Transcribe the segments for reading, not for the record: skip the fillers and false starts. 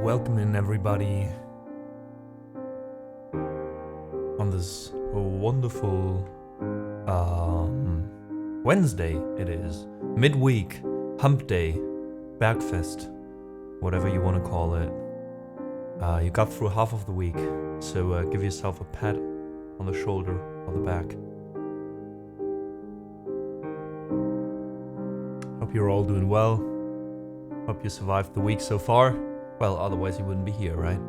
Welcome in everybody on this wonderful Wednesday. It is midweek, hump day, Bergfest, whatever you want to call it. You got through half of the week, so give yourself a pat on the shoulder or the back. Hope you're all doing well. Hope you survived the week so far. Well, otherwise you wouldn't be here, right?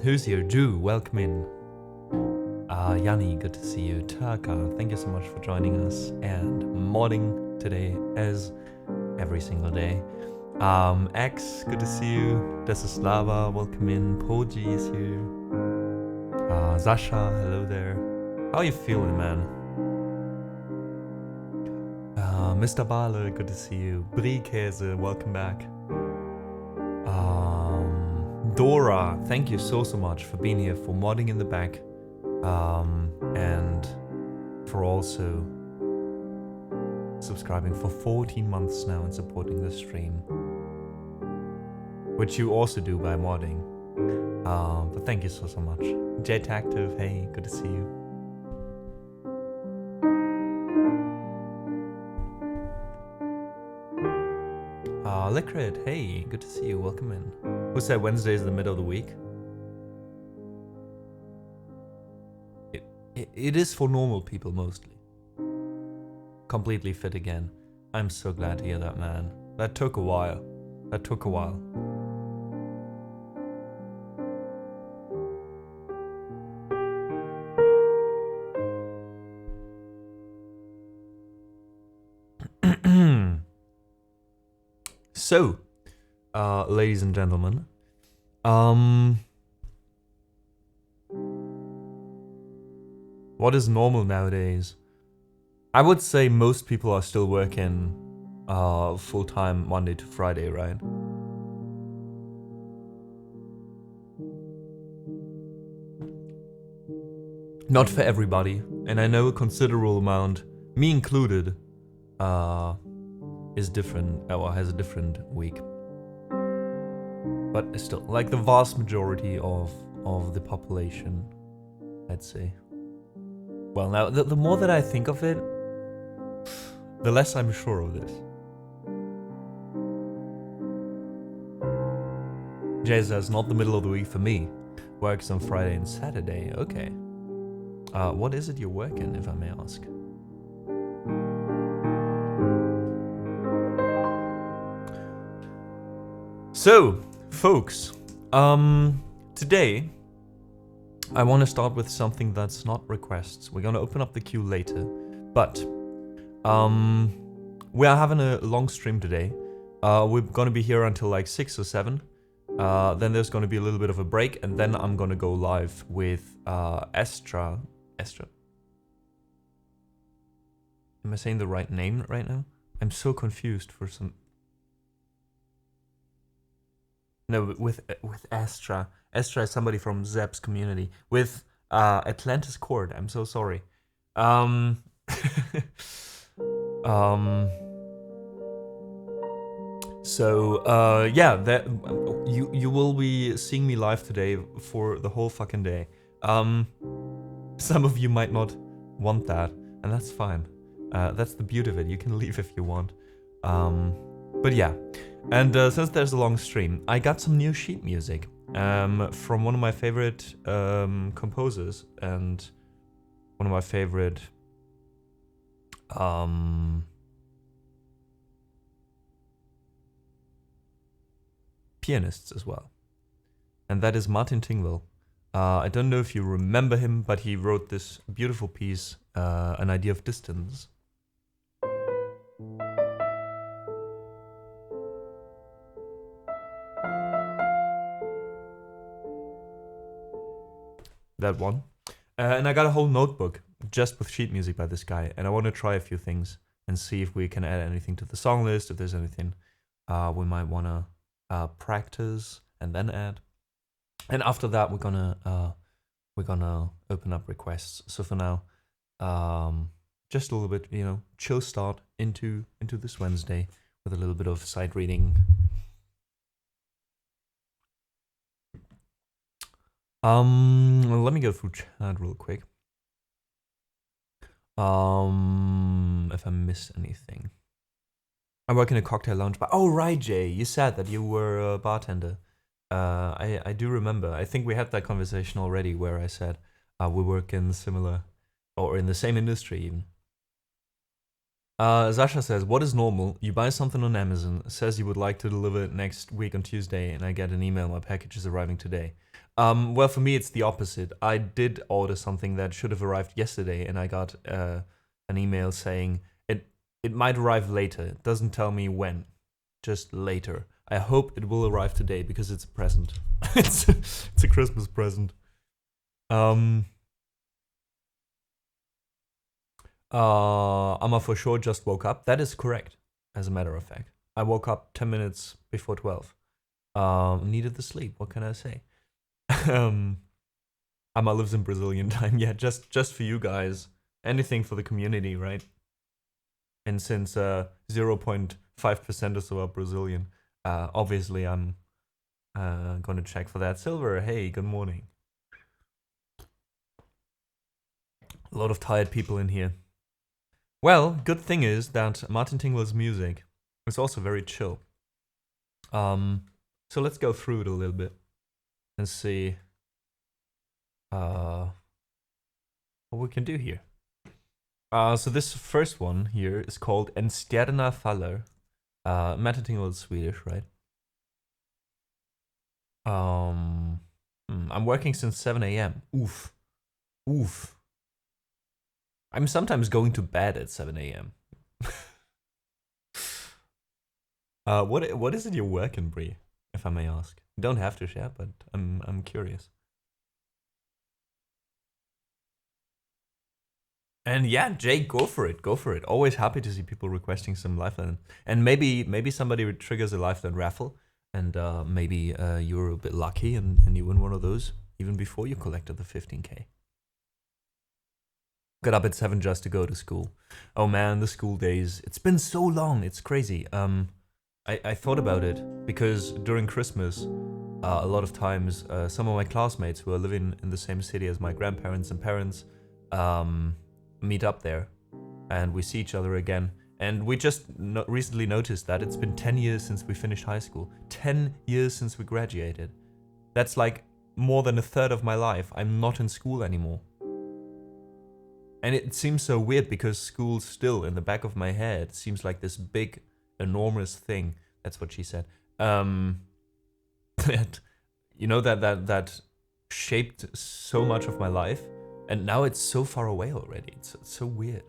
Who's here? Ju, welcome in. Yanni, good to see you. Taka, thank you so much for joining us and modding today as every single day. X, good to see you. Desislava, welcome in. Poji is here. Zasha, hello there. How you feeling, man? Mr. Bale, good to see you. Brie Käse, welcome back. Dora, thank you so much for being here, for modding in the back, and for also subscribing for 14 months now and supporting the stream, which you also do by modding. But thank you so much. Jet Active, hey, good to see you. Liquid, hey, good to see you, welcome in. Who said Wednesday is the middle of the week? It is for normal people mostly. Completely fit again. I'm so glad to hear that, man. That took a while. So, ladies and gentlemen, what is normal nowadays? I would say most people are still working full-time Monday to Friday, right? Not for everybody, and I know a considerable amount, me included, is different, or has a different week. But still, like the vast majority of the population, I'd say. Well, now, the more that I think of it, the less I'm sure of this. Jay says, not the middle of the week for me. Works on Friday and Saturday, okay. What is it you're working, if I may ask? So, folks, today I want to start with something that's not requests. We're going to open up the queue later, but we are having a long stream today. We're going to be here until like 6 or 7. Then there's going to be a little bit of a break, and then I'm going to go live with Estra. Am I saying the right name right now? I'm so confused for some... No, with Astra. Astra is somebody from Zep's community. With Atlantis Court. I'm so sorry. Yeah, that you will be seeing me live today for the whole fucking day. Some of you might not want that, and that's fine. That's the beauty of it. You can leave if you want. But yeah. And since there's a long stream, I got some new sheet music from one of my favorite composers and one of my favorite pianists as well. And that is Martin Tingwell. I don't know if you remember him, but he wrote this beautiful piece, An Idea of Distance. That one. And I got a whole notebook just with sheet music by this guy, and I want to try a few things and see if we can add anything to the song list, if there's anything we might want to practice and then add. And after that, we're gonna open up requests. So for now, just a little bit, chill start into this Wednesday with a little bit of sight reading Let me go through chat real quick. If I missed anything. I work in a cocktail lounge bar. Oh, right, Jay. You said that you were a bartender. I do remember. I think we had that conversation already where I said we work in similar or in the same industry even. Zasha says, what is normal? You buy something on Amazon, says you would like to deliver it next week on Tuesday, and I get an email, my package is arriving today. Well, for me, it's the opposite. I did order something that should have arrived yesterday, and I got an email saying it might arrive later. It doesn't tell me when, just later. I hope it will arrive today because it's a present. it's a Christmas present. Amma for sure just woke up. That is correct, as a matter of fact. I woke up 10 minutes before 12. Needed the sleep, what can I say? Amma lives in Brazilian time. Yeah, just for you guys. Anything for the community, right? And since 0.5% or so are Brazilian, obviously I'm gonna check for that. Silver, hey, good morning. A lot of tired people in here. Well, good thing is that Martin Tingler's music is also very chill. So let's go through it a little bit and see what we can do here. So this first one here is called En Stjärna faller. Martin Tingler is Swedish, right? I'm working since 7 a.m. Oof. Oof. I'm sometimes going to bed at 7 a.m. What is it you're working, Brie? If I may ask. You don't have to share, but I'm curious. And yeah, Jay, go for it. Go for it. Always happy to see people requesting some Lifeline. And maybe somebody triggers a Lifeline raffle, and maybe you're a bit lucky and you win one of those even before you collected the 15K. Got up at 7 just to go to school. Oh man, the school days. It's been so long. It's crazy. I thought about it because during Christmas, a lot of times, some of my classmates who are living in the same city as my grandparents and parents meet up there, and we see each other again. And we just recently noticed that it's been 10 years since we finished high school. 10 years since we graduated. That's like more than a third of my life. I'm not in school anymore. And it seems so weird because school still, in the back of my head, seems like this big, enormous thing. That's what she said. That, you know, that shaped so much of my life, and now it's so far away already. It's so weird.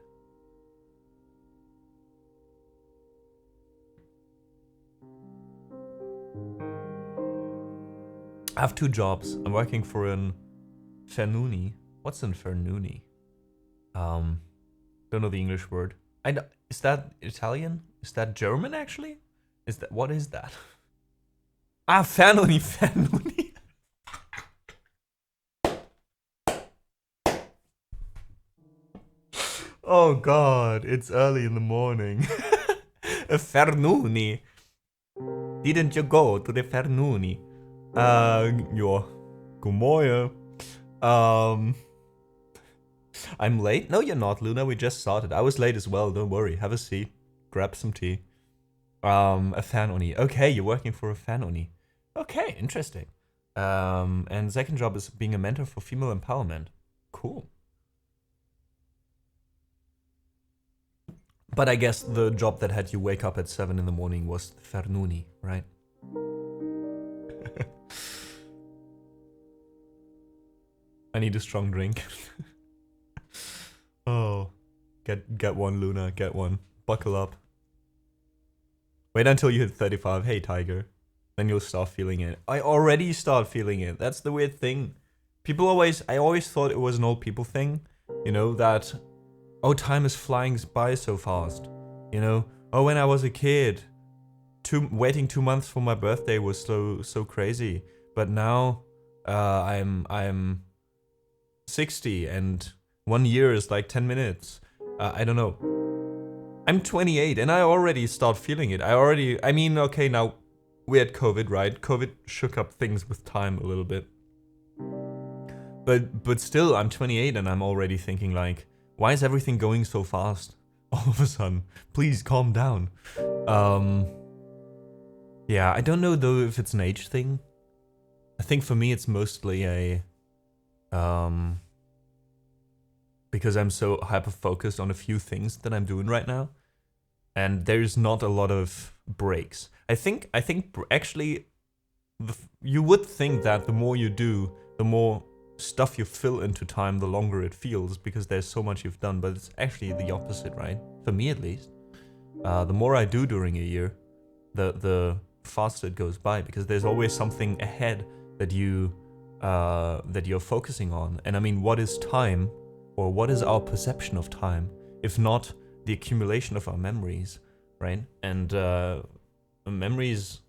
I have 2 jobs. I'm working for an Fernuni. What's an Fernuni? Don't know the English word. Is that Italian? Is that German actually? What is that? Ah, Fernuni. Oh god, it's early in the morning. A Fernuni. Didn't you go to the Fernuni? Ja, good morning. I'm late? No, you're not, Luna. We just started. I was late as well. Don't worry. Have a seat. Grab some tea. A fan oni. Okay, you're working for a fan oni. Okay, interesting. And second job is being a mentor for female empowerment. Cool. But I guess the job that had you wake up at 7 in the morning was Fernuni, right? I need a strong drink. Oh, get one, Luna, get one. Buckle up. Wait until you hit 35. Hey, Tiger. Then you'll start feeling it. I already start feeling it. That's the weird thing. I always thought it was an old people thing. You know, that, oh, time is flying by so fast. You know, oh, when I was a kid, waiting 2 months for my birthday was so crazy. But now, I'm 60 and 1 year is like 10 minutes. I don't know. I'm 28 and I already start feeling it. I mean, okay, now we had COVID, right? COVID shook up things with time a little bit. But still, I'm 28 and I'm already thinking like, why is everything going so fast all of a sudden? Please calm down. Yeah, I don't know though if it's an age thing. I think for me it's mostly a because I'm so hyper focused on a few things that I'm doing right now, and there's not a lot of breaks. I think actually you would think that the more you do, the more stuff you fill into time, the longer it feels, because there's so much you've done, but it's actually the opposite, right? For me at least. The more I do during a year, the faster it goes by, because there's always something ahead that you're focusing on. And I mean, what is time, or what is our perception of time, if not the accumulation of our memories, right? And memories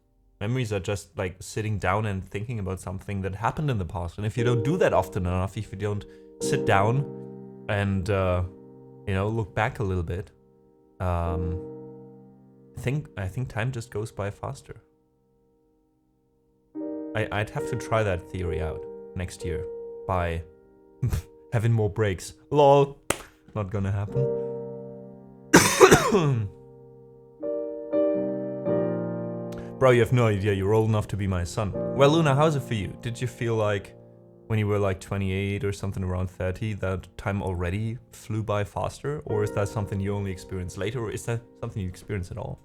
are just like sitting down and thinking about something that happened in the past. And if you don't do that often enough, if you don't sit down and you know, look back a little bit, I think time just goes by faster. I'd have to try that theory out next year by having more breaks. Lol, not gonna happen. Bro, you have no idea, you're old enough to be my son. Well, Luna, how's it for you? Did you feel like when you were like 28 or something around 30 that time already flew by faster? Or is that something you only experience later? Or is that something you experience at all?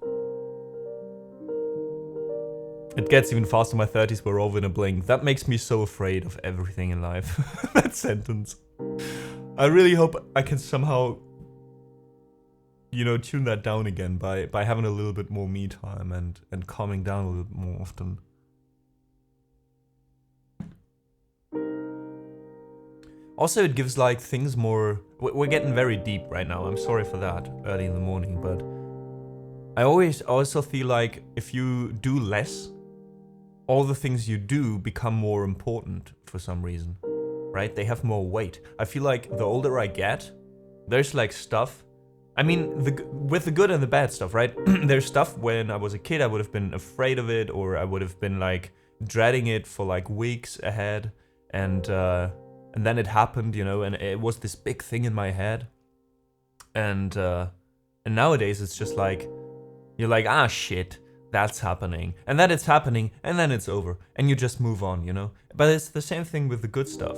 It gets even faster, my 30s were over in a blink. That makes me so afraid of everything in life. That sentence. I really hope I can somehow, you know, tune that down again by having a little bit more me time and calming down a little bit more often. Also, it gives like things more... We're getting very deep right now. I'm sorry for that early in the morning, but I also feel like if you do less, all the things you do become more important for some reason, right? They have more weight. I feel like the older I get, there's like stuff. I mean, with the good and the bad stuff, right? There's stuff when I was a kid, I would have been afraid of it, or I would have been like dreading it for like weeks ahead, and then it happened, you know, and it was this big thing in my head. And nowadays it's just like, you're like, ah, shit, that's happening. And then it's happening, and then it's over. And you just move on, you know? But it's the same thing with the good stuff.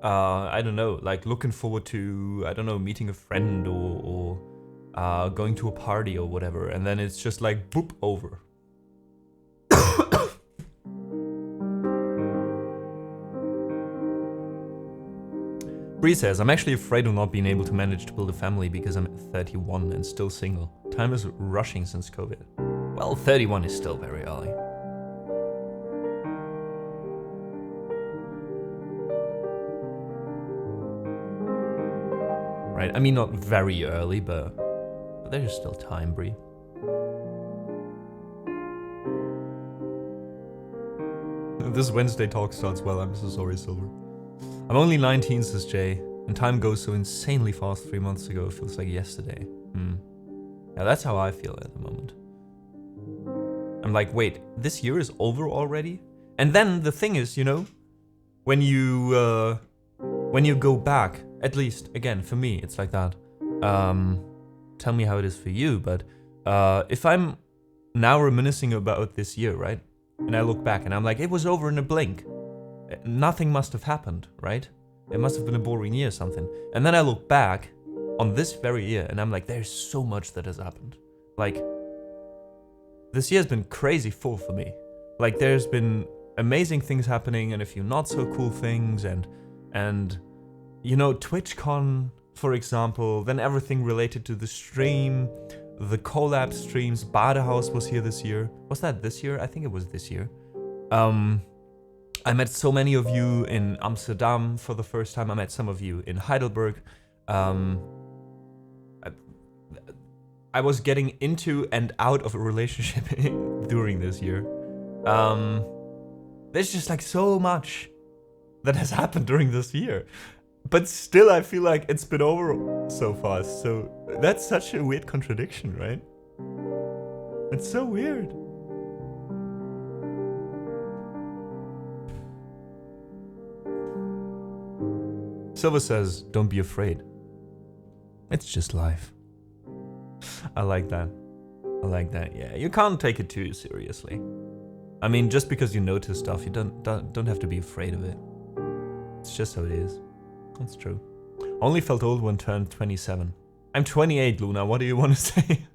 I don't know, like looking forward to, I don't know, meeting a friend or going to a party or whatever. And then it's just like, boop, over. Bree says, I'm actually afraid of not being able to manage to build a family because I'm 31 and still single. Time is rushing since COVID. Well, 31 is still very early. Right, I mean not very early, but there's still time, Bree. This Wednesday talk starts well, I'm so sorry, Silver. I'm only 19, says Jay, and time goes so insanely fast. 3 months ago, it feels like yesterday. Yeah, that's how I feel at the moment. I'm like, wait, this year is over already? And then the thing is, you know, when you go back, at least, again, for me, it's like that. Tell me how it is for you, but if I'm now reminiscing about this year, right? And I look back and I'm like, it was over in a blink. Nothing must have happened, right? It must have been a boring year or something. And then I look back on this very year and I'm like, there's so much that has happened. Like, this year's been crazy full for me. Like, there's been amazing things happening and a few not so cool things, and you know, TwitchCon, for example, then everything related to the stream, the collab streams. Badehouse was here this year. Was that this year? I think it was this year. I met so many of you in Amsterdam for the first time. I met some of you in Heidelberg. I was getting into and out of a relationship during this year. There's just like so much that has happened during this year. But still I feel like it's been over so fast. So that's such a weird contradiction, right? It's so weird. Silver says, don't be afraid. It's just life. I like that. I like that, yeah. You can't take it too seriously. I mean, just because you notice stuff, you don't have to be afraid of it. It's just how it is. That's true. Only felt old when turned 27. I'm 28, Luna, what do you want to say?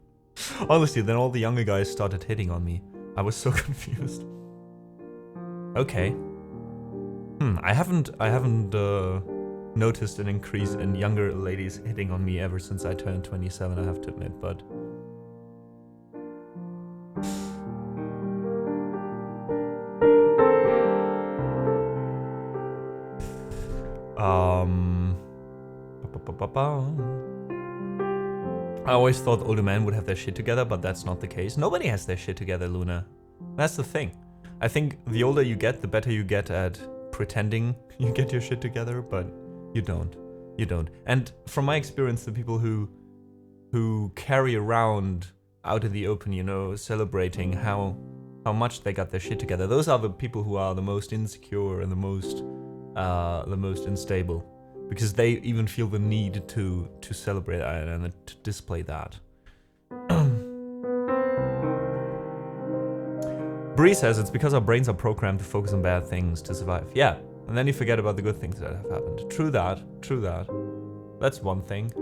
Honestly, then all the younger guys started hitting on me. I was so confused. Okay. I haven't noticed an increase in younger ladies hitting on me ever since I turned 27, I have to admit, but... I always thought older men would have their shit together, but that's not the case. Nobody has their shit together, Luna. That's the thing. I think the older you get, the better you get at pretending you get your shit together, but you don't. You don't. And from my experience, the people who carry around out in the open, you know, celebrating how much they got their shit together, those are the people who are the most insecure and the most unstable, because they even feel the need to celebrate and to display that. Bree says it's because our brains are programmed to focus on bad things to survive. Yeah, and then you forget about the good things that have happened. True that, true that. That's one thing.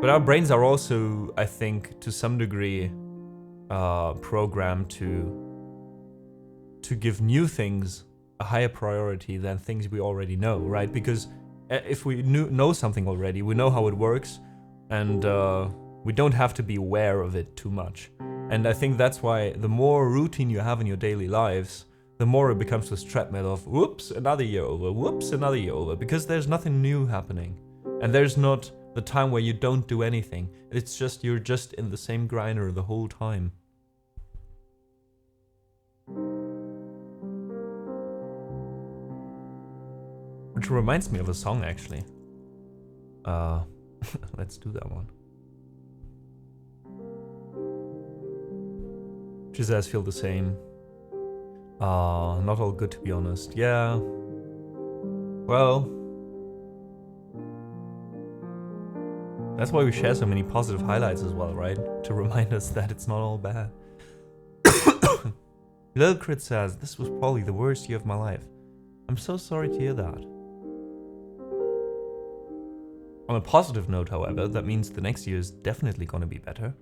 But our brains are also, I think, to some degree, programmed to give new things a higher priority than things we already know, right? Because if we know something already, we know how it works, and we don't have to be aware of it too much. And I think that's why the more routine you have in your daily lives, the more it becomes this treadmill of whoops, another year over, whoops, another year over, because there's nothing new happening. And there's not the time where you don't do anything. It's just, you're just in the same grinder the whole time. Which reminds me of a song, actually. Let's do that one. She says, feel the same. Not all good, to be honest. Yeah. Well, that's why we share so many positive highlights as well, right? To remind us that it's not all bad. Little Crit says, this was probably the worst year of my life. I'm so sorry to hear that. On a positive note, however, that means the next year is definitely gonna be better.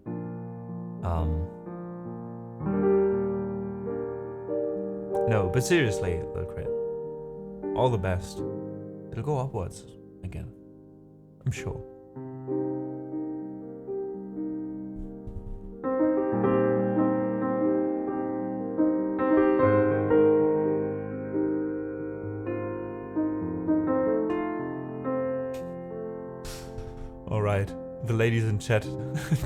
No, but seriously, Little Crit, all the best. It'll go upwards again, I'm sure. Alright, the ladies in chat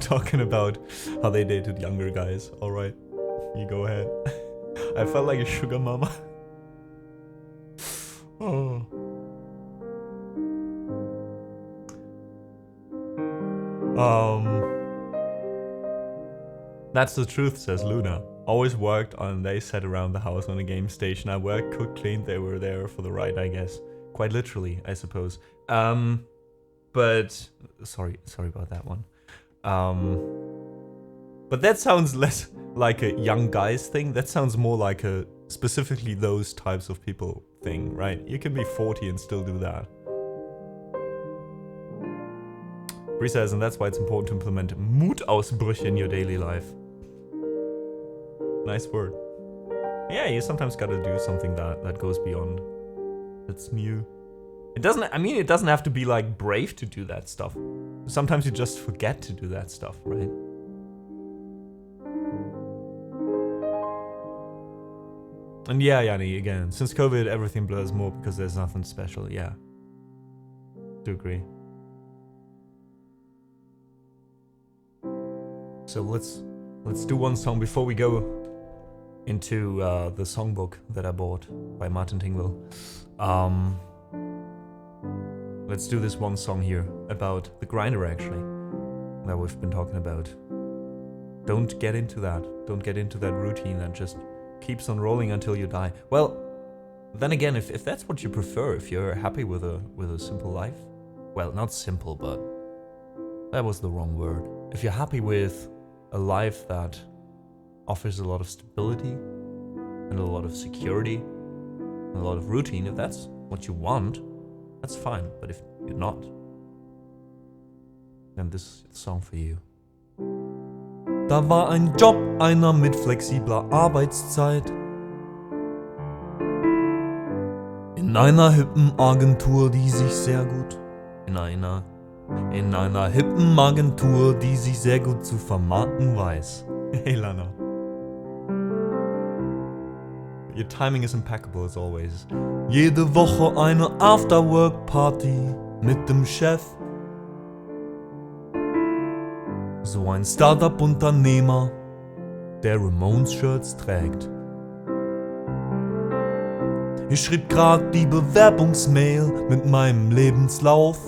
talking about how they dated younger guys. Alright, you go ahead. I felt like a sugar mama. Oh. That's the truth, says Luna. Always worked on, they sat around the house on a game station. I worked, cooked, cleaned, they were there for the ride, I guess. Quite literally, I suppose. But sorry about that one. But that sounds less like a young guys thing. That sounds more like a specifically those types of people thing, right? You can be 40 and still do that. Bree says, and that's why it's important to implement Mutausbrüche in your daily life. Nice word. Yeah, you sometimes gotta do something that goes beyond. That's new. It doesn't, I mean, it doesn't have to be like brave to do that stuff. Sometimes you just forget to do that stuff, right? And yeah, Yanni, again, since COVID, everything blurs more because there's nothing special, yeah. Do agree. So let's do one song before we go into the songbook that I bought by Martin Tingwell. Let's do this one song here about the grinder, actually, that we've been talking about. Don't get into that. Don't get into that routine that just keeps on rolling until you die. Well, Then again, if that's what you prefer, if you're happy with a simple life, well, not simple, but that was the wrong word. If you're happy with a life that offers a lot of stability and a lot of security and a lot of routine, if that's what you want, that's fine. But if you're not, then this is the song for you. Da war ein Job, einer mit flexibler Arbeitszeit. In einer hippen Agentur, die sich sehr gut in einer hippen Agentur, die sich sehr gut zu vermarkten weiß. Hey Lana. Your timing is impeccable as always. Jede Woche eine Afterwork-Party mit dem Chef. So ein Startup-Unternehmer, der Ramones-Shirts trägt. Ich schrieb grad die Bewerbungsmail mit meinem Lebenslauf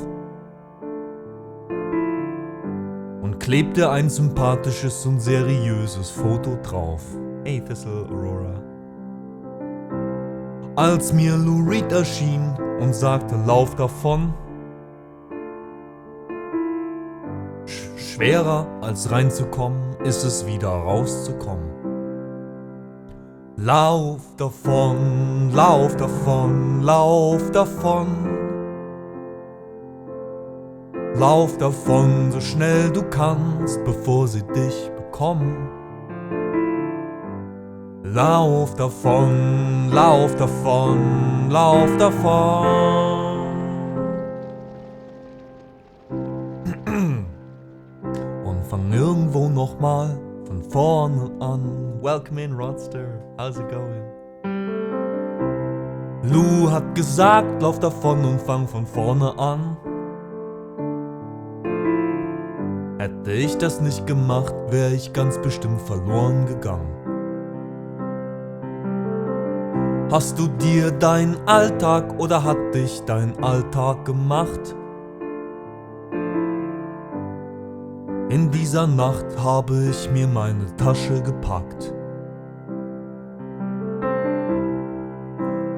und klebte ein sympathisches und seriöses Foto drauf. Hey Thistle Aurora. Als mir Lou Reed erschien und sagte, lauf davon. Schwerer als reinzukommen, ist es wieder rauszukommen. Lauf davon, lauf davon, lauf davon. Lauf davon, so schnell du kannst, bevor sie dich bekommen. Lauf davon, lauf davon, lauf davon. Und fang irgendwo nochmal von vorne an. Welcome in, Rodster. How's it going? Lou hat gesagt, lauf davon und fang von vorne an. Hätte ich das nicht gemacht, wäre ich ganz bestimmt verloren gegangen. Hast du dir deinen Alltag oder hat dich dein Alltag gemacht? In dieser Nacht habe ich mir meine Tasche gepackt.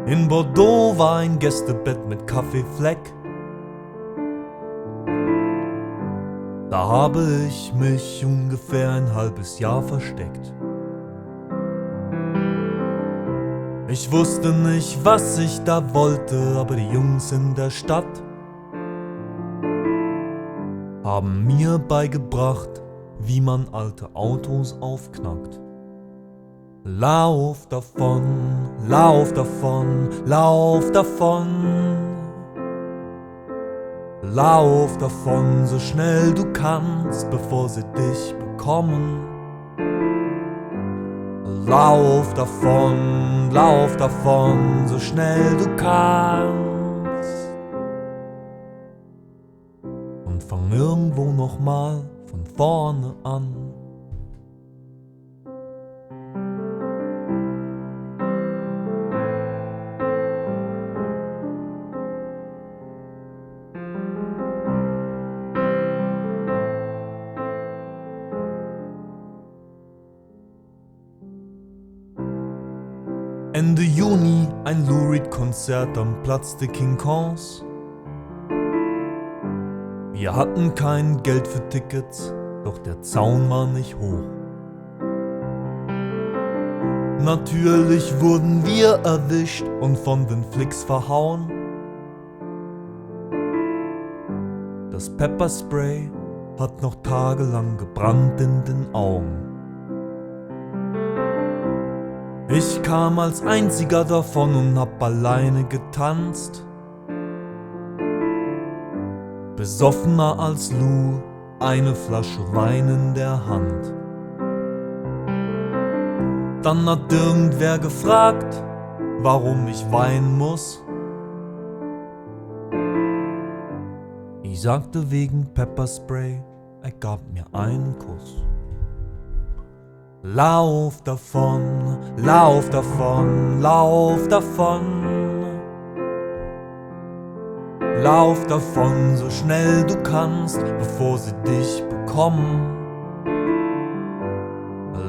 In Bordeaux war ein Gästebett mit Kaffeefleck. Da habe ich mich ungefähr ein halbes Jahr versteckt. Ich wusste nicht, was ich da wollte, aber die Jungs in der Stadt haben mir beigebracht, wie man alte Autos aufknackt. Lauf davon, lauf davon, lauf davon. Lauf davon, so schnell du kannst, bevor sie dich bekommen. Lauf davon, so schnell du kannst. Und fang irgendwo nochmal von vorne an. Ende Juni ein Lou Reed Konzert am Platz der King Kongs. Wir hatten kein Geld für Tickets, doch der Zaun war nicht hoch. Natürlich wurden wir erwischt und von den Flicks verhauen. Das Pepperspray hat noch tagelang gebrannt in den Augen. Ich kam als einziger davon und hab alleine getanzt. Besoffener als Lou, eine Flasche Wein in der Hand. Dann hat irgendwer gefragt, warum ich weinen muss. Ich sagte wegen Pepperspray, er gab mir einen Kuss. Lauf davon, lauf davon, lauf davon. Lauf davon, so schnell du kannst, bevor sie dich bekommen.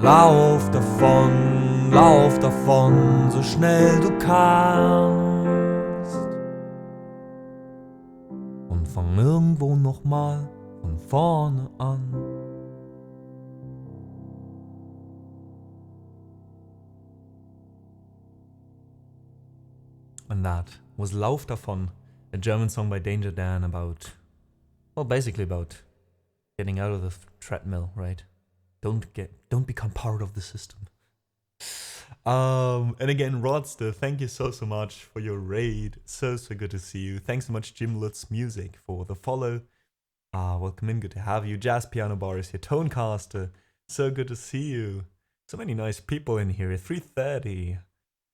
Lauf davon, lauf davon, so schnell du kannst. Und fang irgendwo nochmal von vorne an. And that was Lauf davon, a German song by Danger Dan about, well, basically about getting out of the treadmill, right? Don't become part of the system. And again, Rodster, thank you so much for your raid. So good to see you. Thanks so much, Jim Lutz Music, for the follow. Welcome in, good to have you. Jazz Piano Bar is here. Tonecaster, so good to see you. So many nice people in here. 3:30.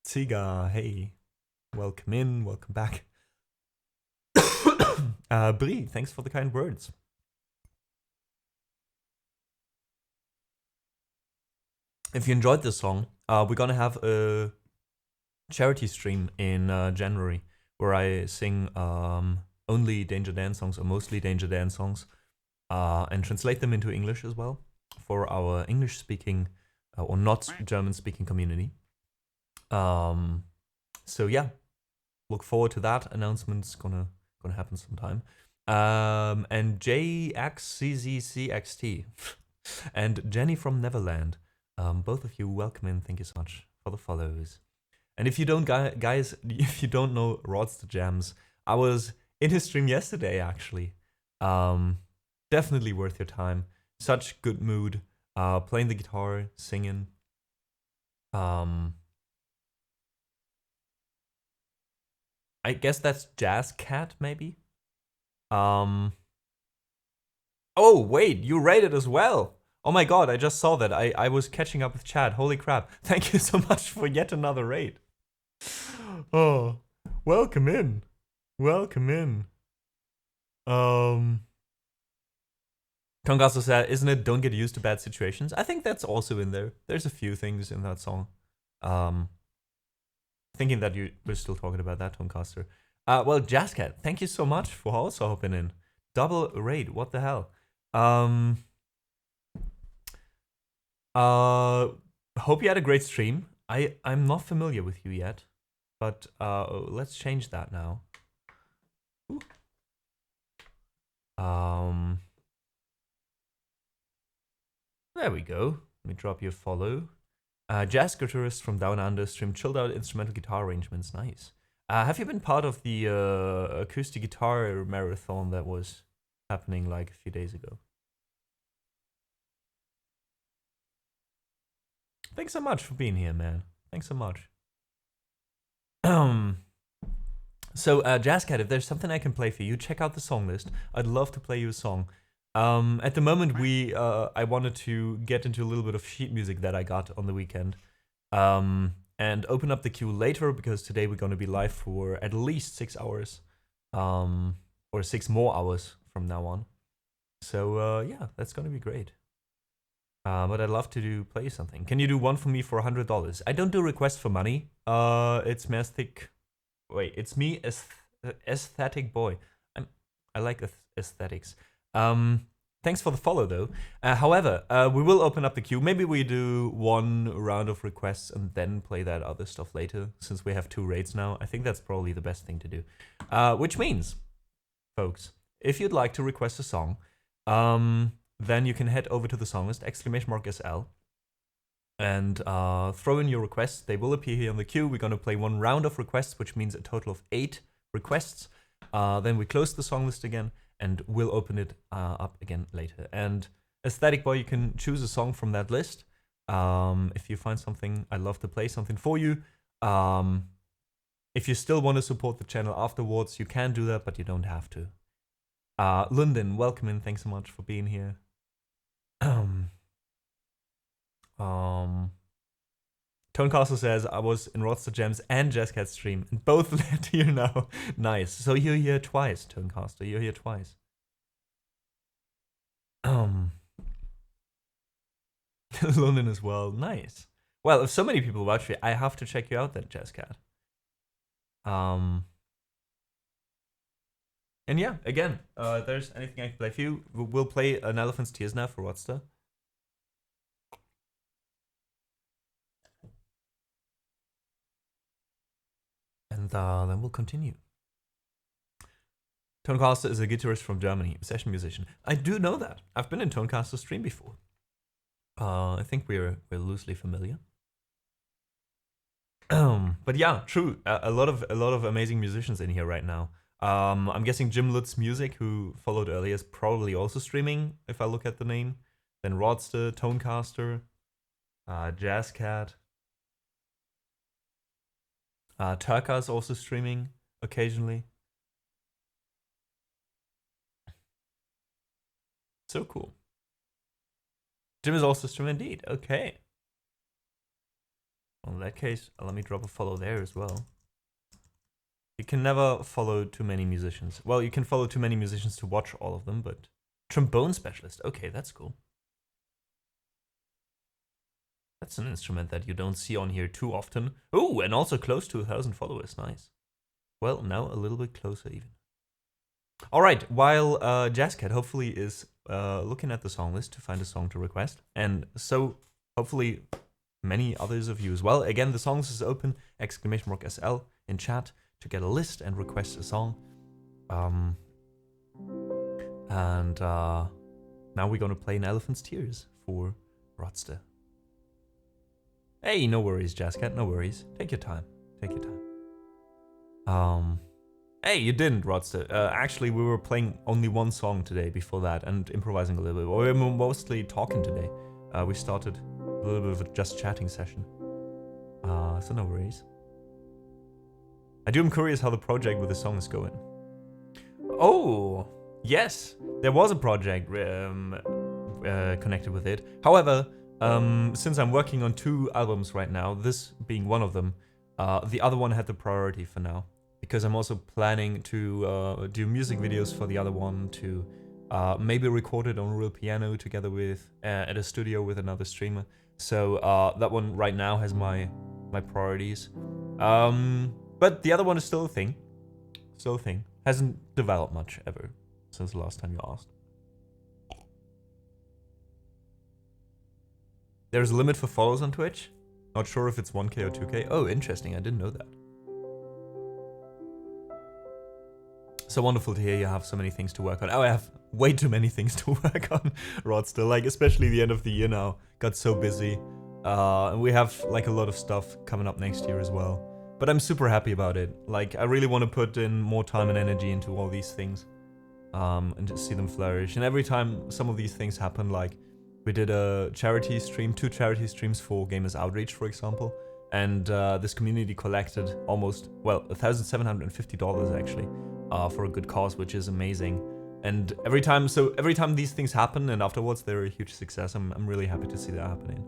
Tsiga, hey. Welcome in, welcome back. Brie, thanks for the kind words. If you enjoyed this song, we're gonna have a charity stream in January where I sing only Danger Dan songs, or mostly Danger Dan songs, and translate them into English as well for our English-speaking or not German-speaking community. So yeah, look forward to that. Announcement's gonna happen sometime. And JXCZCXT and Jenny from Neverland. Both of you, welcome in. Thank you so much for the follows. And if you don't, guys, if you don't know Rod's the Jams, I was in his stream yesterday, actually. Definitely worth your time. Such good mood. Playing the guitar, singing. I guess that's Jazz Cat, maybe? Oh, wait, you rated as well. Oh my god, I just saw that. I was catching up with Chad. Holy crap. Thank you so much for yet another raid. Oh, welcome in. Welcome in. Tongasso said, isn't it don't get used to bad situations? I think that's also in there. There's a few things in that song. Thinking that you were still talking about that, Toncaster. Well, Jazzcat, thank you so much for also hopping in. Double raid, what the hell? Hope you had a great stream. I'm not familiar with you yet, but let's change that now. Ooh. There we go. Let me drop you a follow. Jazz guitarist from Down Under stream chilled out instrumental guitar arrangements. Nice. Have you been part of the acoustic guitar marathon that was happening like a few days ago? Thanks so much for being here, man. Thanks so much. So, Jazzcat, if there's something I can play for you, check out the song list. I'd love to play you a song. At the moment, I wanted to get into a little bit of sheet music that I got on the weekend, and open up the queue later because today we're going to be live for at least 6 hours, or 6 more hours from now on. So yeah, that's going to be great. But I'd love to play something. Can you do one for me for $100? I don't do requests for money. It's Mastic. Wait, it's me, aesthetic boy. I like aesthetics. Thanks for the follow, though. However, we will open up the queue. Maybe we do one round of requests and then play that other stuff later, since we have 2 raids now. I think that's probably the best thing to do. Which means, folks, if you'd like to request a song, then you can head over to the song list, !SL, and throw in your requests. They will appear here on the queue. We're going to play 1 round of requests, which means a total of 8 requests. Then we close the song list again, and we'll open it up again later. And Aesthetic Boy, you can choose a song from that list. If you find something, I'd love to play something for you. If you still want to support the channel afterwards, you can do that, but you don't have to. London, welcome in. Thanks so much for being here. Tonecastle says, I was in Rodster Gems and Jazzcat stream, and both led here now. Nice. So you're here twice, Tonecastle. You're here twice. London as well. Nice. Well, if so many people watch it, I have to check you out then, Jazzcat. And yeah, again, if there's anything I can play for you, we'll play An Elephant's Tears now for Rodster. And then we'll continue. Tonecaster is a guitarist from Germany, a session musician. I do know that. I've been in Tonecaster's stream before. I think we're loosely familiar. But yeah, true. A lot of amazing musicians in here right now. I'm guessing Jim Lutz Music, who followed earlier, is probably also streaming, if I look at the name. Then Rodster, Tonecaster, Jazzcat. Turka is also streaming occasionally. So cool. Jim is also streaming indeed. Okay. Well, in that case, let me drop a follow there as well. You can never follow too many musicians. Well, you can follow too many musicians to watch all of them, but... Trombone specialist. Okay, that's cool. That's an instrument that you don't see on here too often. Oh, and also close to 1,000 followers. Nice. Well, now a little bit closer even. All right, while Jazzcat hopefully is looking at the song list to find a song to request, and so hopefully many others of you as well. Again, the songs is open, !SL in chat to get a list and request a song. Now we're gonna play An Elephant's Tears for Rodster. Hey, no worries, Jazzcat, no worries. Take your time, take your time. Hey, you didn't, Rodster. Actually, we were playing only one song today before that and improvising a little bit. We were mostly talking today. We started a little bit of a just chatting session. So no worries. I am curious how the project with the song is going. Oh, yes, there was a project connected with it. However, since I'm working on 2 albums right now, this being one of them, the other one had the priority for now. Because I'm also planning to do music videos for the other one, to maybe record it on a real piano together with at a studio with another streamer. So that one right now has my priorities. But the other one is still a thing. Still a thing. Hasn't developed much ever since the last time you asked. There's a limit for follows on Twitch. Not sure if it's 1K or 2K. Oh, interesting. I didn't know that. So wonderful to hear you have so many things to work on. Oh, I have way too many things to work on, Rodster. Like, especially the end of the year now. Got so busy. And we have, like, a lot of stuff coming up next year as well. But I'm super happy about it. Like, I really want to put in more time and energy into all these things. And just see them flourish. And every time some of these things happen, like, we did a charity stream, 2 charity streams for Gamers Outreach, for example. And this community collected almost, well, $1,750 actually. For a good cause, which is amazing. And every time these things happen and afterwards they're a huge success, I'm really happy to see that happening.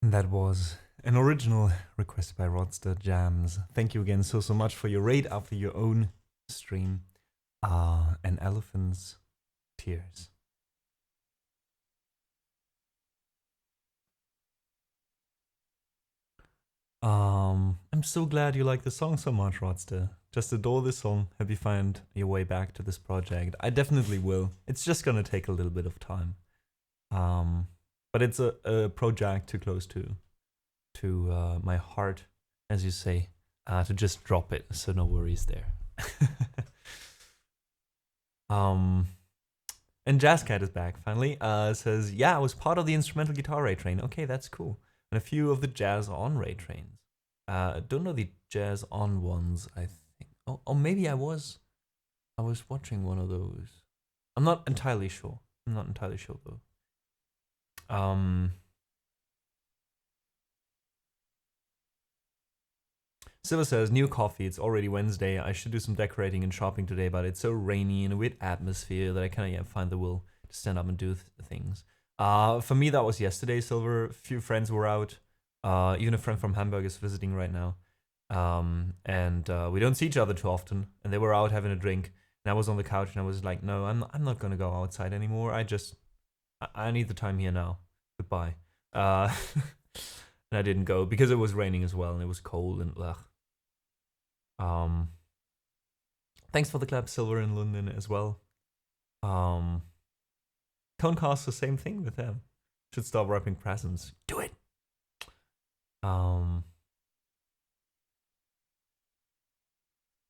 That was an original request by Rodster Jams. Thank you again so much for your raid after your own stream. An elephant's tears. I'm so glad you like the song so much, Rodster. Just adore this song. Hope you find your way back to this project. I definitely will. It's just gonna take a little bit of time. But it's a project too close to my heart, as you say, to just drop it. So no worries there. And Jazzcat is back finally. Says, yeah, I was part of the instrumental guitar raid train. Okay, that's cool. And a few of the jazz on raid trains. Don't know the jazz on ones, I think. Oh, maybe I was watching one of those. I'm not entirely sure. I'm not entirely sure though. Silver says, new coffee, it's already Wednesday. I should do some decorating and shopping today, but it's so rainy and a weird atmosphere that I can't find the will to stand up and do things. For me, that was yesterday, Silver. A few friends were out. Even a friend from Hamburg is visiting right now. And we don't see each other too often. And they were out having a drink. And I was on the couch and I was like, no, I'm not going to go outside anymore. I need the time here now. Goodbye. And I didn't go because it was raining as well and it was cold and ugh. Thanks for the clap, Silver in London as well. Tonecast, the same thing with them. Should start wrapping presents. Do it.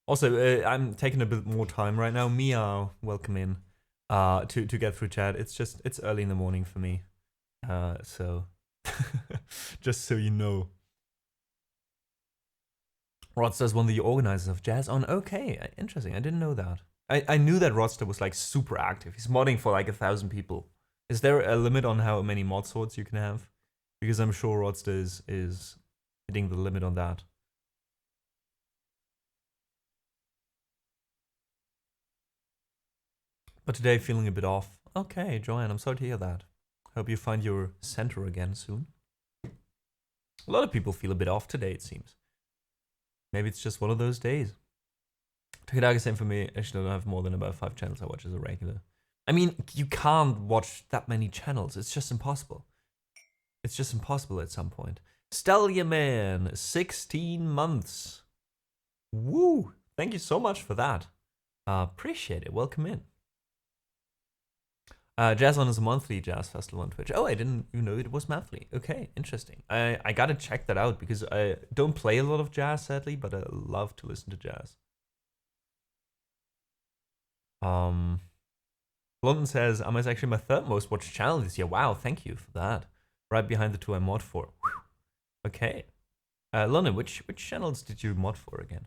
Also, I'm taking a bit more time right now. Mia, welcome in. To get through chat. It's early in the morning for me. So just so you know. Rodster's one of the organizers of Jazz On. Okay, interesting. I didn't know that. I knew that Rodster was like super active. He's modding for like 1,000 people. Is there a limit on how many mod sorts you can have? Because I'm sure Rodster is hitting the limit on that. But today feeling a bit off. Okay, Joanne, I'm sorry to hear that. Hope you find your center again soon. A lot of people feel a bit off today, it seems. Maybe it's just one of those days. Takadaga, same for me. Actually, I don't have more than about 5 channels I watch as a regular. I mean, you can't watch that many channels. It's just impossible. It's just impossible at some point. Stellia Man, 16 months. Woo! Thank you so much for that. Appreciate it. Welcome in. Jazz On is a monthly jazz festival on Twitch. Oh, I didn't even know it was monthly. Okay, interesting. I gotta check that out because I don't play a lot of jazz, sadly, but I love to listen to jazz. London says, is actually my 3rd most watched channel this year. Wow, thank you for that. Right behind the 2 I mod for. Whew. Okay. London, which channels did you mod for again?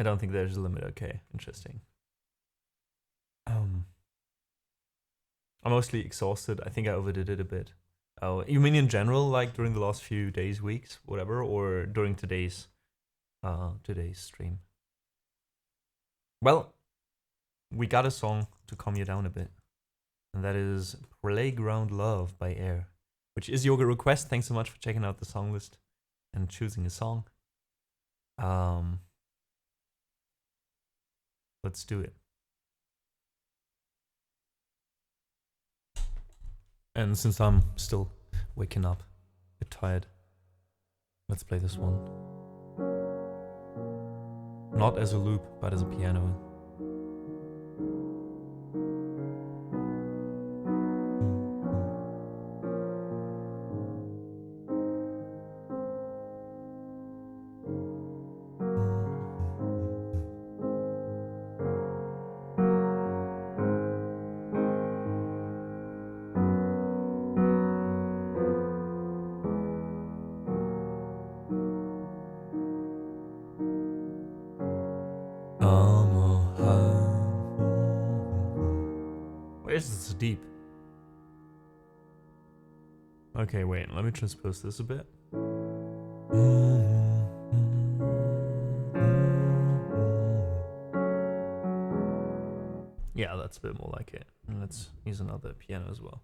I don't think there's a limit. Okay, interesting. I'm mostly exhausted. I think I overdid it a bit. Oh, you mean in general, like during the last few days, weeks, whatever, or during today's stream? Well, we got a song to calm you down a bit, and that is Playground Love by Air, which is your request. Thanks so much for checking out the song list and choosing a song. Let's do it. And since I'm still waking up, a bit tired, let's play this one. Not as a loop, but as a piano. This is deep. Okay, wait, let me transpose this a bit. Yeah, that's a bit more like it. And let's use another piano as well.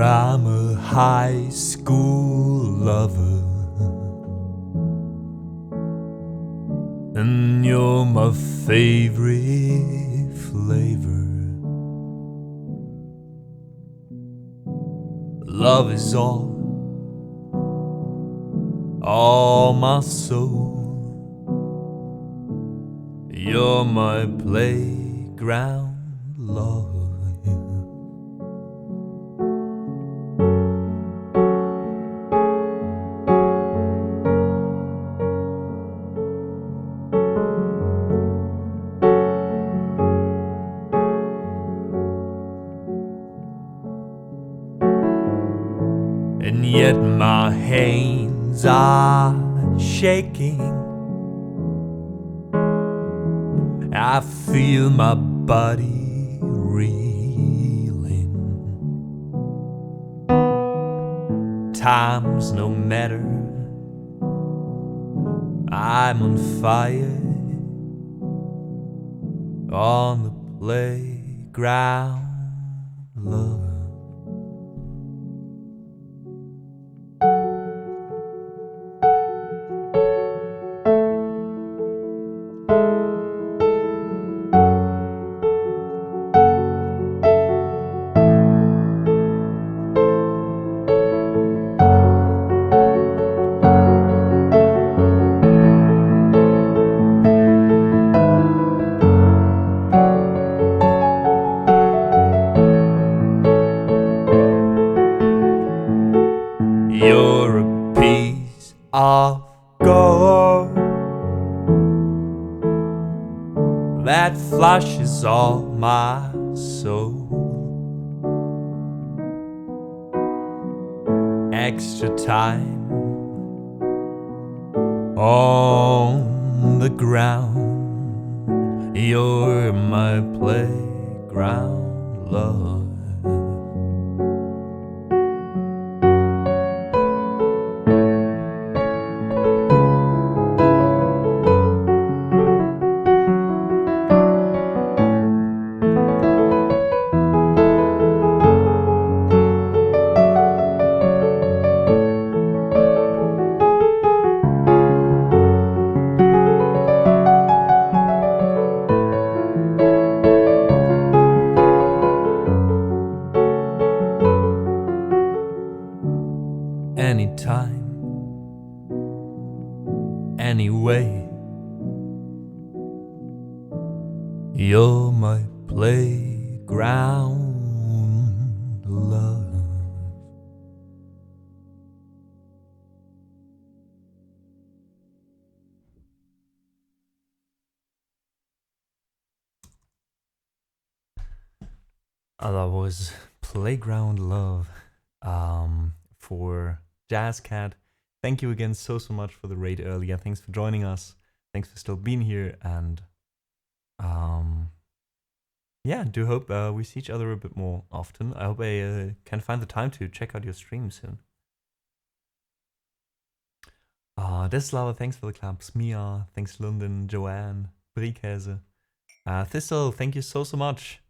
I'm a high school lover, and you're my favorite flavor. Love is all my soul. You're my playground love. And yet my hands are shaking. I feel my body reeling. Time's no matter, I'm on fire on the playground, love. You're a piece of gold that flushes all my soul. Extra time on the ground. You're my playground love. Anytime, anyway, you're my playground love. That was Playground Love for JazzCat. Thank you again so much for the raid earlier. Thanks for joining us. Thanks for still being here. And yeah, do hope we see each other a bit more often. I hope I can find the time to check out your stream soon. Deslava, thanks for the claps. Mia, thanks London, Joanne, Brikäse. Thistle, thank you so much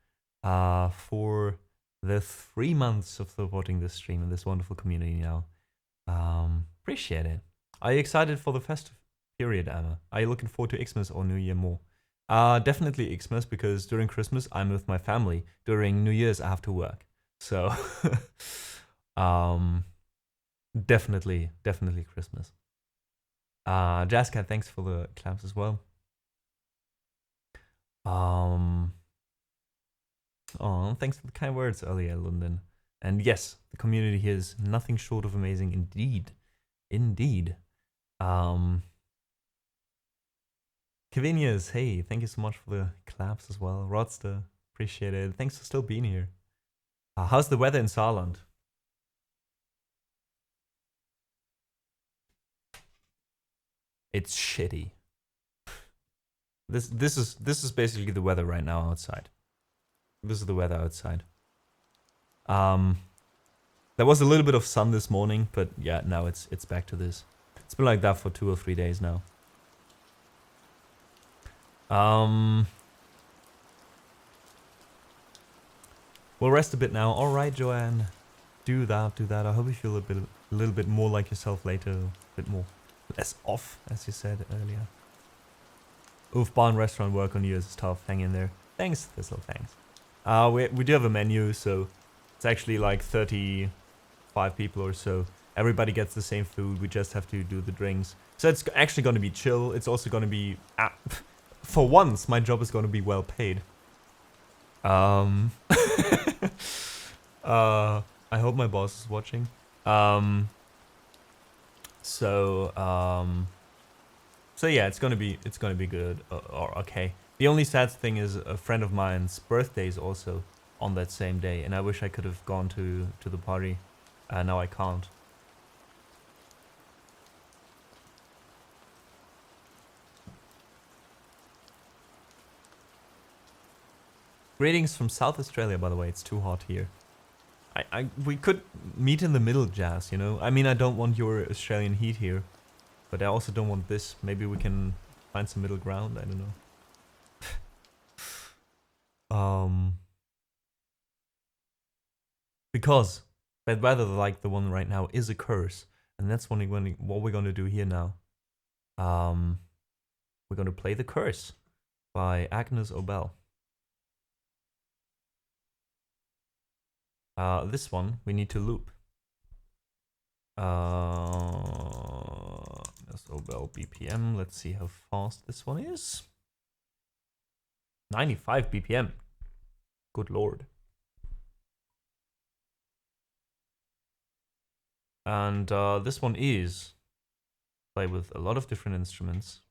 for the 3 months of supporting this stream and this wonderful community now. Appreciate it. Are you excited for the festive period, Anna? Are you looking forward to Xmas or New Year more? Definitely Xmas, because during Christmas I'm with my family. During New Year's I have to work. So definitely Christmas. JazzCat, thanks for the claps as well. Oh, thanks for the kind words earlier, London. And yes, the community here is nothing short of amazing indeed. Indeed. Kavinius, hey, thank you so much for the claps as well. Rodster, appreciate it. Thanks for still being here. How's the weather in Saarland? It's shitty. This is basically the weather right now outside. This is the weather outside. There was a little bit of sun this morning, but yeah, now it's back to this. It's been like that for 2 or 3 days now. We'll rest a bit now. All right, Joanne. Do that, do that. I hope you feel a little bit more like yourself later. A bit more, less off, as you said earlier. Oof, bar and restaurant work on you is tough. Hang in there. Thanks, Thistle, thanks. We do have a menu, so it's actually like 35 people or so. Everybody gets the same food. We just have to do the drinks. So it's actually going to be chill. It's also going to be... for once, my job is going to be well paid. I hope my boss is watching. So yeah, it's gonna be good or okay. The only sad thing is a friend of mine's birthday is also on that same day, and I wish I could have gone to the party. Now I can't. Greetings from South Australia, by the way. It's too hot here. We could meet in the middle, Jazz, you know? I mean, I don't want your Australian heat here, but I also don't want this. Maybe we can find some middle ground, I don't know. Because bad weather like the one right now is a curse, and that's what we're gonna do here now. We're gonna play The Curse by Agnes Obel. This one we need to loop. Obel BPM. Let's see how fast this one is. 95 BPM. Good lord. And this one is play with a lot of different instruments.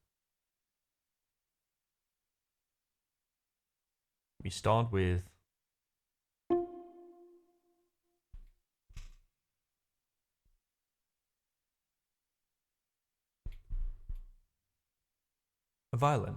We start with a violin.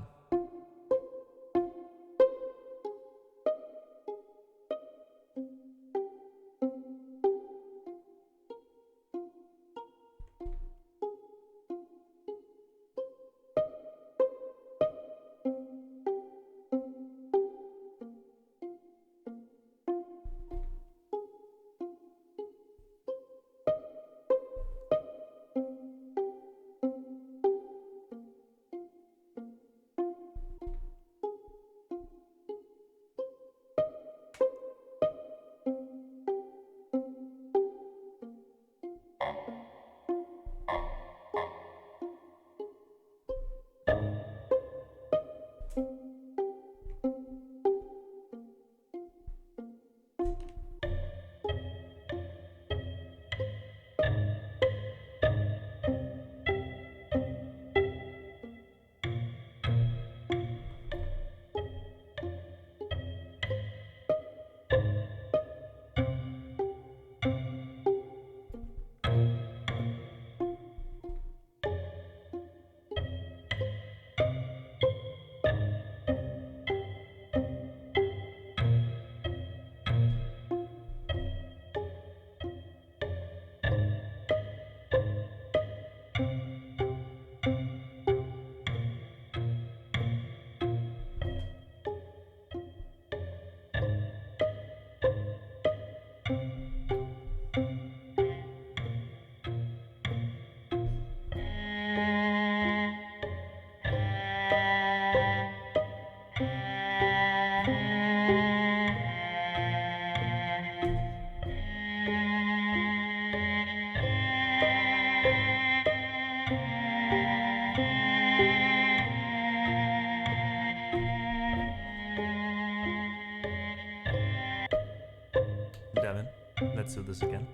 Devin, let's do this again.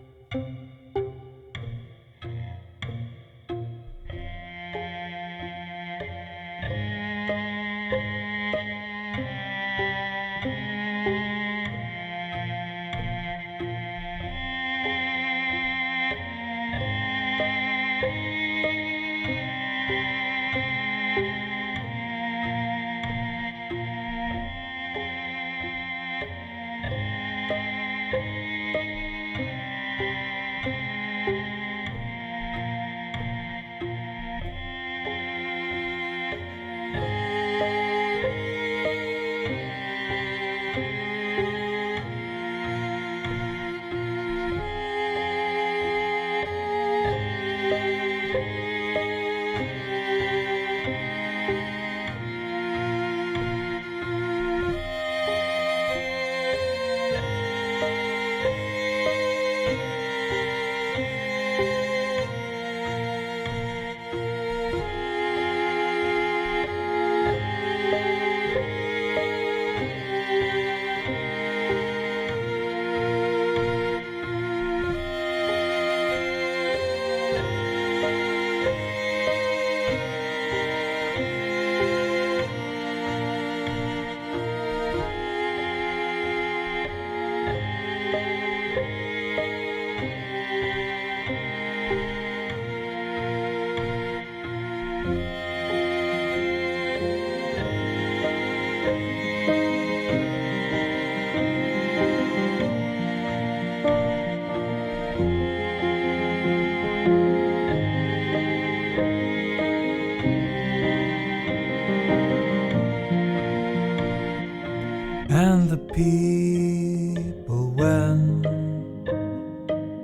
and the people went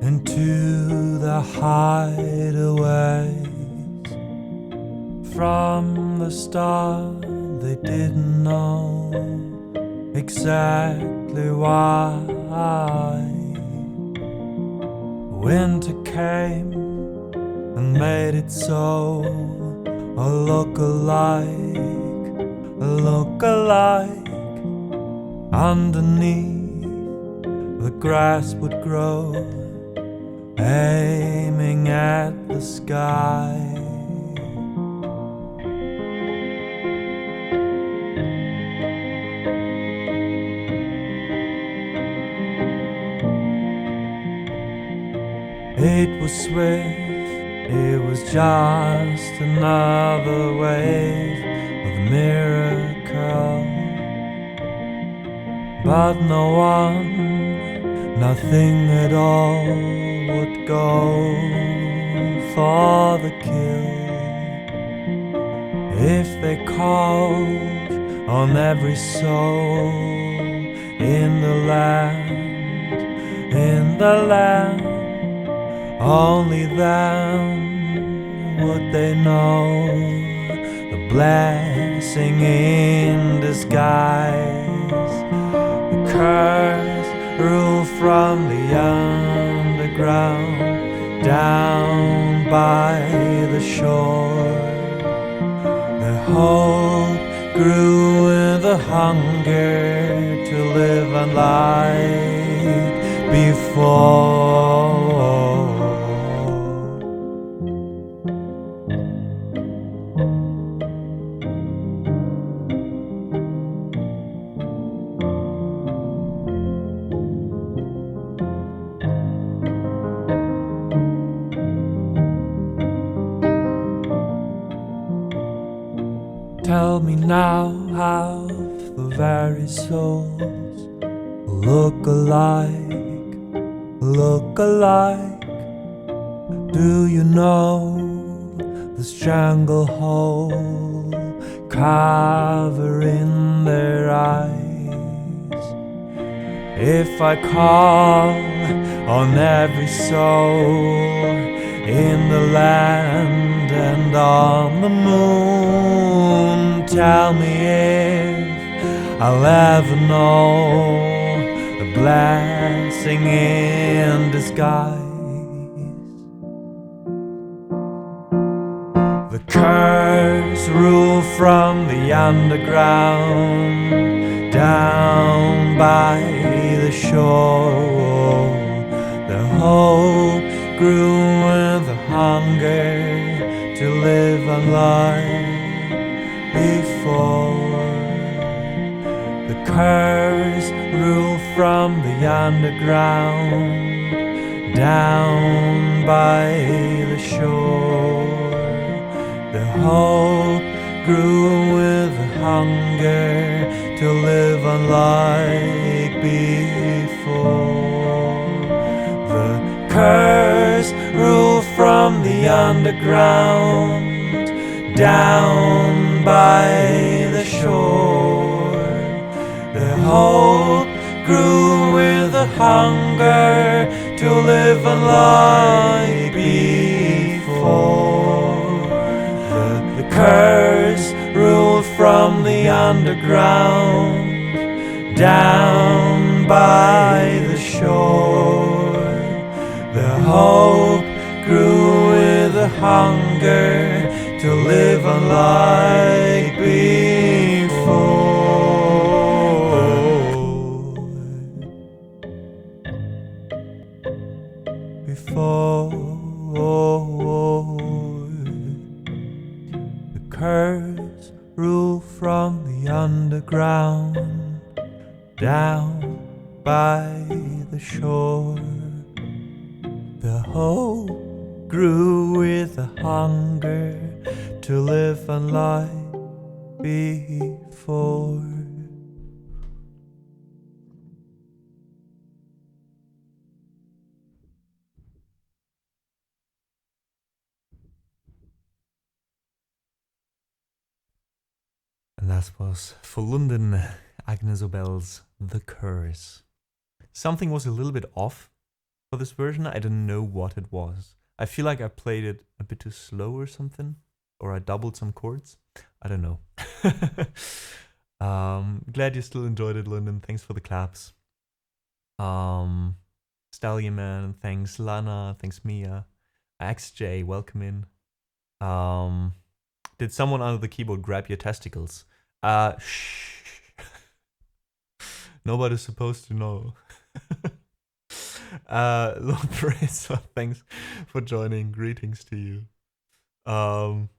into the hideaways. From the start they didn't know exactly why. Winter came and made it so. A look-alike underneath the grass would grow, aiming at the sky. It was swift, it was just another wave of the miracle. But no one, nothing at all would go for the kill. If they called on every soul in the land, only then would they know the blessing in disguise. The curse rule from the underground down by the shore. The hope grew with the hunger to live unlike before. Tell me now how the very souls look alike. Do you know the stranglehold covering their eyes? If I call on every soul in the land and on the moon, tell me if I'll ever know the blessing in disguise. The curse rule from the underground down by the shore. The hope grew with the hunger to live unlike before. The curse ruled from the underground down by the shore. The hope grew with the hunger to live unlike before. The curse ruled from the underground down by the shore. The hope grew with the hunger to live unlike before. The curse ruled from the underground down by the shore. The hope grew with the hunger to live unlike before. The curse ruled from the underground down by the shore. The hope grew with the hunger to live unlike before. And that was for London Agnes Obel's The Curse. Something was a little bit off for this version. I don't know what it was. I feel like I played it a bit too slow or something. Or I doubled some chords. I don't know. Glad you still enjoyed it, London. Thanks for the claps. Stallion Man, thanks. Lana, thanks Mia. XJ, welcome in. Did someone under the keyboard grab your testicles? Shh. Nobody's supposed to know. Lord Bracer, thanks for joining. Greetings to you.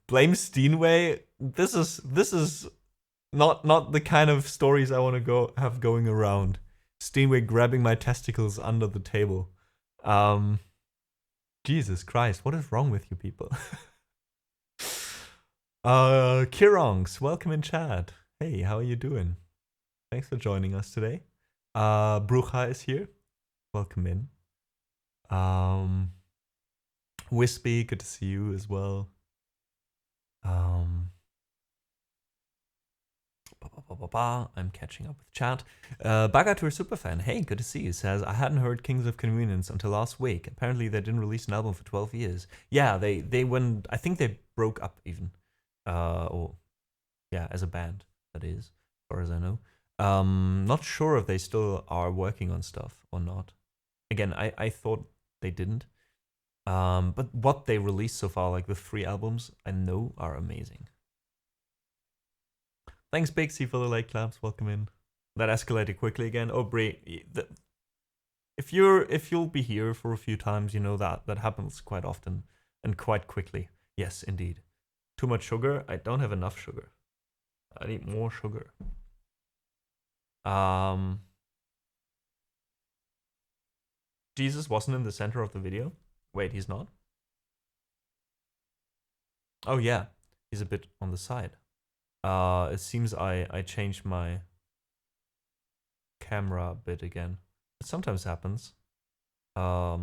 Blame Steinway. This is not the kind of stories I want to have going around. Steinway grabbing my testicles under the table. Jesus Christ, what is wrong with you people? Kirongs, welcome in chat. Hey, how are you doing? Thanks for joining us today. Brucha is here. Welcome in. Wispy, good to see you as well. I'm catching up with chat. Bagatur Superfan, hey, good to see you, says, I hadn't heard Kings of Convenience until last week. Apparently they didn't release an album for 12 years. Yeah, they went, I think they broke up even. Or, yeah, as a band, that is, as far as I know. Not sure if they still are working on stuff or not. Again, I thought they didn't. But what they released so far, like the 3 albums, I know are amazing. Thanks, Big C, for the late claps. Welcome in. That escalated quickly again. Oh, Brie, if you'll be here for a few times, you know that happens quite often and quite quickly. Yes, indeed. Too much sugar? I don't have enough sugar. I need more sugar. Jesus wasn't in the center of the video. Wait, he's not? Oh yeah, he's a bit on the side. It seems I changed my camera a bit again. It sometimes happens. Yeah,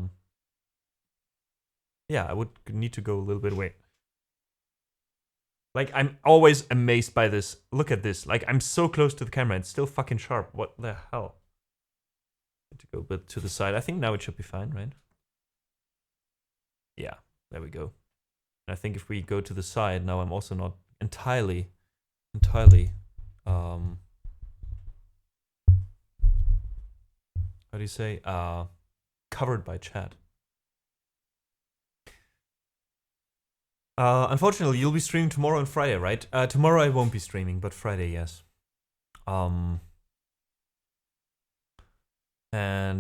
I would need to go a little bit away. Like, I'm always amazed by this. Look at this. Like, I'm so close to the camera. It's still fucking sharp. What the hell? Need to go a bit to the side. I think now it should be fine, right? Yeah, there we go. And I think if we go to the side, now I'm also not entirely, how do you say, covered by chat. Unfortunately, you'll be streaming tomorrow and Friday, right? Tomorrow I won't be streaming, but Friday, yes. And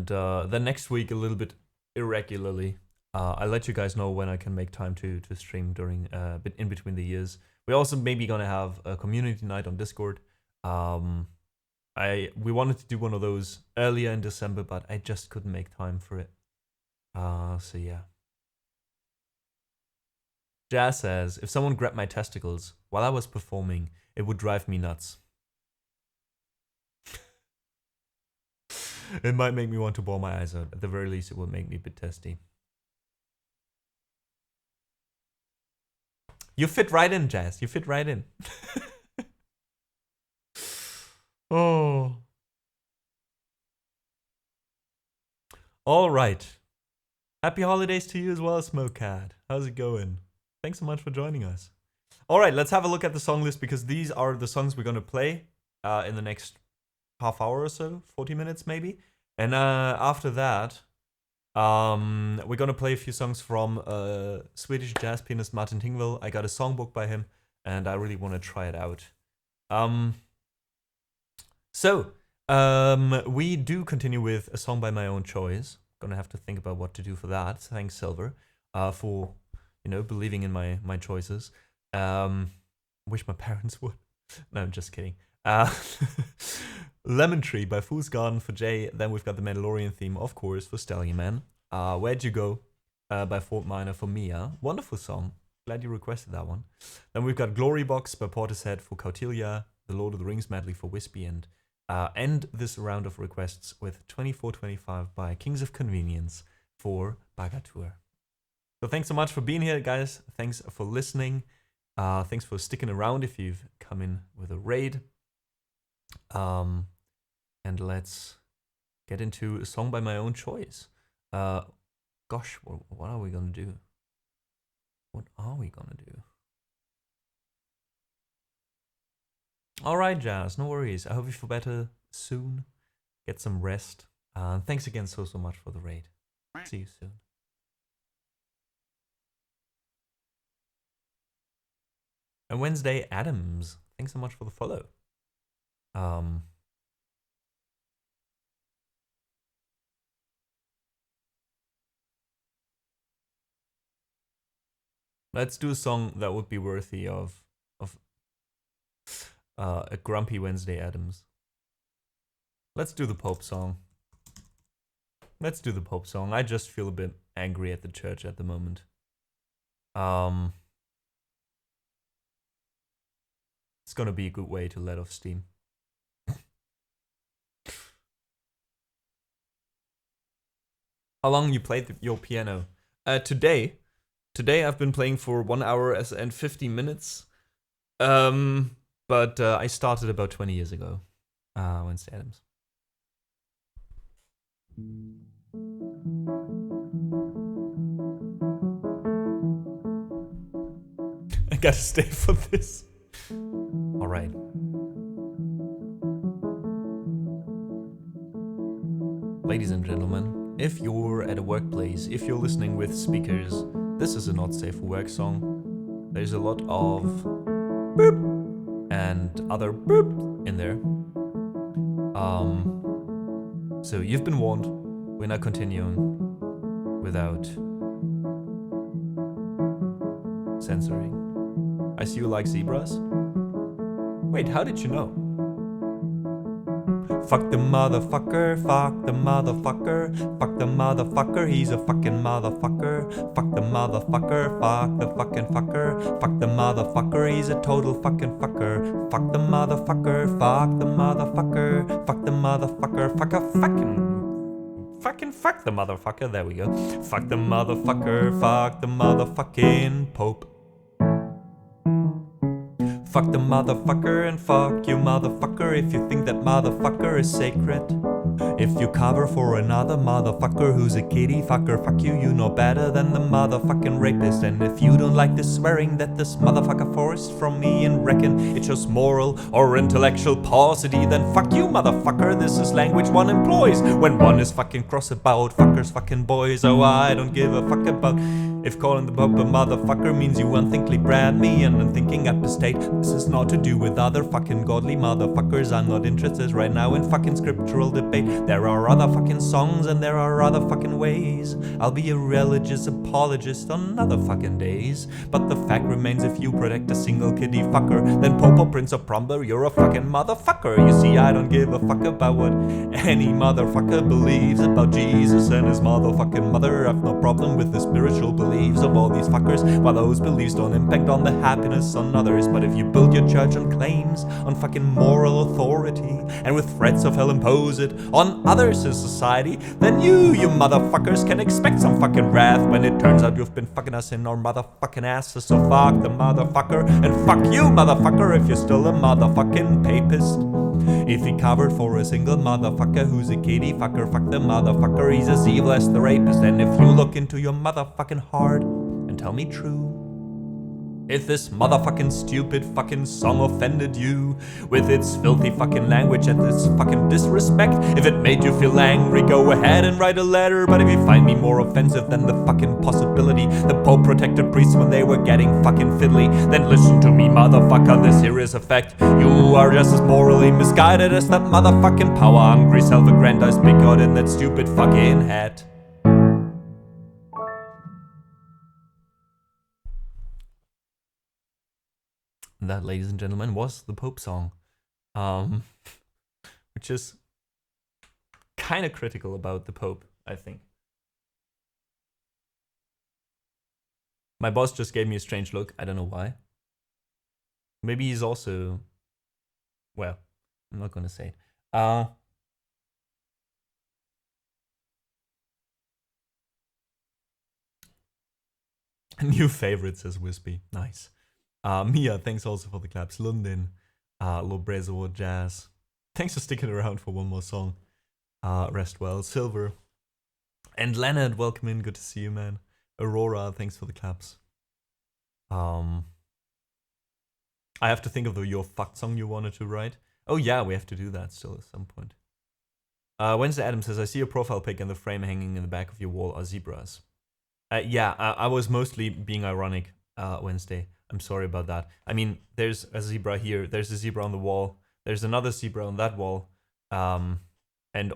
then next week a little bit irregularly. I'll let you guys know when I can make time to stream during in between the years. We're also maybe gonna have a community night on Discord. We wanted to do one of those earlier in December, but I just couldn't make time for it. So yeah. Jazz says, if someone grabbed my testicles while I was performing, it would drive me nuts. It might make me want to bawl my eyes out. At the very least, it will make me a bit testy. You fit right in, Jazz. You fit right in. Oh. All right. Happy holidays to you as well, Smoke Cat. How's it going? Thanks so much for joining us. All right, let's have a look at the song list because these are the songs we're going to play in the next half hour or so, 40 minutes maybe. And after that, we're going to play a few songs from Swedish jazz pianist Martin Tingvall. I got a songbook by him, and I really want to try it out. We do continue with a song by my own choice. Gonna have to think about what to do for that. Thanks, Silver, for believing in my choices. Wish my parents would. No, I'm just kidding. Lemon Tree by Fool's Garden for Jay. Then we've got the Mandalorian theme, of course, for Stallion Man. Where'd You Go by Fort Minor for Mia. Wonderful song. Glad you requested that one. Then we've got Glory Box by Portishead for Kautilya. The Lord of the Rings medley for Wispy. And end this round of requests with 2425 by Kings of Convenience for Bagatur. So thanks so much for being here, guys. Thanks for listening. Thanks for sticking around if you've come in with a raid. and let's get into a song by my own choice. Gosh, what are we gonna do? What are we gonna do? Alright, Jazz, no worries. I hope you feel better soon. Get some rest. Thanks again so much for the raid. See you soon. And Wednesday Adams, thanks so much for the follow. Let's do a song that would be worthy of a grumpy Wednesday Adams. Let's do the Pope song. Let's do the Pope song. I just feel a bit angry at the church at the moment. It's gonna be a good way to let off steam. How long you played your piano? Today I've been playing for 1 hour and 50 minutes. But I started about 20 years ago. Wednesday Adams. I gotta stay for this. Alright. Ladies and gentlemen, if you're at a workplace, if you're listening with speakers, this is a not safe for work song. There's a lot of boop and other boop in there. So you've been warned. We're not continuing without censoring. I see you like zebras. Wait, how did you know? Fuck the motherfucker, fuck the motherfucker, fuck the motherfucker, he's a fucking motherfucker. Fuck the motherfucker, fuck the fucking fucker, fuck the motherfucker, he's a total fucking fucker. Fuck the motherfucker, fuck the motherfucker, fuck the motherfucker, fuck a fuck the motherfucker, there we go. Fuck the motherfucker, fuck the motherfucking Pope. Fuck the motherfucker and fuck you motherfucker if you think that motherfucker is sacred. If you cover for another motherfucker who's a kitty fucker, fuck you, you know better than the motherfucking rapist. And if you don't like the swearing that this motherfucker forced from me and reckon it shows moral or intellectual paucity, then fuck you motherfucker, this is language one employs when one is fucking cross about fuckers fucking boys. Oh, I don't give a fuck about if calling the Pope a motherfucker means you unthinkingly brand me and unthinking up the state. This is not to do with other fucking godly motherfuckers. I'm not interested right now in fucking scriptural debate. There are other fucking songs and there are other fucking ways. I'll be a religious apologist on other fucking days. But the fact remains, if you protect a single kiddie fucker, then Pope or Prince or Promber, you're a fucking motherfucker. You see, I don't give a fuck about what any motherfucker believes about Jesus and his motherfucking mother. I've no problem with the spiritual beliefs of all these fuckers, while those beliefs don't impact on the happiness on others. But if you build your church on claims on fucking moral authority and with threats of hell impose it on others in society, then you motherfuckers can expect some fucking wrath when it turns out you've been fucking us in our motherfucking asses. So fuck the motherfucker and fuck you motherfucker if you're still a motherfucking papist. If he covered for a single motherfucker who's a kitty fucker, fuck the motherfucker, he's as evil as the rapist. And if you look into your motherfucking heart and tell me true, if this motherfucking stupid fucking song offended you with its filthy fucking language and its fucking disrespect, if it made you feel angry, go ahead and write a letter. But if you find me more offensive than the fucking possibility the Pope protected priests when they were getting fucking fiddly, then listen to me motherfucker, this here is a fact. You are just as morally misguided as that motherfucking power-hungry, self-aggrandized bigot in that stupid fucking hat. That, ladies and gentlemen, was the Pope song, which is kind of critical about the Pope, I think. My boss just gave me a strange look. I don't know why. Maybe he's also... Well, I'm not gonna say it. New favorite, says Wispy. Nice. Mia, thanks also for the claps. London, Lobrezo, Jazz. Thanks for sticking around for one more song. Rest well. Silver. And Leonard, welcome in. Good to see you, man. Aurora, thanks for the claps. I have to think of your fucked song you wanted to write. Oh yeah, we have to do that still at some point. Wednesday Adam says, I see your profile pic and the frame hanging in the back of your wall are zebras. Yeah, I was mostly being ironic, Wednesday. I'm sorry about that. I mean, there's a zebra here, there's a zebra on the wall, there's another zebra on that wall, and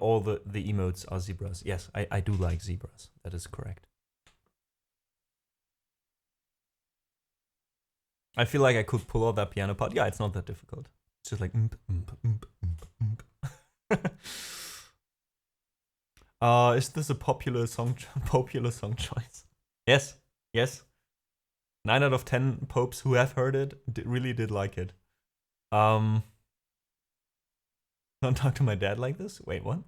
all the emotes are zebras. Yes, I do like zebras. That is correct. I feel like I could pull out that piano part. Yeah, it's not that difficult. It's just like... is this a popular song choice? Yes, yes. 9 out of 10 popes who have heard it really did like it. Don't talk to my dad like this? Wait, what?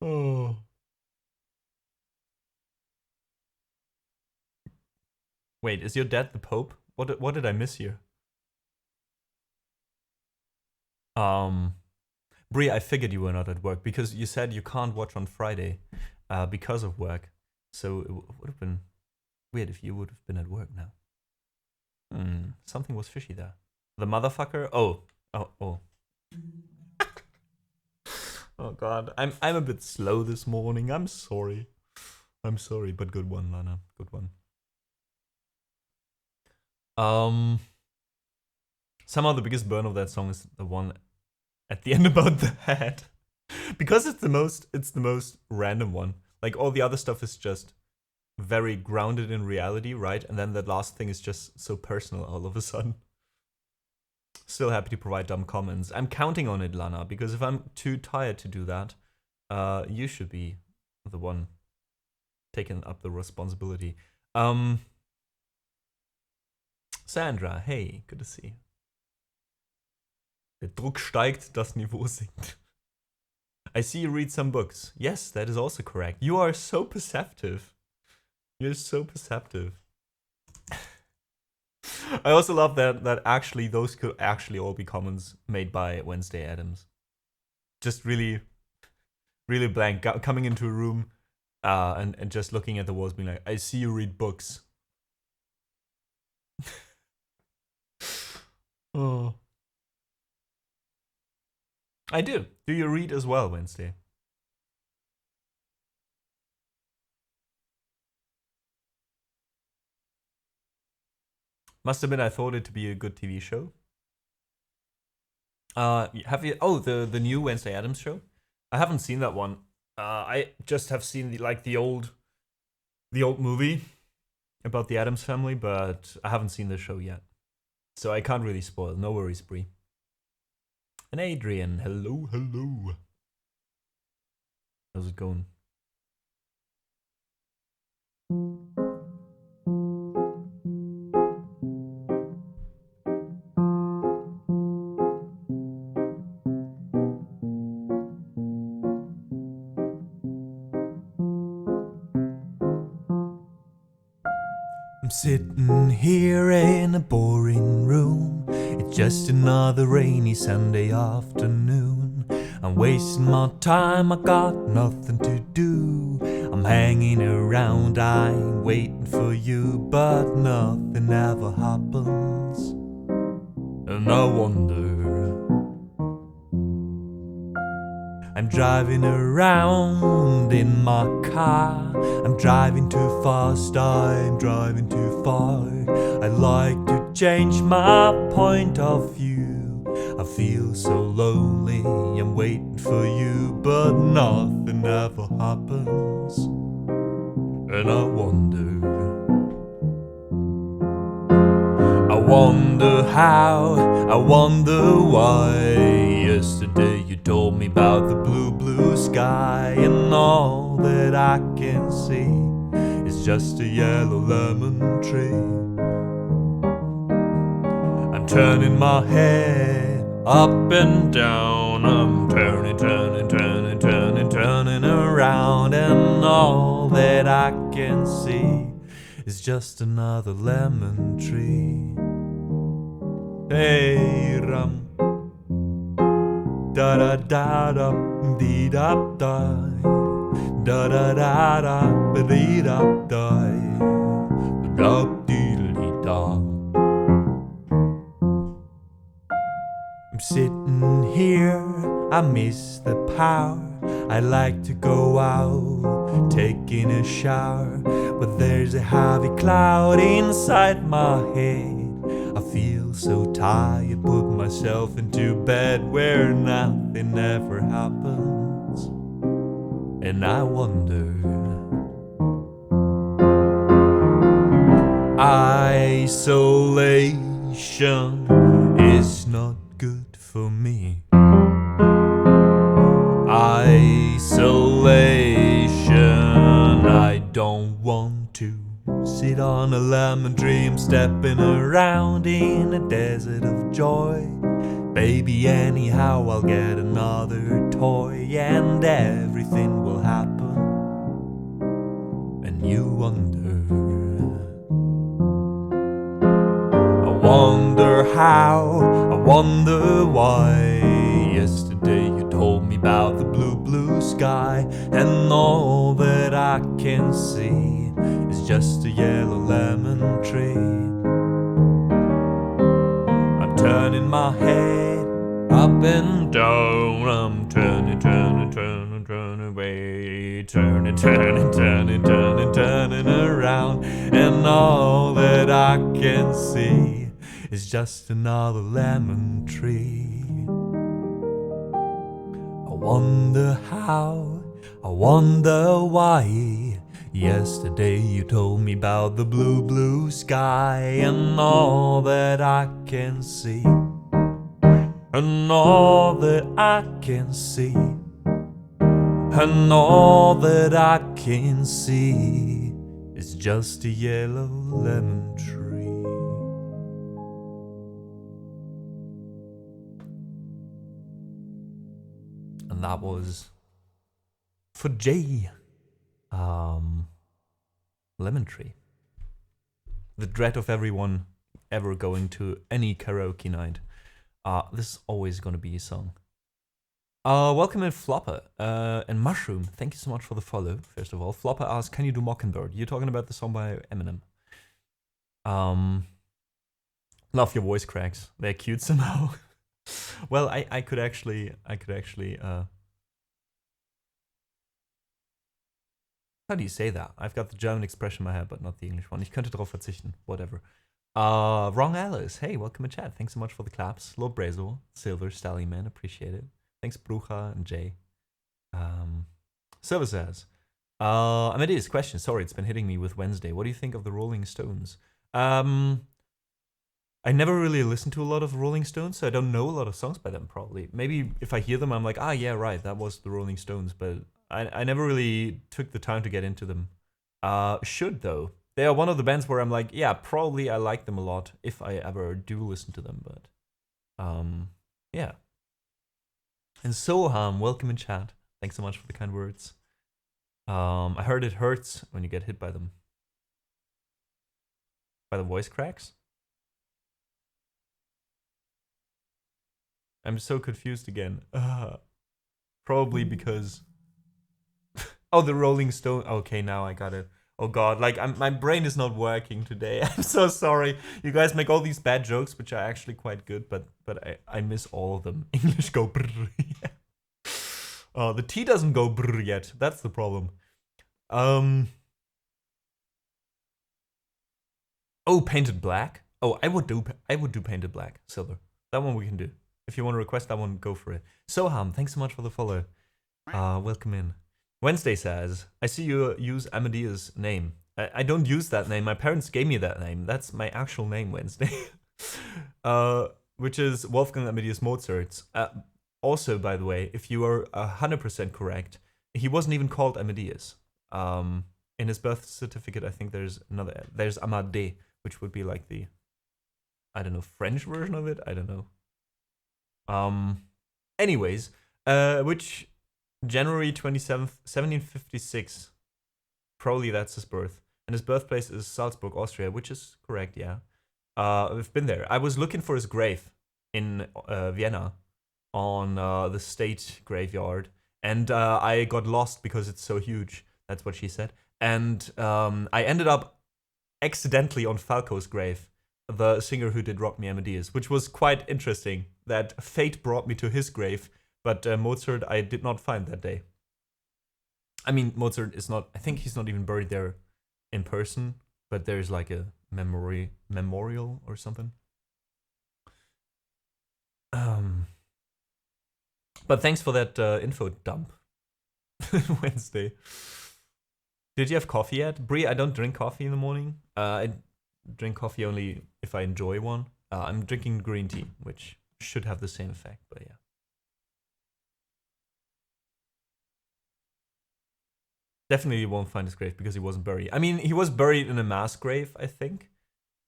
Oh. Wait, is your dad the pope? What did I miss here? Brie, I figured you were not at work because you said you can't watch on Friday because of work. So it would have been weird if you would have been at work now. Something was fishy there. The motherfucker? Oh. Oh god, I'm a bit slow this morning. I'm sorry. I'm sorry, but good one, Lana. Good one. Somehow the biggest burn of that song is the one at the end about the head. Because it's the most random one. Like all the other stuff is just very grounded in reality, right? And then that last thing is just so personal all of a sudden. Still happy to provide dumb comments. I'm counting on it, Lana, because if I'm too tired to do that, you should be the one taking up the responsibility. Sandra, hey, good to see you. Der Druck steigt, das Niveau sinkt. I see you read some books. Yes, that is also correct. You are so perceptive. You're so perceptive. I also love that actually those could actually all be comments made by Wednesday Adams. Just really, really blank, coming into a room and just looking at the walls being like, I see you read books. Oh. I do. Do you read as well, Wednesday? Must admit, I thought it to be a good TV show. Have you? Oh, the new Wednesday Addams show. I haven't seen that one. I just have seen the old movie about the Addams family, but I haven't seen the show yet, so I can't really spoil. No worries, Brie. And Adrian, hello. How's it going? I'm sitting here in a boring room. It's just another rainy Sunday afternoon. I'm wasting my time, I got nothing to do. I'm hanging around, I'm waiting for you, but nothing ever happens. And I wonder, I'm driving around in my car. I'm driving too fast, I'm driving too far. I'd like to change my point of view. I feel so lonely, I'm waiting for you, but nothing ever happens. And I wonder how, I wonder why. Yesterday you told me about the blue sky, and all that I can see is just a yellow lemon tree. I'm turning my head up and down, I'm turning around, and all that I can see is just another lemon tree. Hey, ram. Da da da da dee da da. Da da da da dee da da. Da dee da. I'm sitting here, I miss the power. I like to go out, taking a shower, but there's a heavy cloud inside my head. I feel so tired, put myself into bed where nothing ever happens, and I wonder. Isolation is not good for me. Isolation, I don't want to sit on a lemon tree. I'm stepping around in a desert of joy. Baby, anyhow, I'll get another toy and everything will happen. And you wonder. I wonder how, I wonder why. Yesterday you told me about the blue, blue sky, and all that I can see is just a yellow lemon tree. I'm turning my head up and down, I'm turning, turning, turning, turning away, turning, turning, turning, turning, turning around, and all that I can see is just another lemon tree. I wonder how, I wonder why. Yesterday you told me about the blue, blue sky, and all that I can see, and all that I can see, and all that I can see is just a yellow lemon tree. And that was for Jay. Lemon Tree. The dread of everyone ever going to any karaoke night. This is always gonna be a song. Welcome in Flopper and Mushroom. Thank you so much for the follow. First of all, Flopper asks, "Can you do Mockingbird?" You're talking about the song by Eminem. Love your voice cracks. They're cute somehow. Well, I could actually. How do you say that? I've got the German expression in my head, but not the English one. Ich könnte darauf verzichten. Whatever. Wrong Alice. Hey, welcome to chat. Thanks so much for the claps. Lord Brazel, Silver, Stallion Man, appreciate it. Thanks, Brucha and Jay. Silver says, Amadeus, question. Sorry, it's been hitting me with Wednesday. What do you think of the Rolling Stones? I never really listened to a lot of Rolling Stones, so I don't know a lot of songs by them, probably. Maybe if I hear them, I'm like, ah, yeah, right, that was the Rolling Stones, but I never really took the time to get into them. Should, though. They are one of the bands where I'm like, yeah, probably I like them a lot if I ever do listen to them, but yeah. And Soham, welcome in chat. Thanks so much for the kind words. I heard it hurts when you get hit by them. By the voice cracks? I'm so confused again. Probably because... Oh, the Rolling Stone. Okay, now I got it. Oh god, like my brain is not working today. I'm so sorry. You guys make all these bad jokes, which are actually quite good, but I miss all of them. English go brrr. Oh, the T doesn't go brrr yet. That's the problem. Oh, Painted Black. Oh, I would do Painted Black, Silver. That one we can do. If you want to request that one, go for it. Soham, thanks so much for the follow. Welcome in. Wednesday says, I see you use Amadeus' name. I don't use that name. My parents gave me that name. That's my actual name, Wednesday. Which is Wolfgang Amadeus Mozart. Also, by the way, if you are 100% correct, he wasn't even called Amadeus. In his birth certificate, I think there's Amadé, which would be like the, I don't know, French version of it? I don't know. Anyways, which... January 27th, 1756. Probably that's his birth. And his birthplace is Salzburg, Austria, which is correct, yeah. I've been there. I was looking for his grave in Vienna on the state graveyard, and I got lost because it's so huge. That's what she said. And I ended up accidentally on Falco's grave, the singer who did Rock Me Amadeus, which was quite interesting. That fate brought me to his grave, but Mozart I did not find that day. I mean, Mozart is not, I think he's not even buried there in person, but there's like a memorial or something. But thanks for that info dump. Wednesday. Did you have coffee yet? Brie, I don't drink coffee in the morning. I drink coffee only if I enjoy one. I'm drinking green tea, which should have the same effect, but yeah. Definitely won't find his grave because he wasn't buried. I mean, he was buried in a mass grave, I think.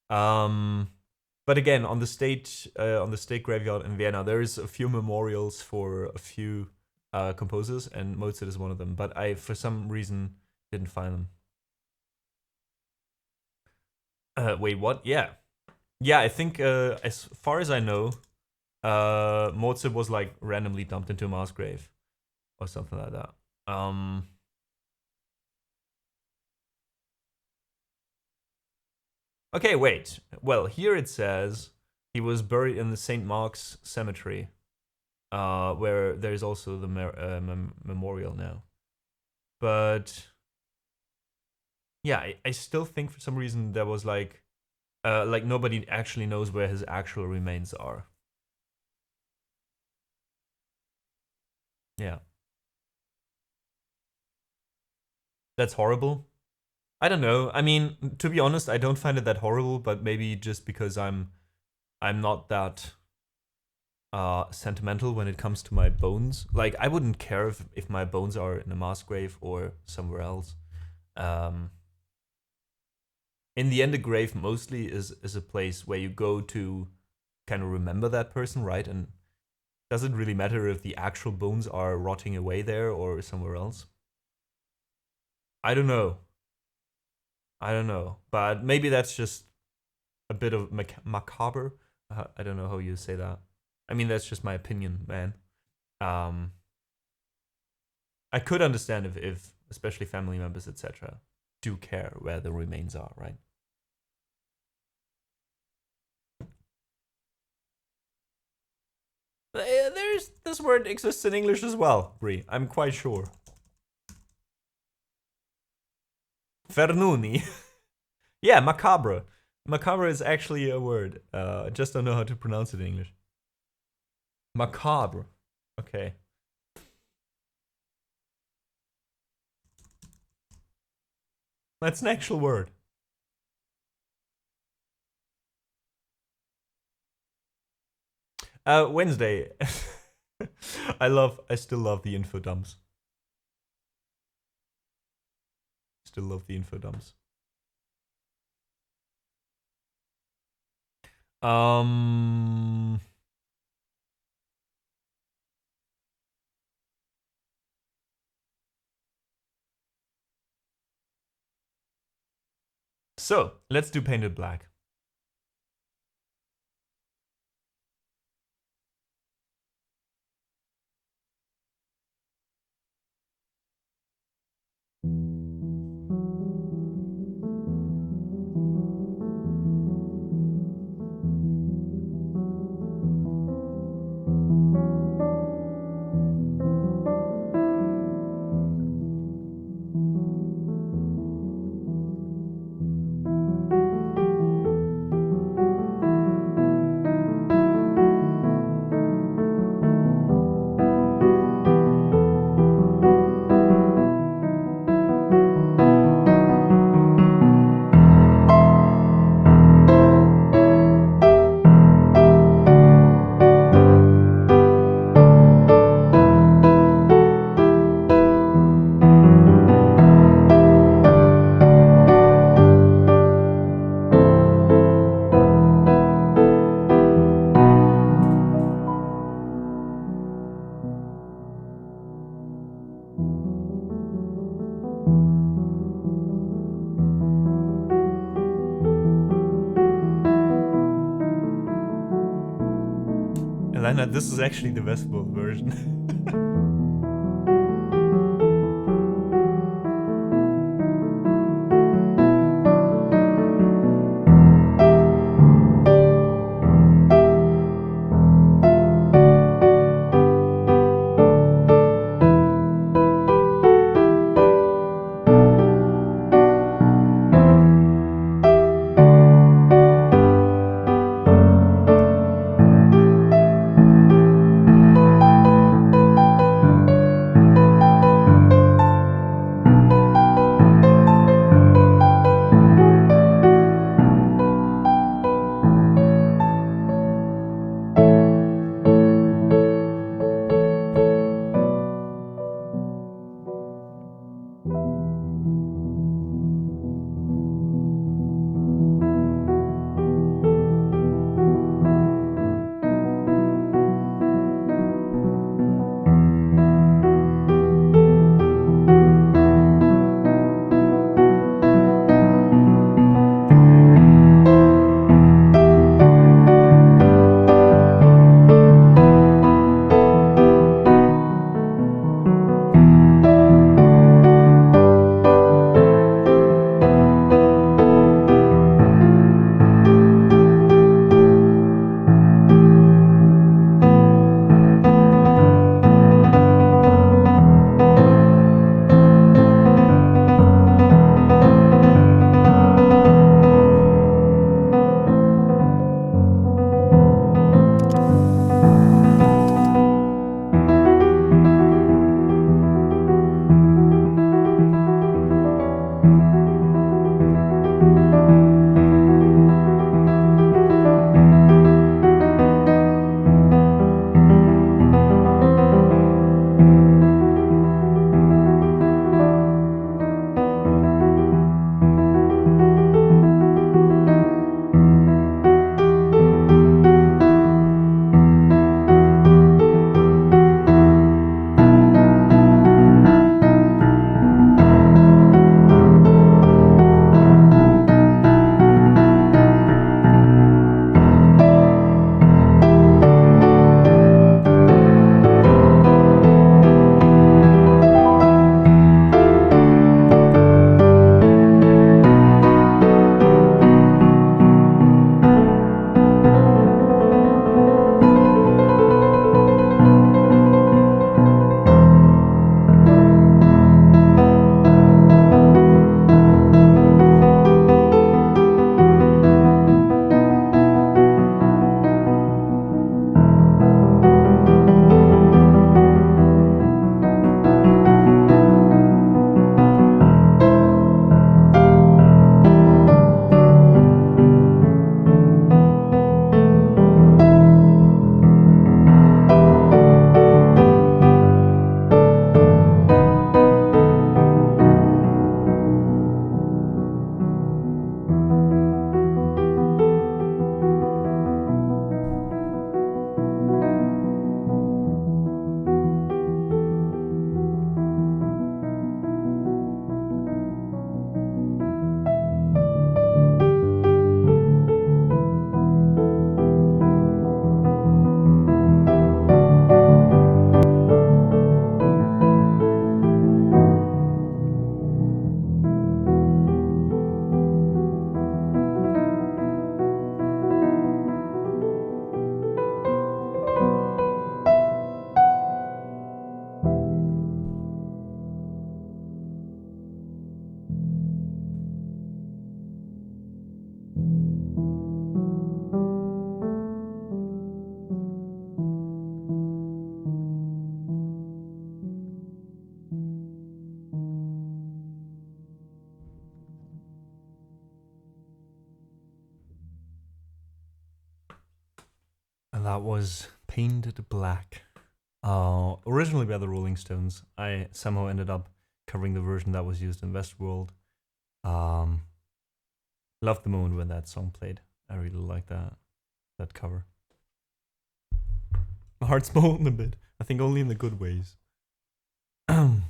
But again, on the state graveyard in Vienna, there's a few memorials for a few composers, and Mozart is one of them. But I, for some reason, didn't find them. Wait, what? Yeah, yeah. I think as far as I know, Mozart was like randomly dumped into a mass grave or something like that. Okay, wait. Well, here it says he was buried in the St. Mark's Cemetery, where there's also the memorial now. But yeah, I still think for some reason there was like nobody actually knows where his actual remains are. Yeah. That's horrible. I don't know. I mean, to be honest, I don't find it that horrible, but maybe just because I'm not that sentimental when it comes to my bones. Like, I wouldn't care if my bones are in a mass grave or somewhere else. In the end, a grave mostly is a place where you go to kind of remember that person, right? And doesn't really matter if the actual bones are rotting away there or somewhere else. I don't know. I don't know, but maybe that's just a bit of macabre. I don't know how you say that. I mean, that's just my opinion, man. I could understand if especially family members, etc., do care where the remains are, right? There's this word exists in English as well, Brie. I'm quite sure. Fernuni. Yeah, macabre. Macabre is actually a word. I just don't know how to pronounce it in English. Macabre. Okay. That's an actual word. Wednesday. I still love the info dumps. Still love the info dumps. So let's do Painted Black. Lena, this is actually the Westworld version. And that was Painted Black. Originally by the Rolling Stones. I somehow ended up covering the version that was used in Westworld. Loved the moment when that song played. I really like that cover. My heart's molten a bit. I think only in the good ways. Oh,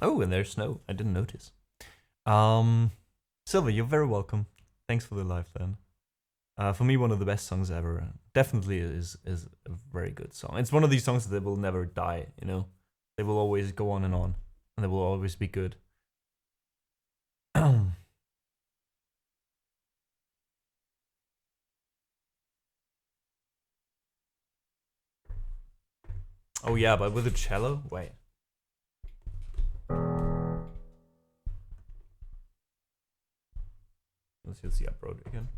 and there's snow. I didn't notice. Silva, you're very welcome. Thanks for the live then. For me, one of the best songs ever. Definitely is a very good song. It's one of these songs that will never die, you know? They will always go on, and they will always be good. Oh yeah, but with a cello? Wait. Let's use the uproad again.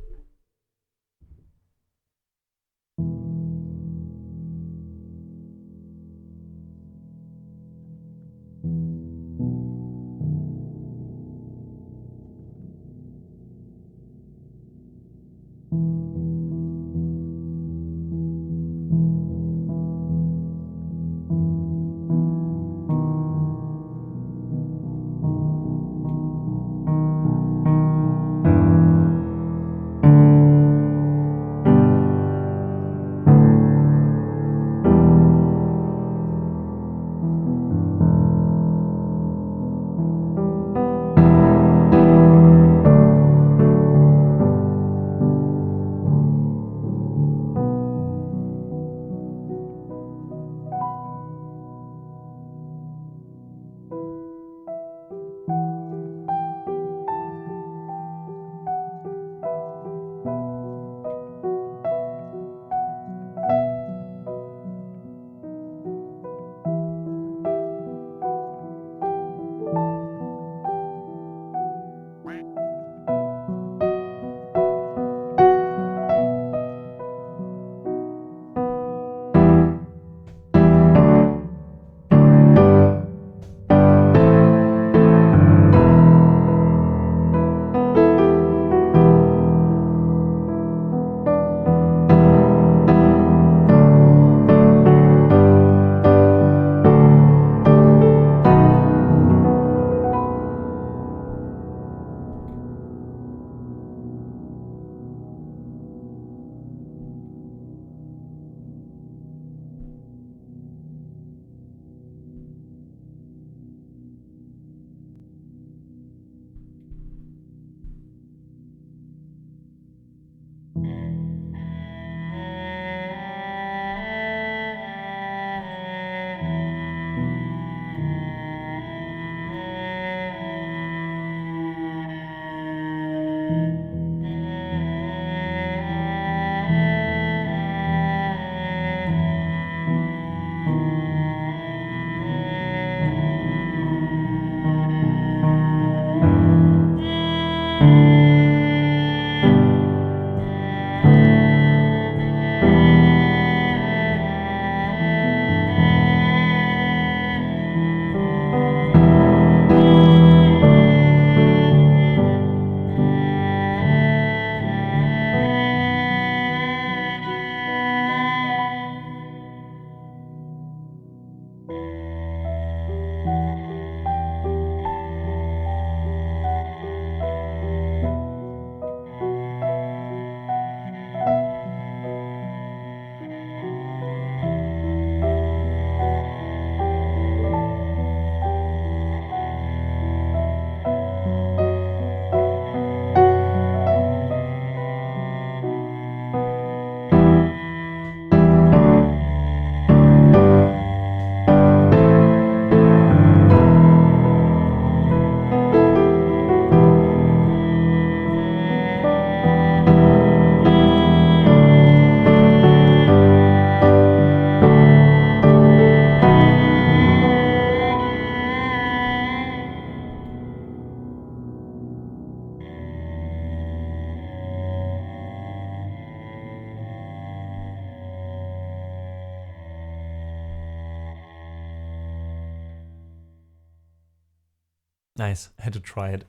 Nice. I had to try it.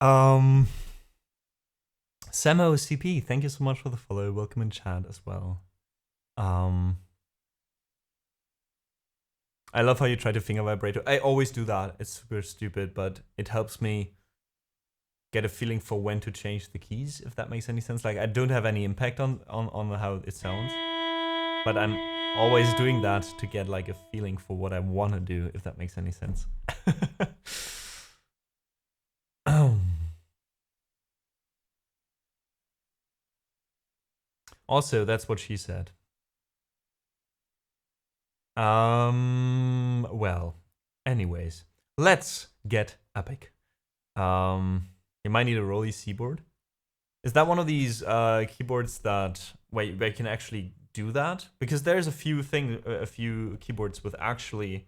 Samo CP, thank you so much for the follow. Welcome in chat as well. I love how you try to finger vibrato. I always do that. It's super stupid, but it helps me get a feeling for when to change the keys, if that makes any sense. Like, I don't have any impact on how it sounds, but I'm always doing that to get like a feeling for what I want to do, if that makes any sense. Also, that's what she said. Well, anyways, let's get epic. You might need a Rolly keyboard. Is that one of these keyboards that where you can actually do that? Because there's a few keyboards with actually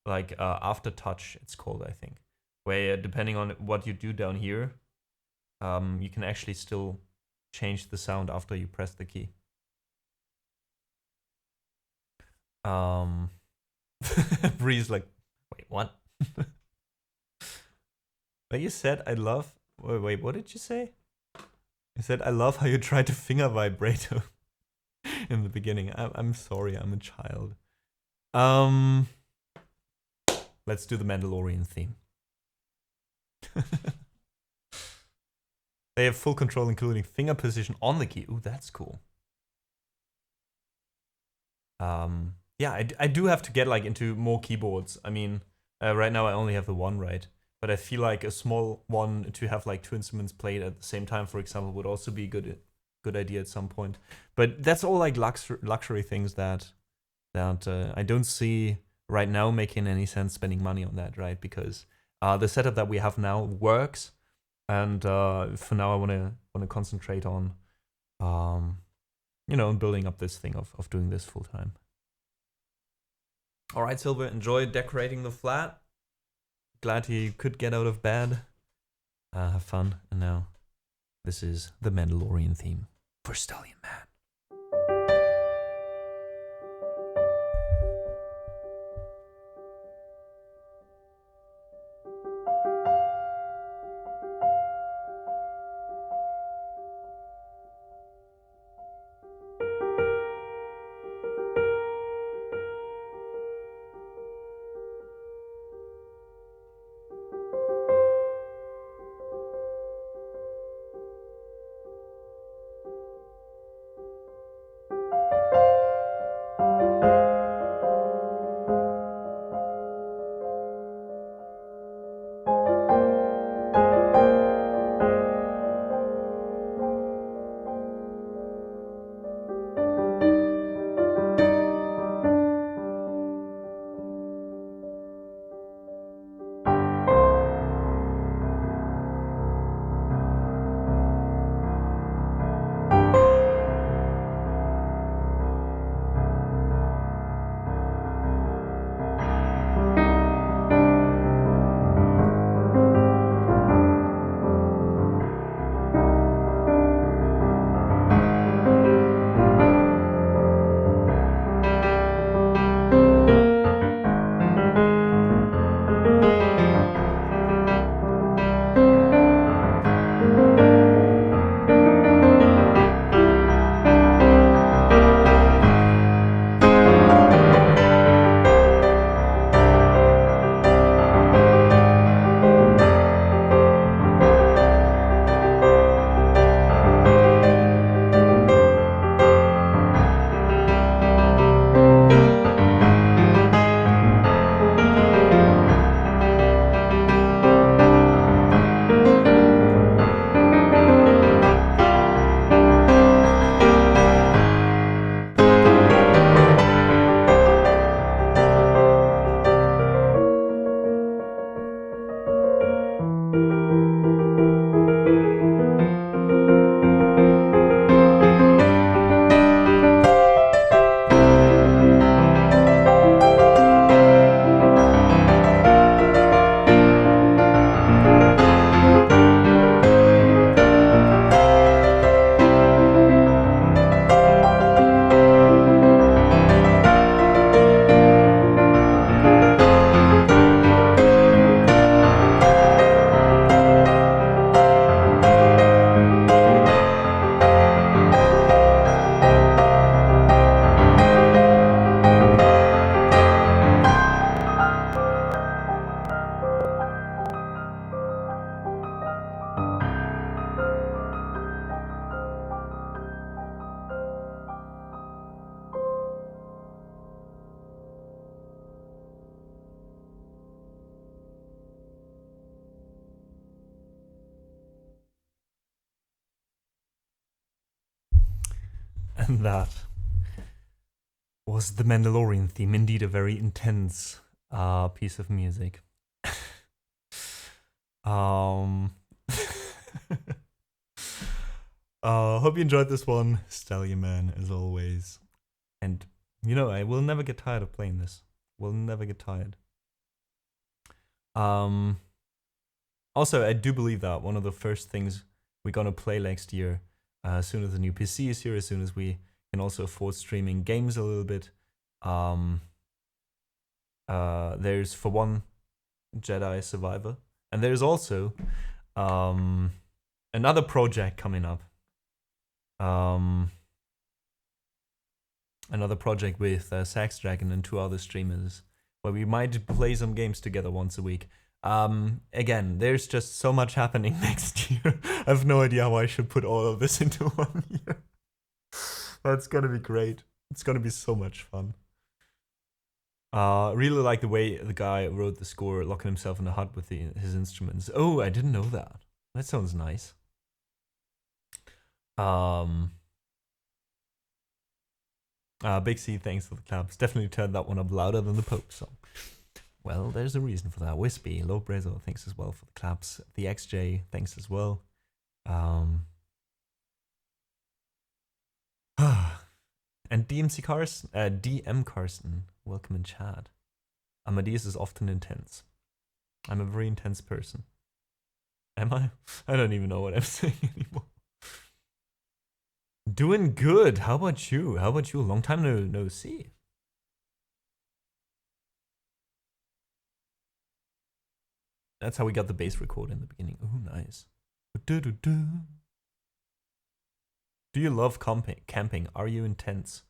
like aftertouch, it's called, I think, where depending on what you do down here, you can actually still change the sound after you press the key. Breeze like, wait, what? But you said I love. Wait, what did you say? You said I love how you tried to finger vibrato in the beginning. I'm sorry, I'm a child. Let's do the Mandalorian theme. They have full control, including finger position on the key. Ooh, that's cool. Yeah, I do have to get like into more keyboards. I mean, right now I only have the one, right? But I feel like a small one to have like two instruments played at the same time, for example, would also be a good idea at some point. But that's all like luxury things that I don't see right now making any sense spending money on that, right? Because the setup that we have now works, and for now I wanna concentrate on building up this thing of doing this full time. All right, Silver, enjoy decorating the flat. Glad you could get out of bed. Have fun. And now, this is the Mandalorian theme for Stallion Man. And that was the Mandalorian theme. Indeed, a very intense piece of music. Hope you enjoyed this one, Stallion Man, as always. And, you know, I will never get tired of playing this. Will never get tired. Also, I do believe that one of the first things we're gonna play next year, as soon as the new PC is here, as soon as we can also afford streaming games a little bit, there's, for one, Jedi Survivor, and there's also another project coming up. Another project with Sax Dragon and 2 other streamers, where we might play some games together once a week. Again, there's just so much happening next year. I have no idea how I should put all of this into 1 year. That's gonna be great. It's gonna be so much fun. Really like the way the guy wrote the score, locking himself in a hut with his instruments. Oh, I didn't know that. That sounds nice. Big C, thanks for the claps. Definitely turned that one up louder than the Pope song. Well, there's a reason for that. Wispy, Low Brezo, thanks as well for the claps. The XJ, thanks as well. And DM Carson, welcome in chat. Amadeus is often intense. I'm a very intense person. Am I? I don't even know what I'm saying anymore. Doing good. How about you? How about you? Long time no see. That's how we got the bass record in the beginning. Oh, nice. Do you love camping? Are you intense?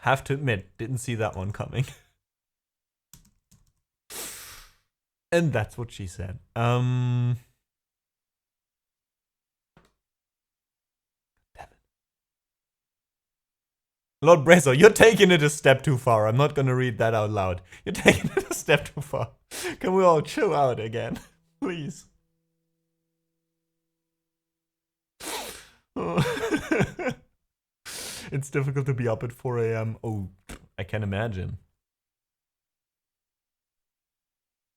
Have to admit, didn't see that one coming. And that's what she said. Damn it. Lord Brezo, you're taking it a step too far. I'm not gonna read that out loud. You're taking it a step too far. Can we all chill out again? Please. It's difficult to be up at 4 AM. Oh, I can imagine.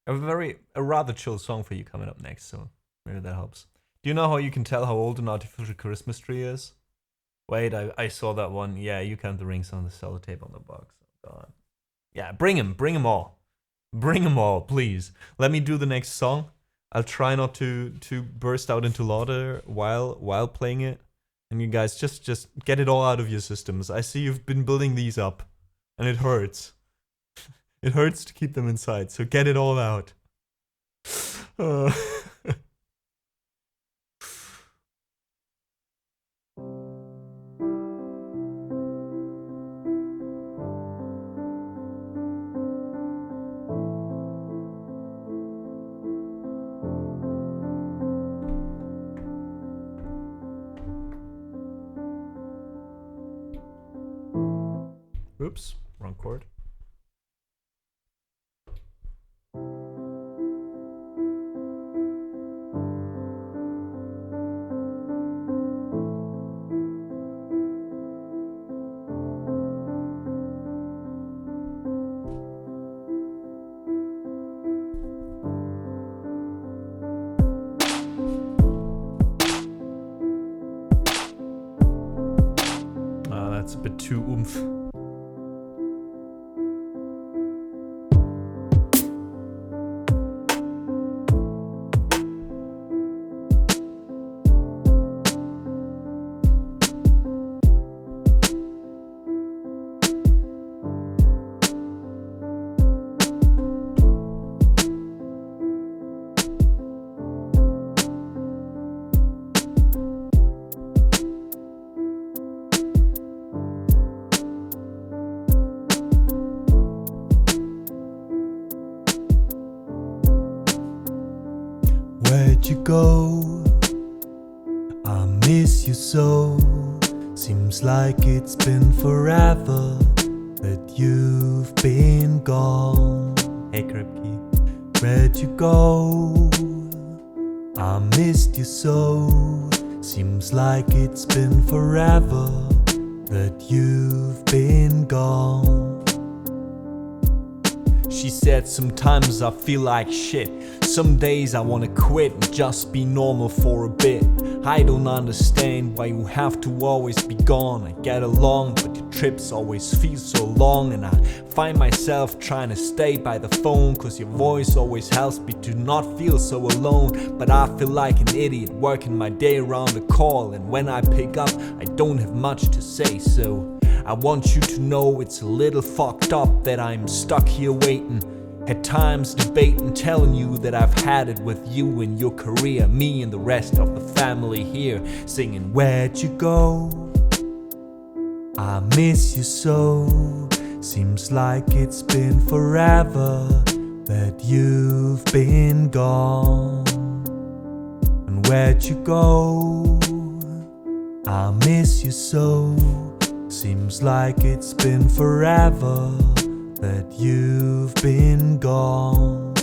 A rather chill song for you coming up next, so maybe that helps. Do you know how you can tell how old an artificial Christmas tree is? Wait, I saw that one. Yeah, you count the rings on the sellotape on the box. Oh god. Yeah, bring him all. Bring them all, please. Let me do the next song. I'll try not to burst out into laughter while playing it. And you guys, just get it all out of your systems. I see you've been building these up, and it hurts. It hurts to keep them inside, so get it all out. Oops, wrong chord. That's a bit too oomph. where'd you go? I miss you so. Seems like it's been forever that you've been gone. Hey Kripke, where'd you go? I missed you so. Seems like it's been forever that you've been gone. She said, sometimes I feel like shit. Some days I wanna quit and just be normal for a bit. I don't understand why you have to always be gone. I get along, but your trips always feel so long. And I find myself trying to stay by the phone, cause your voice always helps me to not feel so alone. But I feel like an idiot working my day around the call. And when I pick up, I don't have much to say, so I want you to know it's a little fucked up that I'm stuck here waiting. At times debating, telling you that I've had it with you and your career. Me and the rest of the family here singing, where'd you go? I miss you so. Seems like it's been forever that you've been gone. And where'd you go? I miss you so. Seems like it's been forever that you've been gone.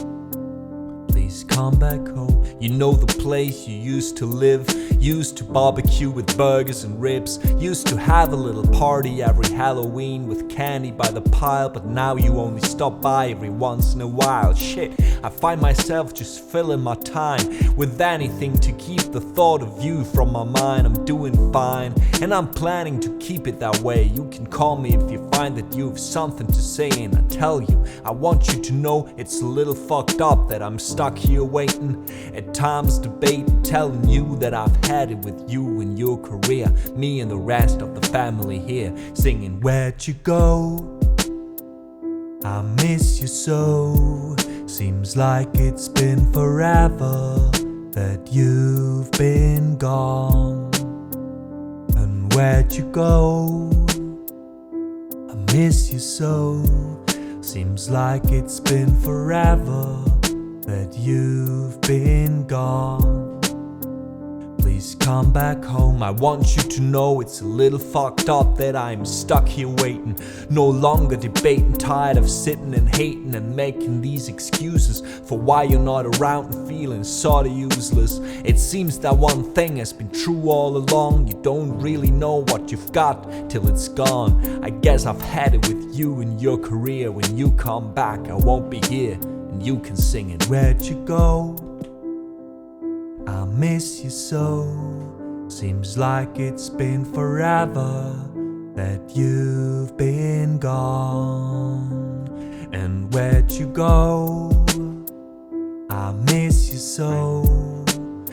Please come back home. You know the place you used to live. Used to barbecue with burgers and ribs. Used to have a little party every Halloween with candy by the pile. But now you only stop by every once in a while. Shit, I find myself just filling my time with anything to keep the thought of you from my mind. I'm doing fine, and I'm planning to keep it that way. You can call me if you find that you have something to say, and I tell you, I want you to know it's a little fucked up that I'm stuck here waiting. At times debating, telling you that I've had it with you and your career. Me and the rest of the family here singing, where'd you go? I miss you so. Seems like it's been forever that you've been gone. And where'd you go? I miss you so. Seems like it's been forever that you've been gone. Please come back home. I want you to know it's a little fucked up that I'm stuck here waiting. No longer debating, tired of sitting and hating and making these excuses for why you're not around and feeling sorta useless. It seems that one thing has been true all along. You don't really know what you've got till it's gone. I guess I've had it with you and your career. When you come back, I won't be here and you can sing it. Where'd you go? I miss you so. Seems like it's been forever that you've been gone. And where'd you go? I miss you so.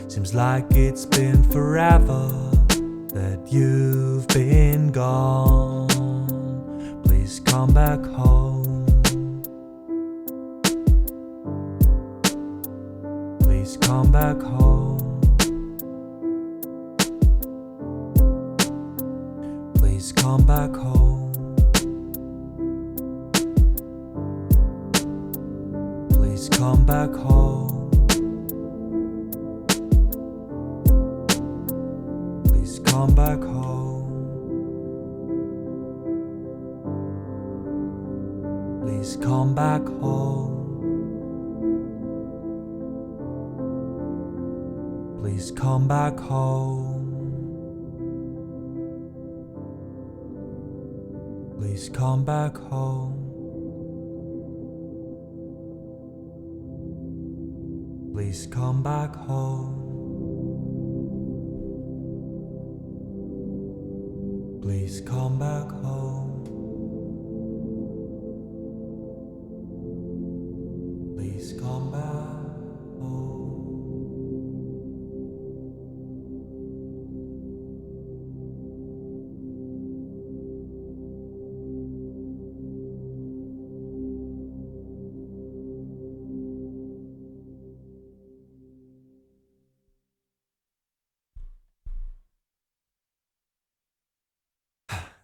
Seems like it's been forever that you've been gone. Please come back home. Please come back home. Please come back home. Please come back home. Please come back home. Please come back home. Please come back home. Please come back home. Please come back home. Please come back home. Please come back home.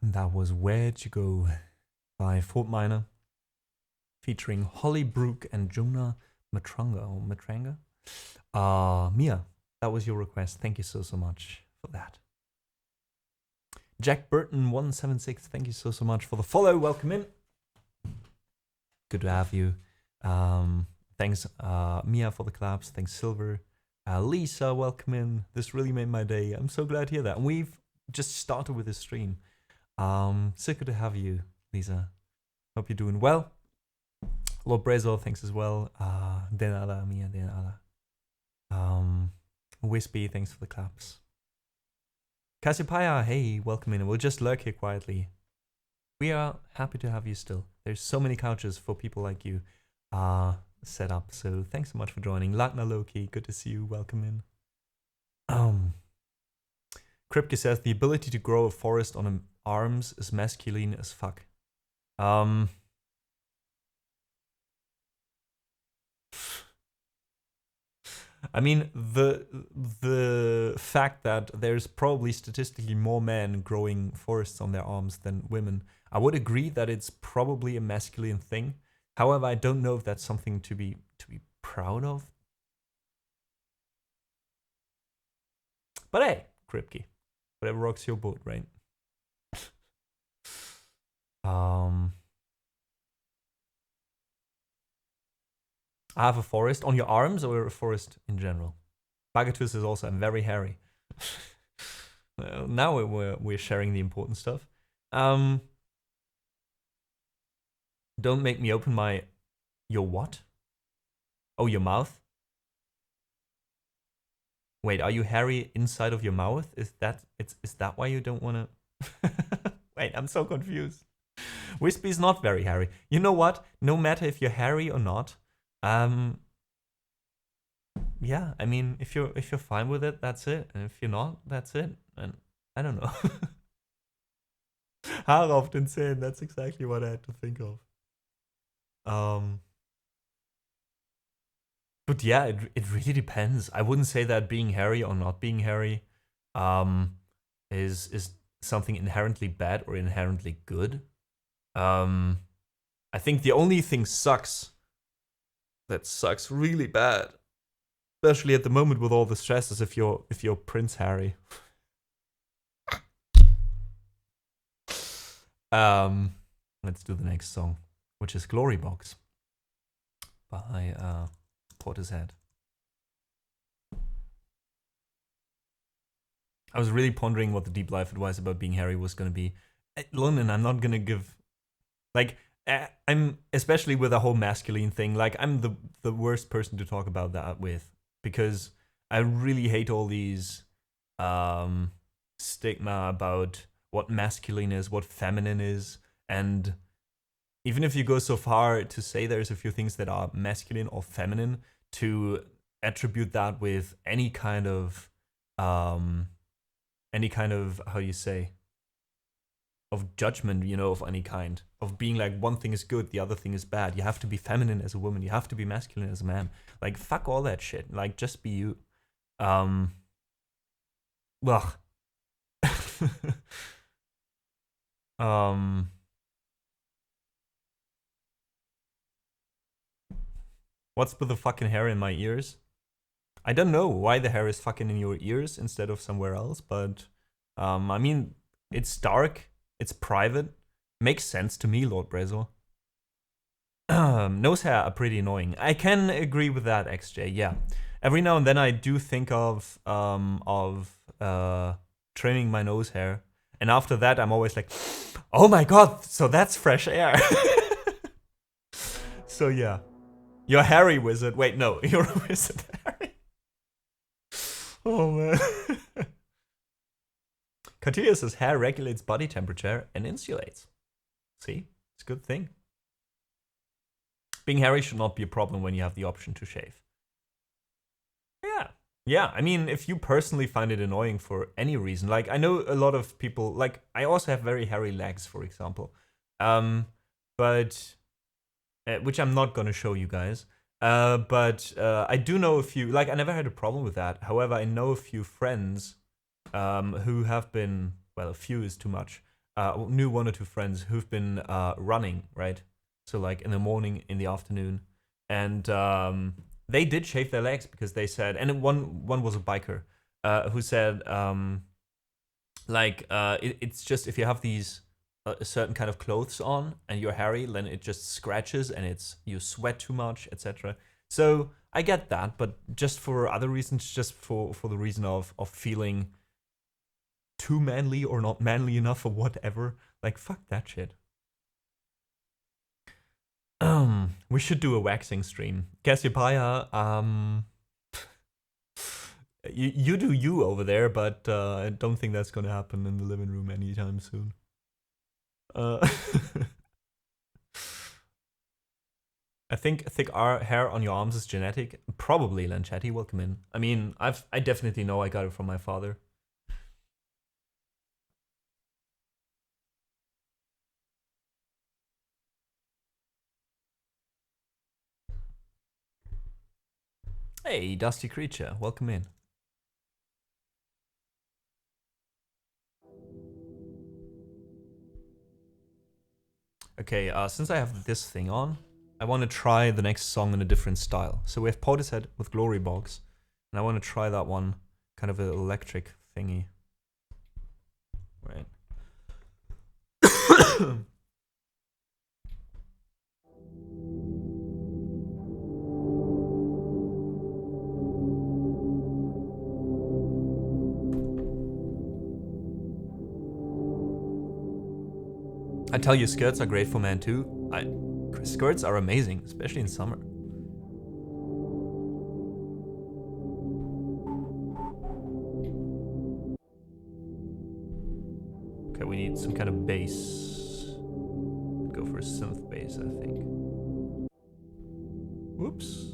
That was Where'd You Go by Fort Minor, featuring Holly Brook and Jonah Matranga, or Matranga. Mia, that was your request. Thank you so much for that. Jack Burton 176, thank you so much for the follow. Welcome in. Good to have you. Thanks Mia for the claps. Thanks Silver. Lisa, welcome in. This really made my day. I'm so glad to hear that. And we've just started with this stream. So good to have you, Lisa. Hope you're doing well. Lord Brezo, thanks as well. De nada, Mia, de nada. Wispy, thanks for the claps. Cassiopeia, hey, welcome in. We'll just lurk here quietly. We are happy to have you still. There's so many couches for people like you set up, so thanks so much for joining. Lagna Loki, good to see you. Welcome in. Kripke says the ability to grow a forest on arms is masculine as fuck. I mean, the fact that there's probably statistically more men growing forests on their arms than women, I would agree that it's probably a masculine thing. However, I don't know if that's something to be proud of. But hey, Kripke, whatever rocks your boat, right? I have a forest on your arms, or a forest in general. Bagatus is also, I'm very hairy. Well, now we're sharing the important stuff. Don't make me open your what? Oh, your mouth? Wait, are you hairy inside of your mouth? Is that why you don't wanna? Wait, I'm so confused. Wispy is not very hairy. You know what? No matter if you're hairy or not, yeah, I mean, if you're fine with it, that's it. And if you're not, that's it. And I don't know. How often saying that's exactly what I had to think of. But yeah, it really depends. I wouldn't say that being hairy or not being hairy is something inherently bad or inherently good. I think the only thing that sucks really bad, especially at the moment with all the stresses, if you're Prince Harry. Let's do the next song, which is Glory Box by Portishead. I was really pondering what the deep life advice about being hairy was going to be. London, I'm not going to give, like, I'm, especially with the whole masculine thing, like, I'm the worst person to talk about that with, because I really hate all these stigma about what masculine is, what feminine is, and even if you go so far to say there's a few things that are masculine or feminine, to attribute that with any kind of how you say, of judgment, you know, of any kind, of being like one thing is good, the other thing is bad. You have to be feminine as a woman, you have to be masculine as a man. Like, fuck all that shit. Like, just be you. Ugh. What's with the fucking hair in my ears? I don't know why the hair is fucking in your ears instead of somewhere else, but I mean, it's dark, it's private, makes sense to me, Lord Brezo. Nose hair are pretty annoying. I can agree with that, XJ. Yeah, every now and then I do think of trimming my nose hair, and after that I'm always like, oh my god, so that's fresh air. So yeah, you're Harry Wizard. Wait, no, you're a wizard, Harry. Oh man. Katia says hair regulates body temperature and insulates. See, it's a good thing. Being hairy should not be a problem when you have the option to shave. Yeah, I mean, if you personally find it annoying for any reason, like, I know a lot of people, like, I also have very hairy legs, for example, but which I'm not gonna show you guys, but I do know a few, like, I never had a problem with that. However, I know a few friends who have been, well, a few is too much, knew one or two friends who've been running, right? So, like, in the morning, in the afternoon, and they did shave their legs because they said, and one was a biker who said, it's just if you have these a certain kind of clothes on and you're hairy, then it just scratches and you sweat too much, etc. So I get that, but just for other reasons, just for the reason of feeling too manly or not manly enough or whatever, like fuck that shit. We should do a waxing stream. Cassiopeia, you do you over there, but I don't think that's gonna happen in the living room anytime soon. I think thick hair on your arms is genetic. Probably, Lanchetti, welcome in. I mean, I definitely know I got it from my father. Hey, Dusty Creature, welcome in. Okay, since I have this thing on, I want to try the next song in a different style. So we have Portishead with Glory Box, and I want to try that one, kind of an electric thingy. Right. I tell you, skirts are great for men too. Skirts are amazing, especially in summer. Okay, we need some kind of bass. Go for a synth bass, I think. Whoops.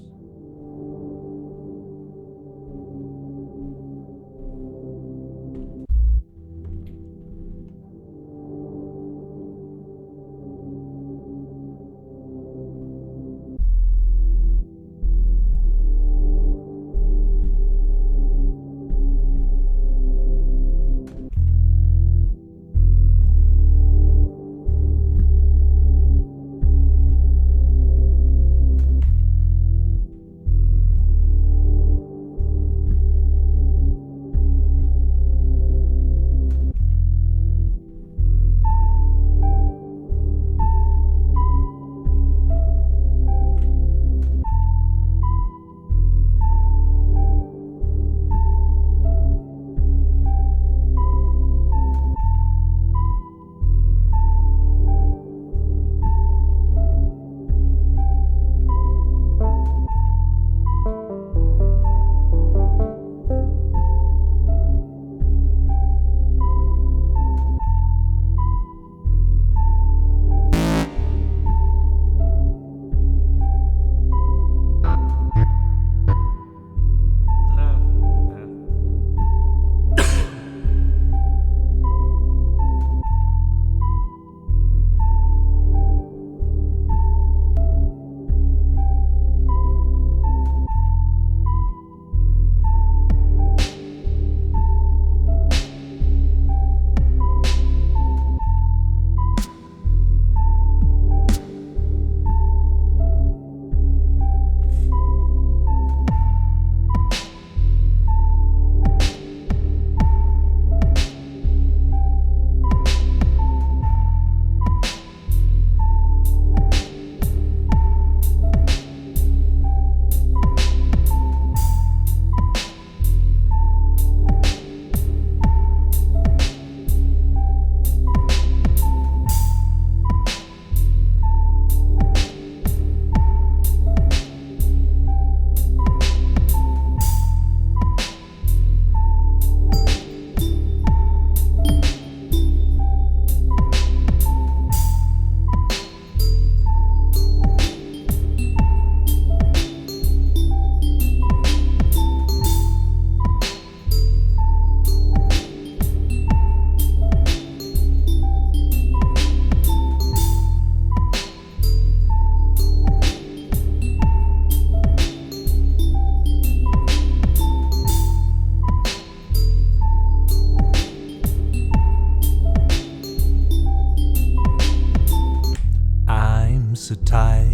so tired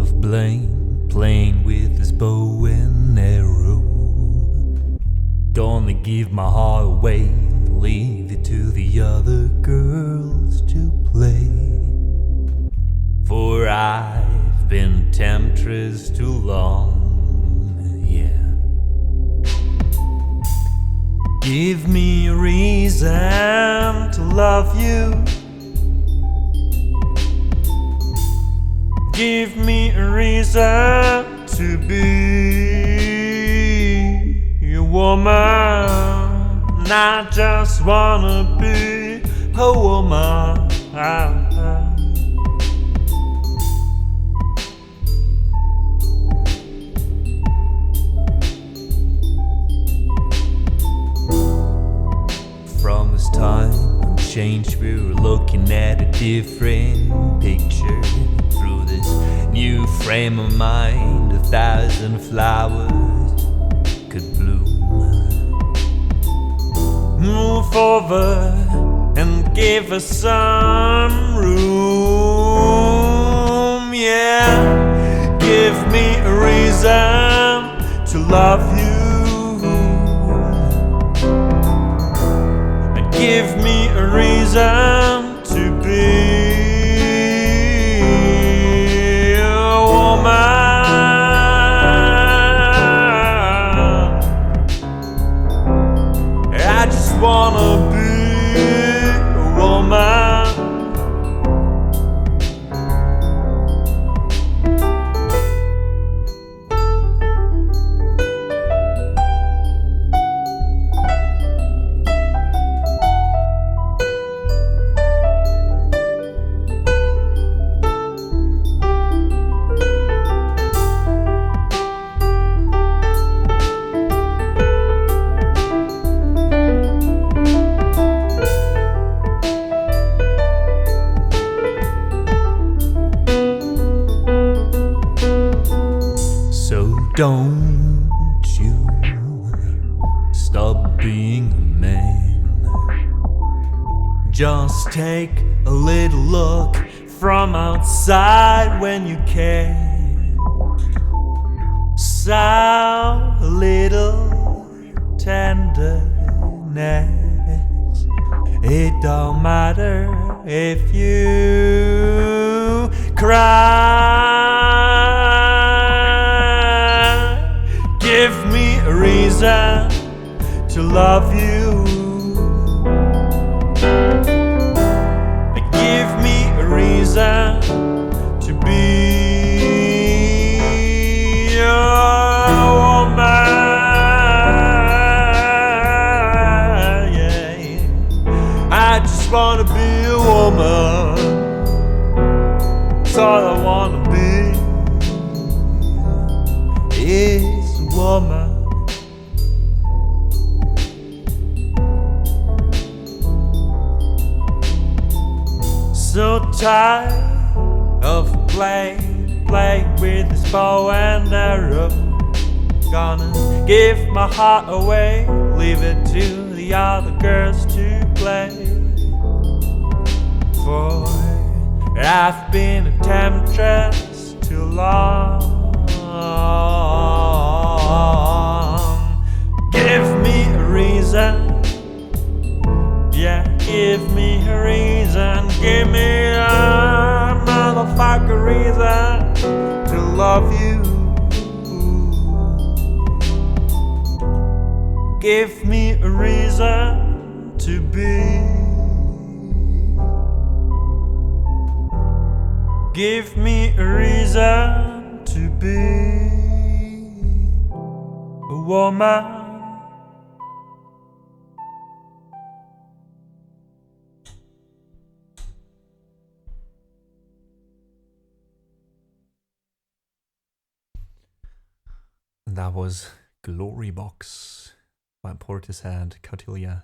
of blame. playing with his bow and arrow. Gonna give my heart away, leave it to the other girls to play. For I've been temptress too long, yeah. Give me a reason to love you. Give me a reason to be your woman. I just wanna be a woman. From this time unchanged, we were looking at a different picture. Through this new frame of mind, 1,000 flowers could bloom. Move over and give us some room, yeah. Give me a reason to love you. Give me a reason to be a woman. I just wanna be a woman. Don't you stop being a man. Just take a little look from outside when you can. So a little tenderness. It don't matter if you cry. Give me a reason to love you. Give me a reason to be a woman. Yeah. I just wanna be a woman. That's all I wanna be. Is a woman. So tired of playing with this bow and arrow. Gonna give my heart away, leave it to the other girls to play. For I've been a temptress too long. Give me a reason. Yeah, give me a reason. Give me a motherfucker reason to love you. Give me a reason to be. Give me a reason to be a woman. That was Glory Box by Portishead Cautilia.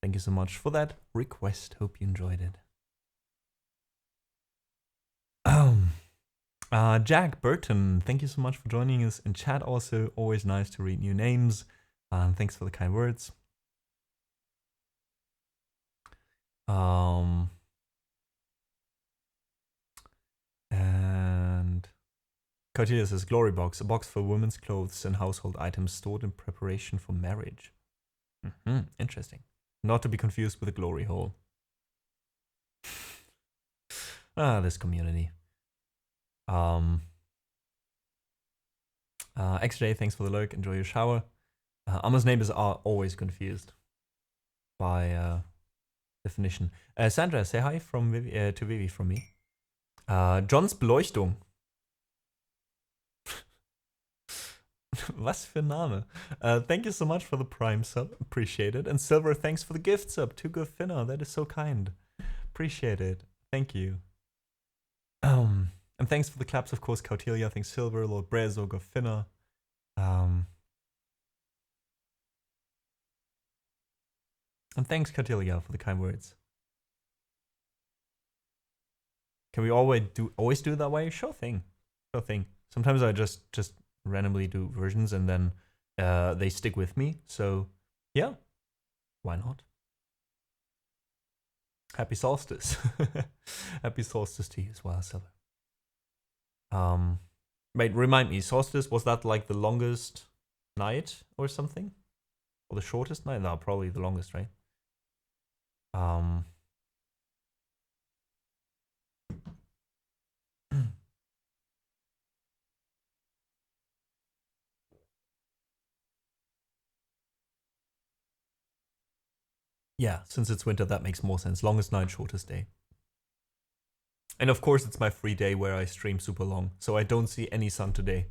Thank you so much for that request. Hope you enjoyed it. Jack Burton, thank you so much for joining us in chat. Also, always nice to read new names. Thanks for the kind words. And Cordelia says, Glory box, a box for women's clothes and household items stored in preparation for marriage. Interesting. Not to be confused with a glory hole. This community. XJ, thanks for the lurk. Enjoy your shower. Amma's neighbors are always confused by definition. Sandra, say hi from Vivi, to Vivi from me. Johns Beleuchtung. Was für Name. Thank you so much for the Prime sub. Appreciate it. And Silver, thanks for the gift sub. To good Finna. That is so kind. Appreciate it. Thank you. And thanks for the claps, of course, Cautelia. Thanks, Silver, Lord Brezo, Gofinna. And thanks, Cautelia, for the kind words. Can we always do it that way? Sure thing. Sure thing. Sometimes I just randomly do versions and then they stick with me. So yeah, why not? Happy solstice. Happy solstice to you as well, Silver. Wait, remind me, solstice, was that like the longest night or something? Or the shortest night? No, probably the longest, right? Yeah, since it's winter, that makes more sense. Longest night, shortest day. And of course, it's my free day where I stream super long, so I don't see any sun today.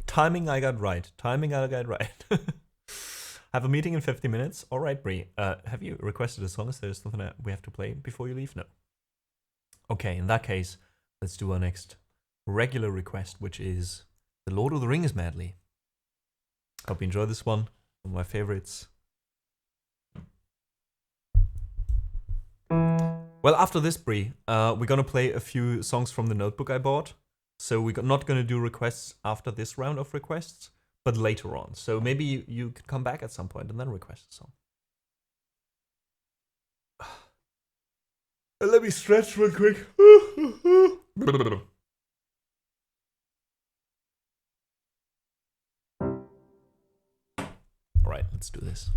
Timing, I got right. Timing, I got right. Have a meeting in 50 minutes. All right, Bree. Have you requested a song? Is there something that we have to play before you leave? No. Okay, in that case, let's do our next regular request, which is the Lord of the Rings medley. Hope you enjoy this one. One of my favorites. Well, after this, Bree, we're gonna play a few songs from the notebook I bought. So we're not gonna do requests after this round of requests, but later on. So maybe you could come back at some point and then request a song. Let me stretch real quick. All right, let's do this.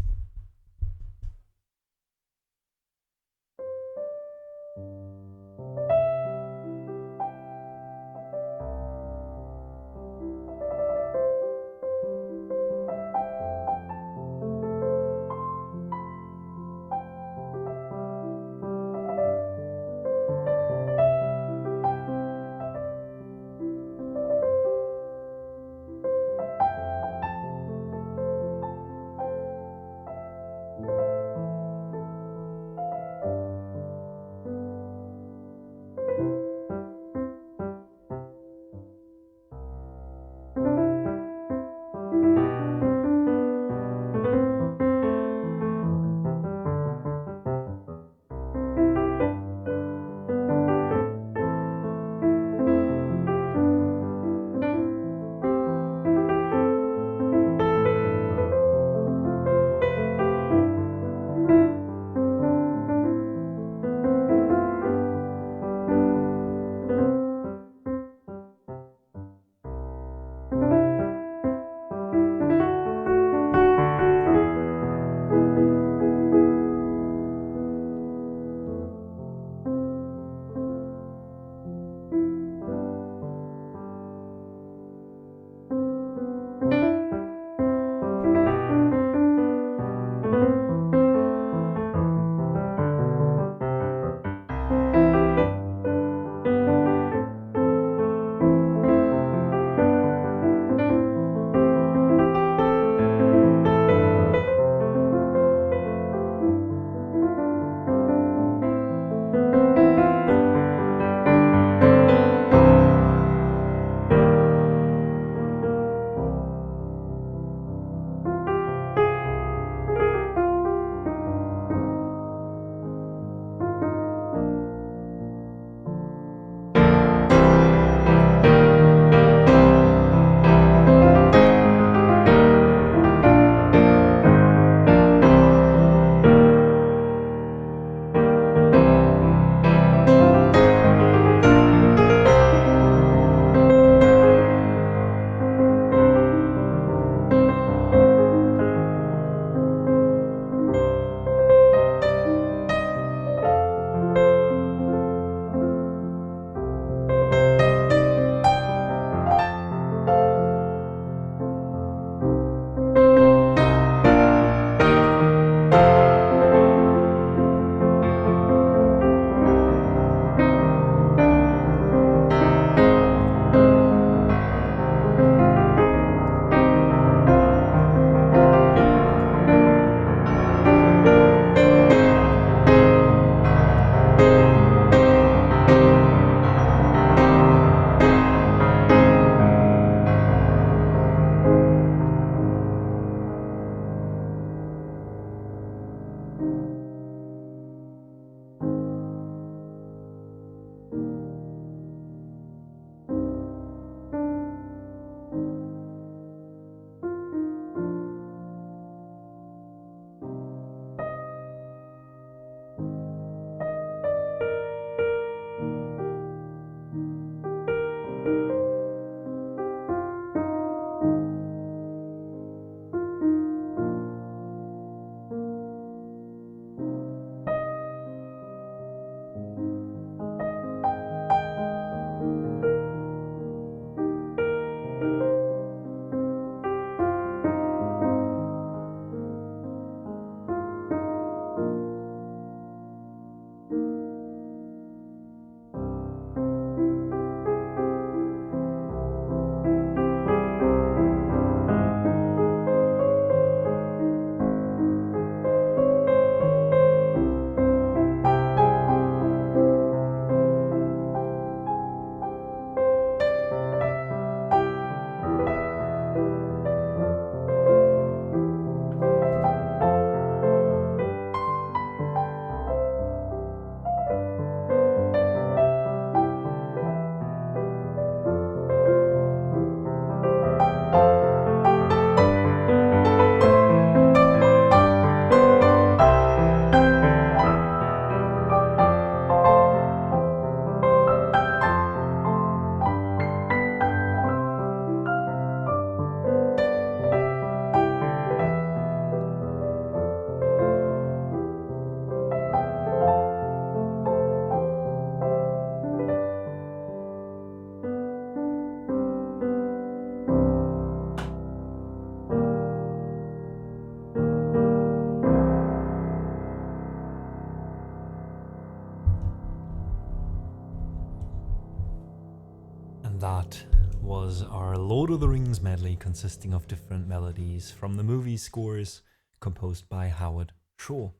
And that was our Lord of the Rings medley consisting of different melodies from the movie scores composed by Howard Shaw.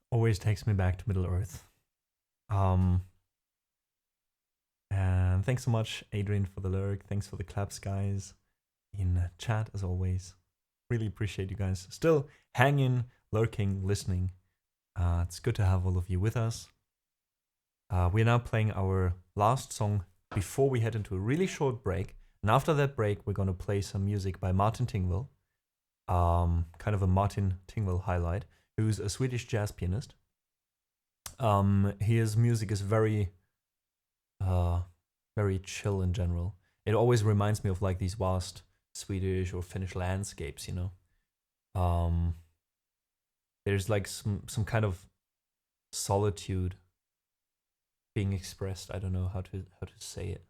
Always takes me back to Middle-earth. And thanks so much, Adrian, for the lyric. Thanks for the claps, guys, in chat, as always. Really appreciate you guys still hanging, lurking, listening. It's good to have all of you with us. We're now playing our last song before we head into a really short break. And after that break, we're going to play some music by Martin Tingvall. Kind of a Martin Tingvall highlight, who's a Swedish jazz pianist. His music is very chill in general. It always reminds me of like these vast Swedish or Finnish landscapes, you know. There's like some kind of solitude being expressed. I don't know how to say it,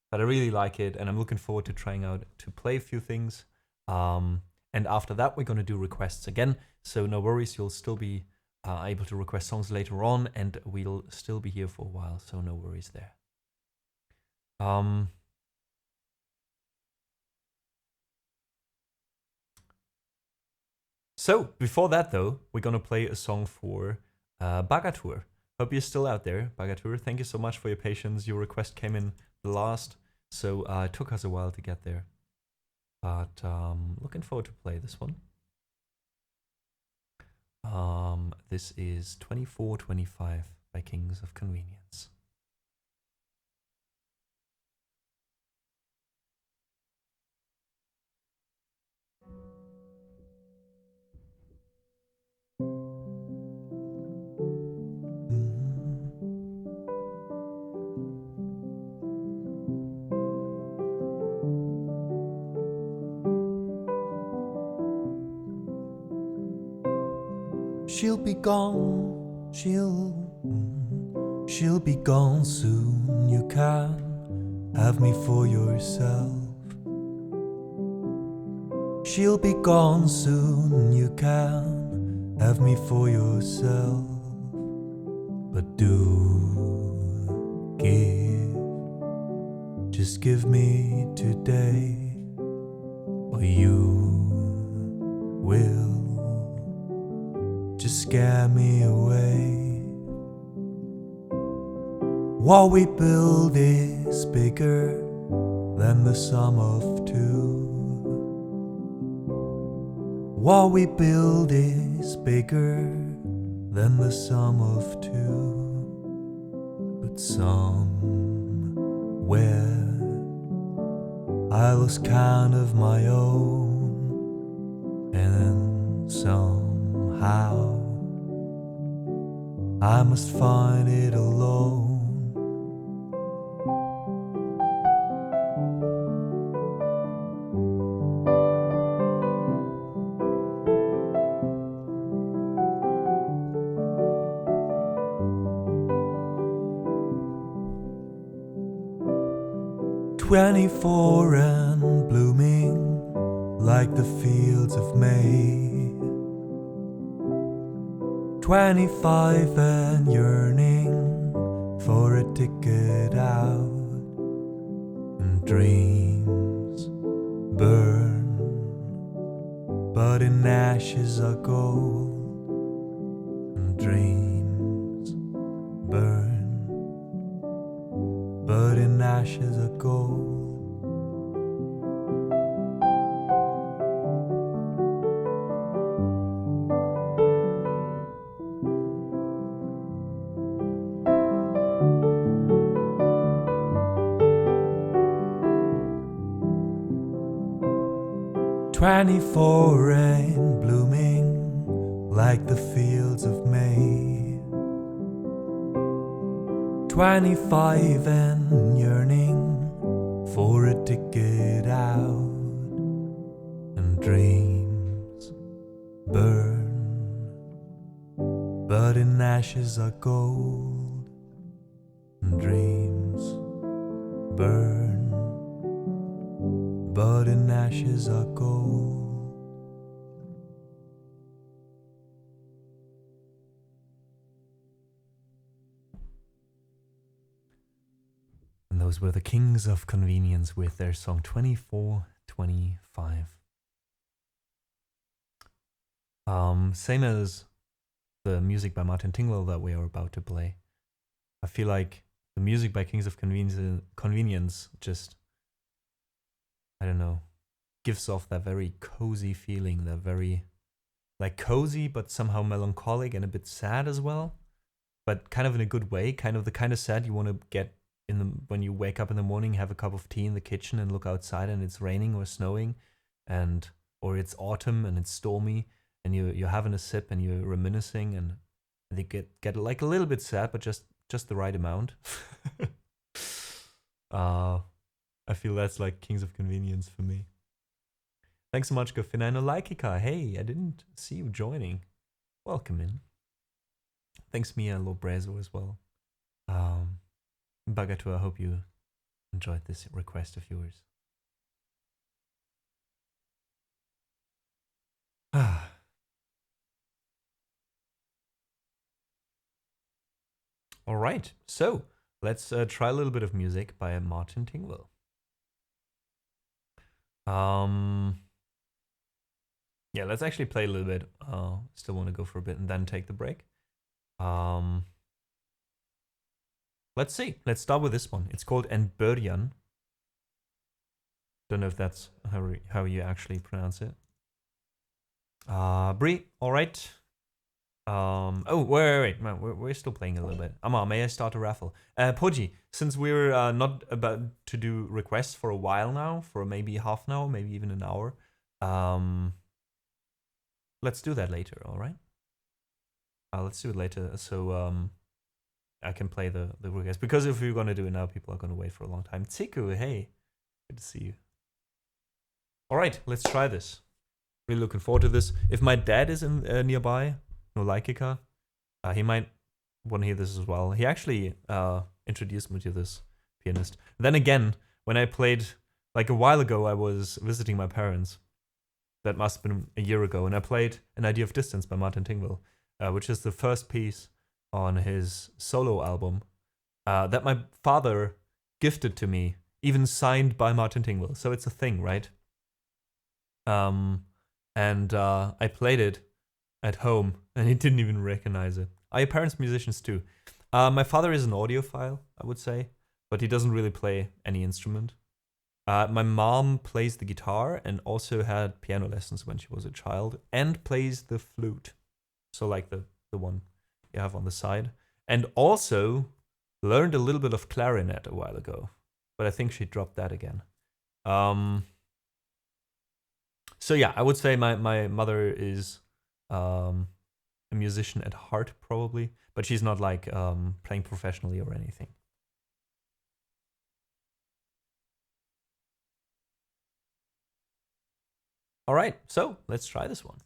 but I really like it, and I'm looking forward to trying out to play a few things. And after that, we're gonna do requests again. So no worries, you'll still be able to request songs later on, and we'll still be here for a while. So no worries there. So before that, though, we're gonna play a song for Bagatur. Hope you're still out there, Bagatur. Thank you so much for your patience. Your request came in the last, so it took us a while to get there. But looking forward to play this one. This is 2425 by Kings of Convenience. She'll be gone, she'll be gone soon. You can have me for yourself. She'll be gone soon, you can have me for yourself. But do give, just give me today, or you will just scare me away. What we build is bigger than the sum of two. What we build is bigger than the sum of two. But somewhere I lost count of my own, and then somehow I must find it alone. 24 and blooming like the fields of May. 25 and yearning for a ticket out. And dreams burn, but in ashes are gold. And dreams burn, but in ashes are gold. '24 and blooming like the fields of May. 25 and yearning for a ticket out. And dreams burn, but in ashes are gold. And dreams burn, but in ashes are gold. And those were the Kings of Convenience with their song 2425. Same as the music by Martin Tingwell that we are about to play. I feel like the music by Kings of Convenience just, I don't know, gives off that very cozy feeling, that very, like, cozy but somehow melancholic and a bit sad as well, but kind of in a good way, kind of the kind of sad you want to get in the when you wake up in the morning, have a cup of tea in the kitchen and look outside and it's raining or snowing, and or it's autumn and it's stormy, and you're having a sip and you're reminiscing, and they get like a little bit sad, but just the right amount. I feel that's like Kings of Convenience for me. Thanks so much, Gofina. And Olaikika, hey, I didn't see you joining. Welcome in. Thanks, Mia Lobrezo, as well. Bagato, I hope you enjoyed this request of yours. All right, so let's try a little bit of music by Martin Tingwell. Yeah, let's actually play a little bit. Still want to go for a bit and then take the break. Let's see. Let's start with this one. It's called En Början. Don't know if that's how you actually pronounce it. Brie, all right. Oh, wait. Man, we're still playing a little bit. Amma, may I start a raffle? Poji, since we're not about to do requests for a while now, for maybe half an hour, maybe even an hour, let's do that later, all right? Let's do it later, so I can play the request. Because if we're gonna do it now, people are gonna wait for a long time. Tsiku, hey, good to see you. All right, let's try this. Really looking forward to this. If my dad is in nearby, no Laikika, he might want to hear this as well. He actually introduced me to this pianist. Then again, when I played, like a while ago, I was visiting my parents. That must have been a year ago, and I played An Idea of Distance by Martin Tingwell, which is the first piece on his solo album that my father gifted to me, even signed by Martin Tingwell. So it's a thing, right? And I played it at home, and he didn't even recognize it. Are your parents musicians too? My father is an audiophile, I would say, but he doesn't really play any instrument. My mom plays the guitar and also had piano lessons when she was a child, and plays the flute, so like the one you have on the side, and also learned a little bit of clarinet a while ago, but I think she dropped that again. So yeah, I would say my mother is a musician at heart, probably, but she's not like playing professionally or anything. All right, so let's try this one.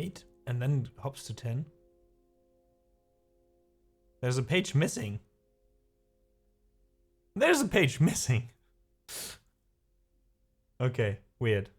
8 and then hops to 10. There's a page missing. There's a page missing. Okay, weird.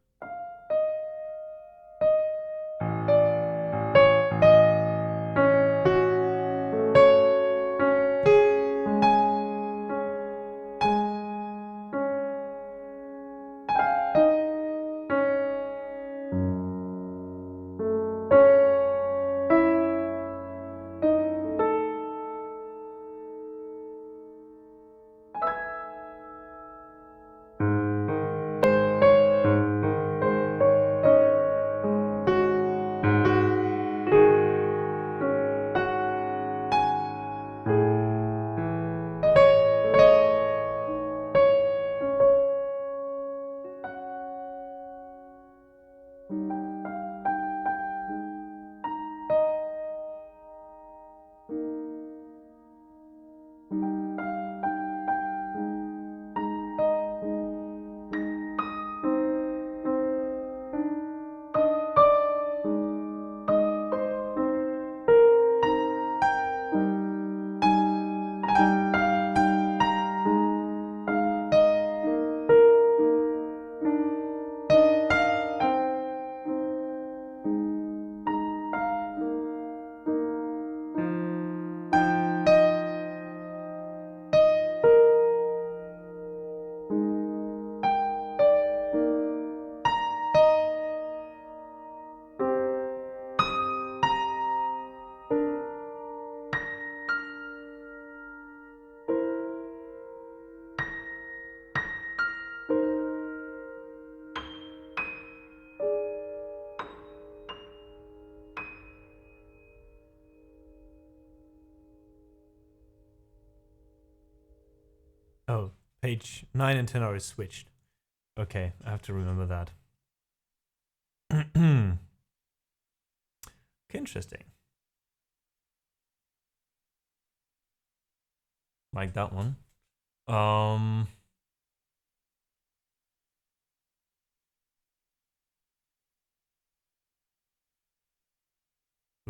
Oh, page 9 and 10 are switched. Okay, I have to remember that. Okay, interesting. Like that one.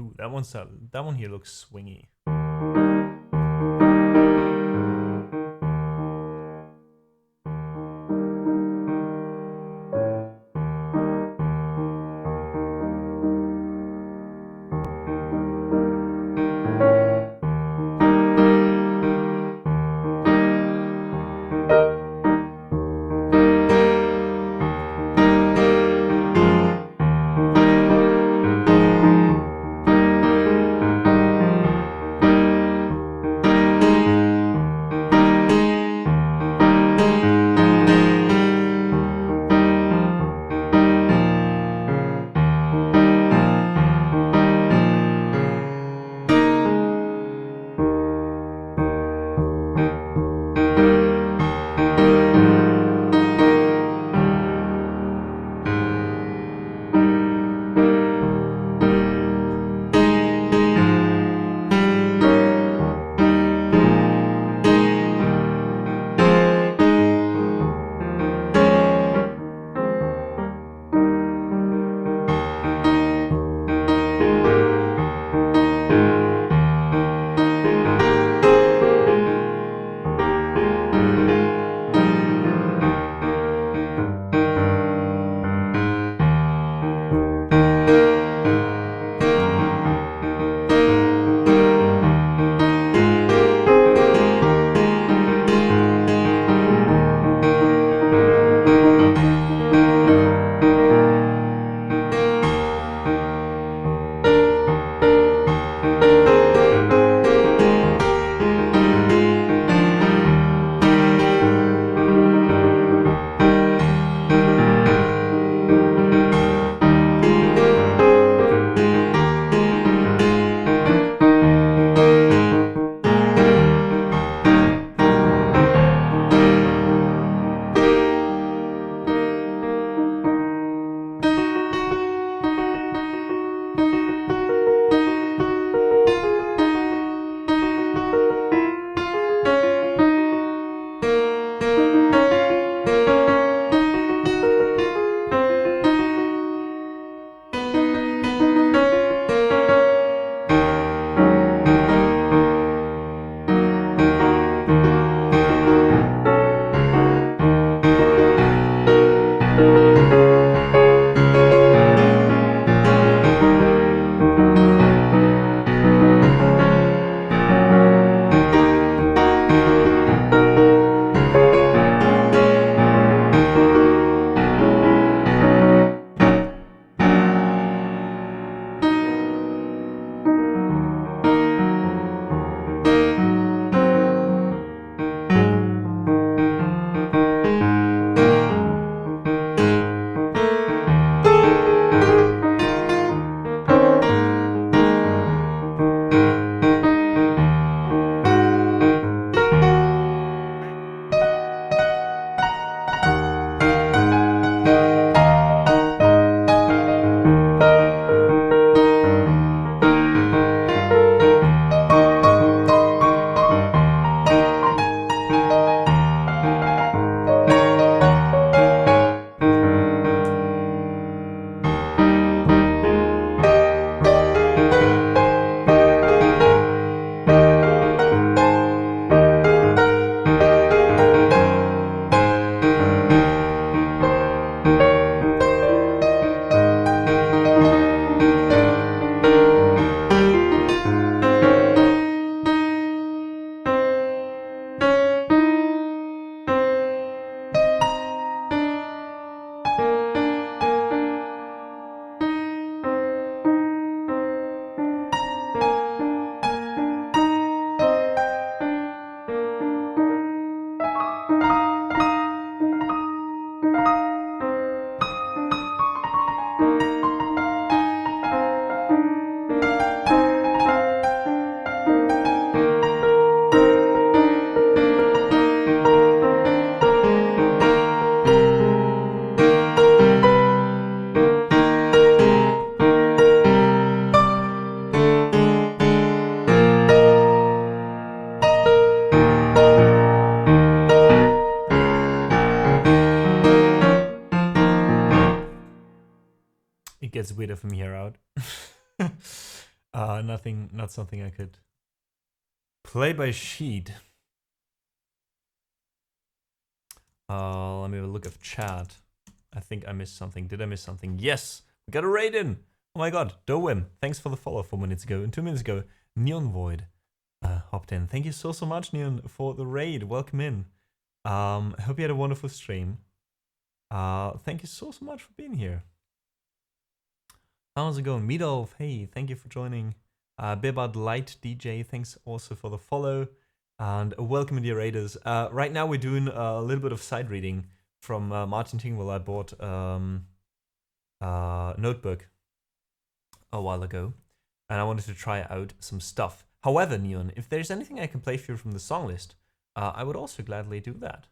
Ooh, that one here looks swingy. gets weirder from here out. Not something I could play by sheet. Let me have a look at chat. I think I missed something. Did I miss something? Yes, we got a raid in. Oh my god, Doem, thanks for the follow 4 minutes ago. And 2 minutes ago, Neon Void hopped in. Thank you so much, Neon, for the raid. Welcome in. I hope you had a wonderful stream. Thank you so much for being here. How's it going? Meadolf, hey, thank you for joining. Bibad Light DJ, thanks also for the follow. And welcome, dear raiders. Right now we're doing a little bit of side reading from Martin Tingwell. I bought notebook a while ago, and I wanted to try out some stuff. However, Neon, if there's anything I can play for you from the song list, I would also gladly do that.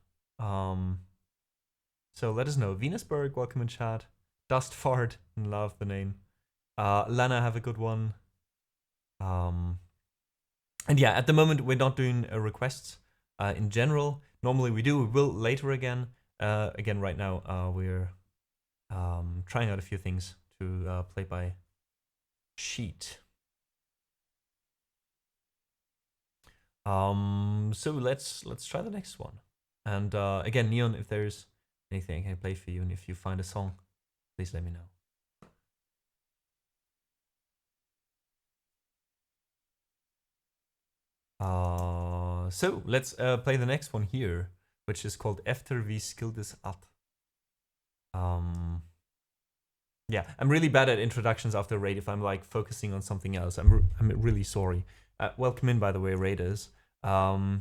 So let us know. Venusberg, welcome in chat. Dust Fart, love the name. Lana, have a good one. And yeah, at the moment we're not doing requests in general. Normally we do. We will later again. Again, right now we're trying out a few things to play by sheet. So let's try the next one. And again, Neon, if there's anything I can play for you, and if you find a song, please let me know. So let's play the next one here, which is called Efter vi skildes att. Yeah, I'm really bad at introductions after raid if I'm like focusing on something else. I'm really sorry. Welcome in, by the way, raiders. My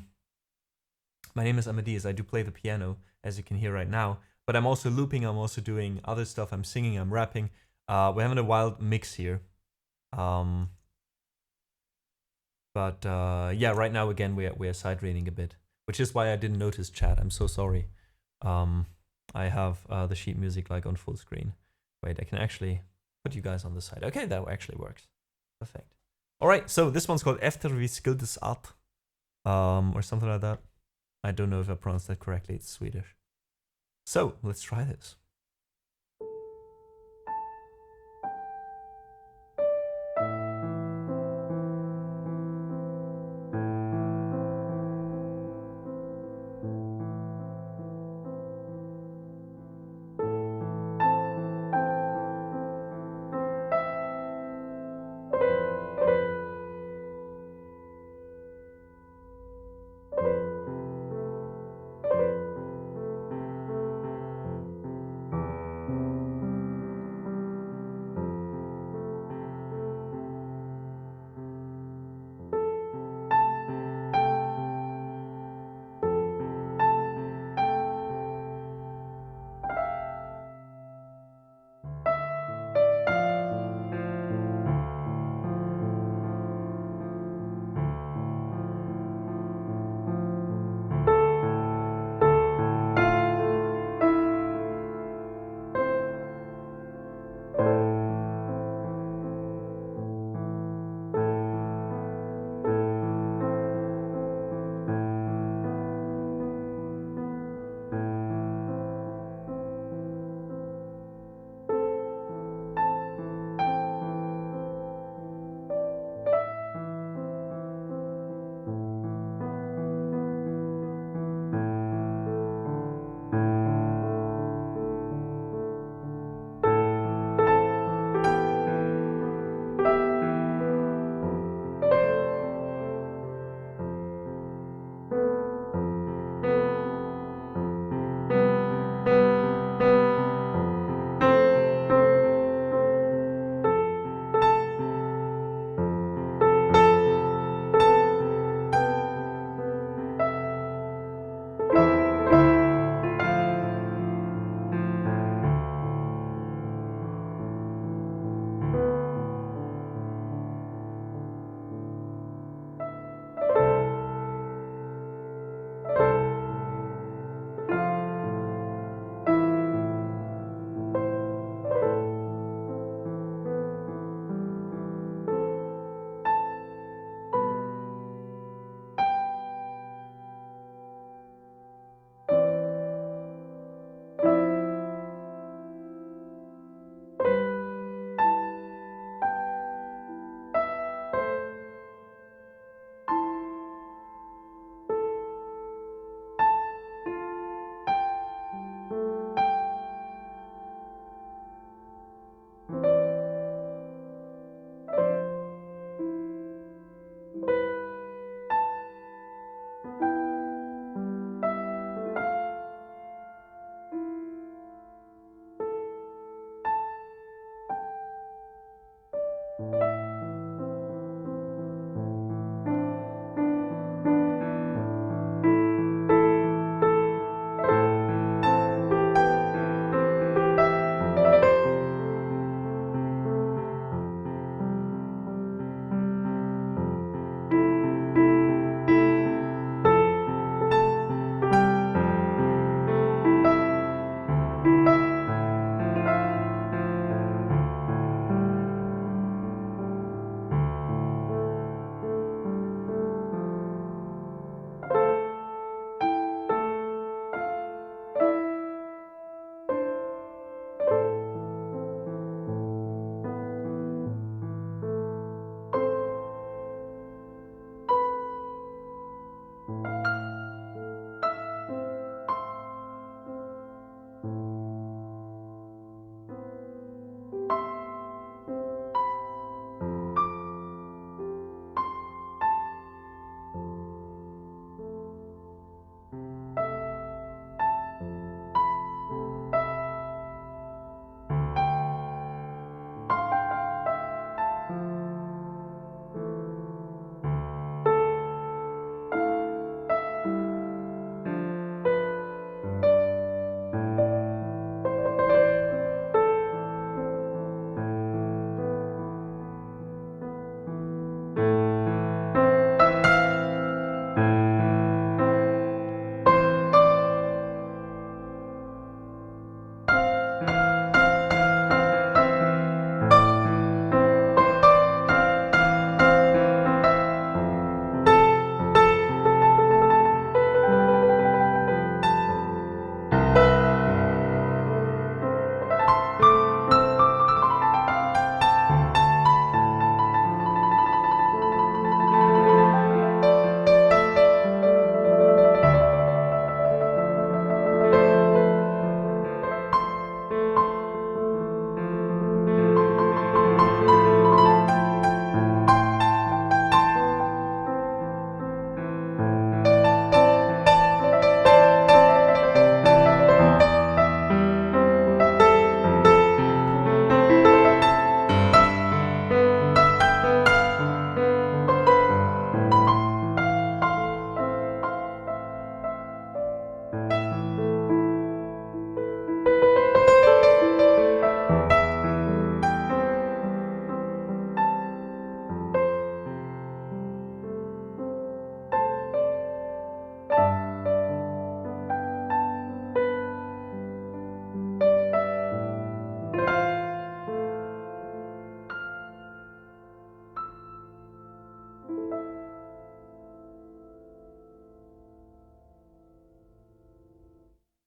name is Amadeus. I do play the piano, as you can hear right now, but I'm also looping. I'm also doing other stuff. I'm singing. I'm rapping. We're having a wild mix here. But yeah, right now again we're side reading a bit, which is why I didn't notice chat. I'm so sorry. I have the sheet music like on full screen. Wait, I can actually put you guys on the side. Okay, that actually works. Perfect. All right, so this one's called Efter vi skildes att, or something like that. I don't know if I pronounced that correctly. It's Swedish. So let's try this.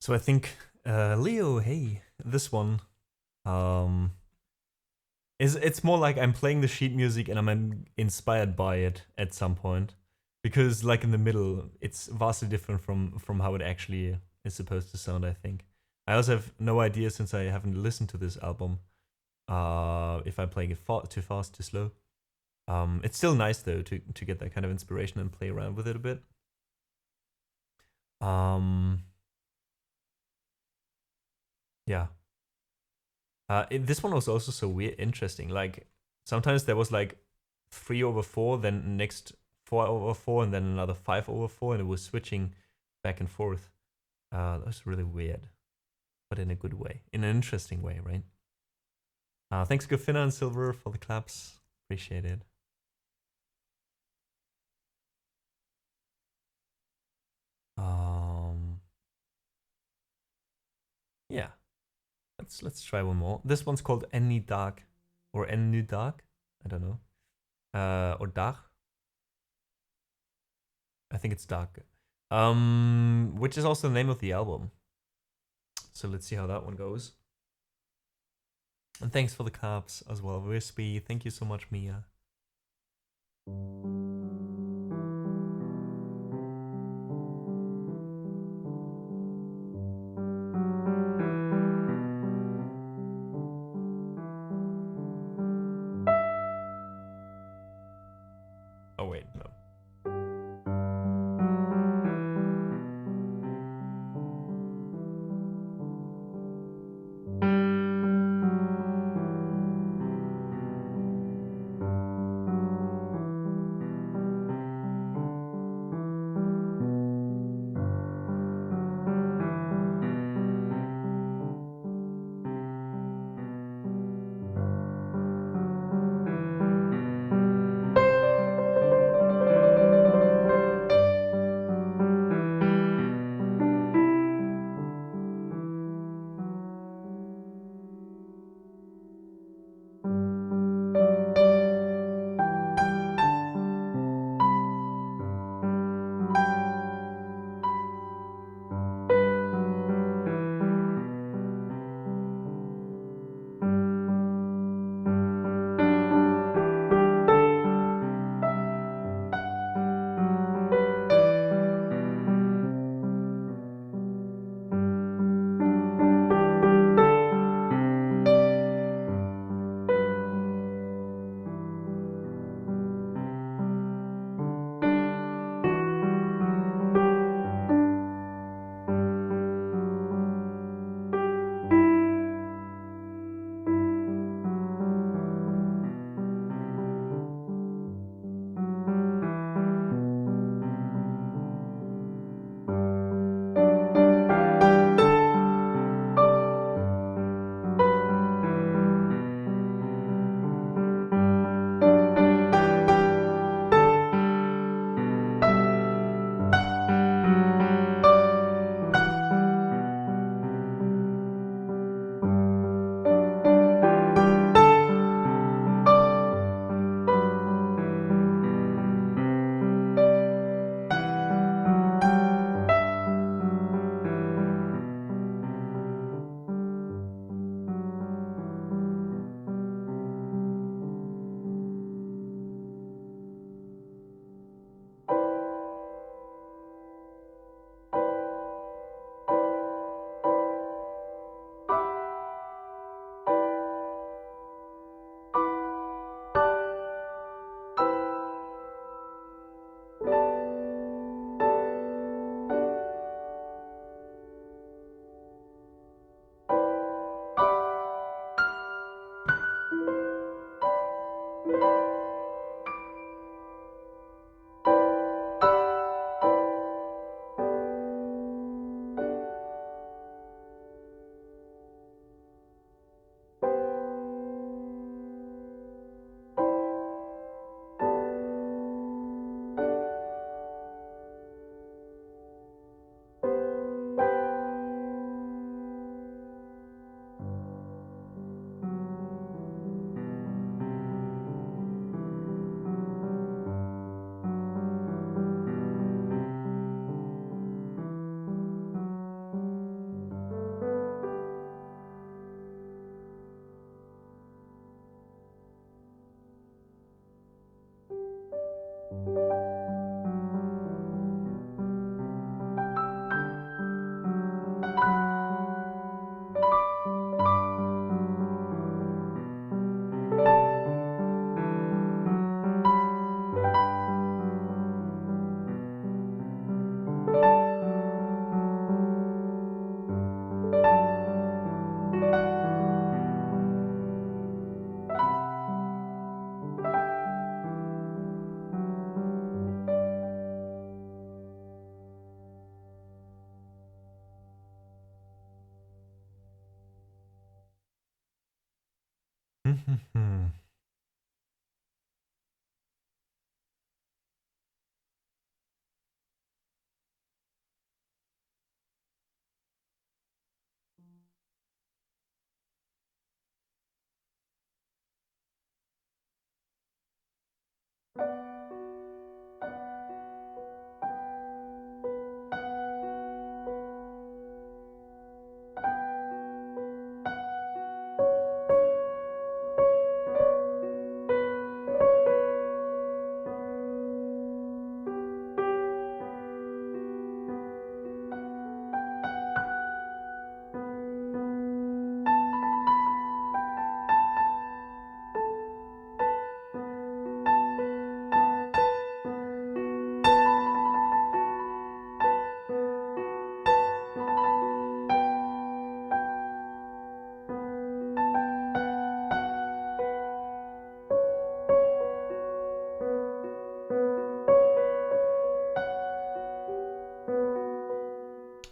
So I think Leo, hey, this one it's more like I'm playing the sheet music and I'm inspired by it at some point, because like in the middle it's vastly different from how it actually is supposed to sound. I think I also have no idea, since I haven't listened to this album, if I'm playing it too fast, too slow. It's still nice though to get that kind of inspiration and play around with it a bit. Yeah. This one was also so weird, interesting. Like sometimes there was like 3/4, then next 4/4, and then another 5/4, and it was switching back and forth. That was really weird, but in a good way, in an interesting way, right? Thanks, Gofina and Silver, for the claps. Appreciate it. Yeah. Let's try one more. This one's called Any Dark or Any Dark. I don't know. Or Dark. I think it's Dark. Which is also the name of the album. So let's see how that one goes. And thanks for the caps as well, Wispy. Thank you so much, Mia. Oh wait, no.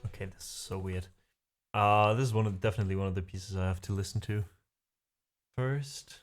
Okay, this is so weird. This is definitely one of the pieces I have to listen to first.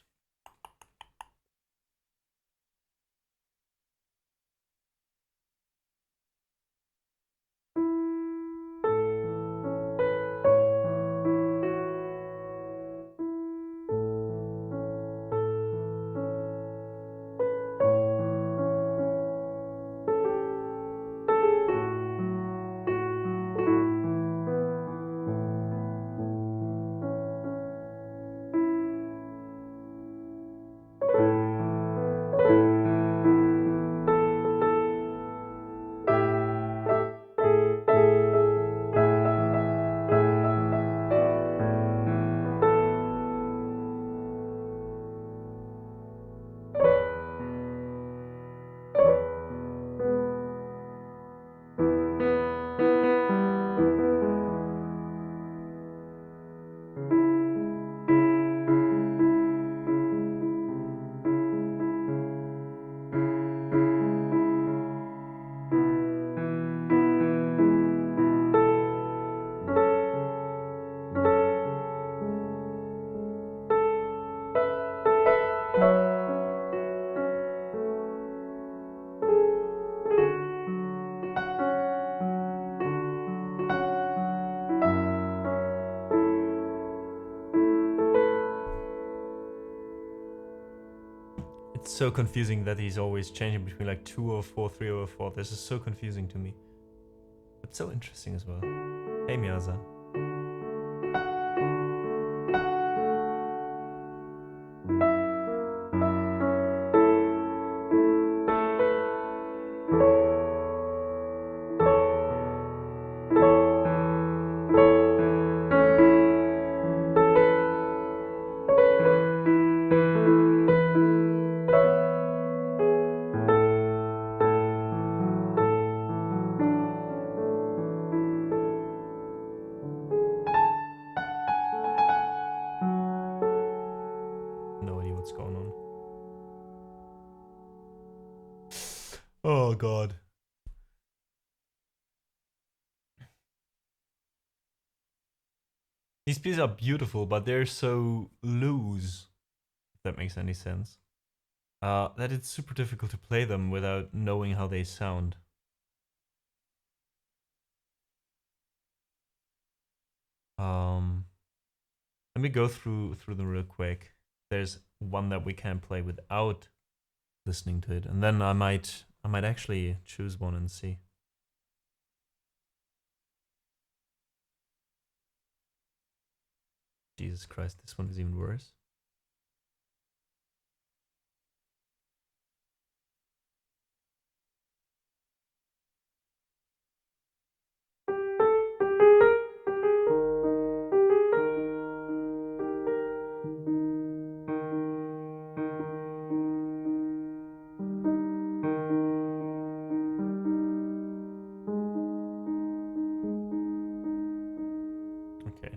It's so confusing that he's always changing between like 204, 304. This is so confusing to me. But so interesting as well. Hey Miyaza. No idea what's going on. Oh god. These pieces are beautiful, but they're so loose, if that makes any sense. That it's super difficult to play them without knowing how they sound. Let me go through them real quick. There's one that we can play without listening to it, and then I might actually choose one and see. Jesus Christ, this one is even worse. Okay.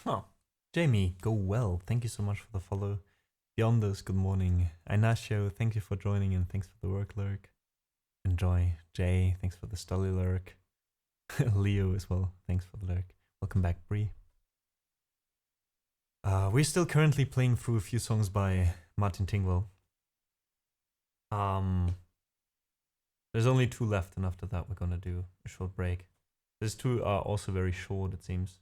Oh, Jamie, go well. Thank you so much for the follow. Beyond this, good morning. Inasio, thank you for joining and thanks for the work lurk. Enjoy. Jay, thanks for the Stolly lurk. Leo as well, thanks for the lurk. Welcome back, Bree. We're still currently playing through a few songs by Martin Tingwell. There's only 2 left, and after that we're gonna do a short break. These 2 are also very short, it seems.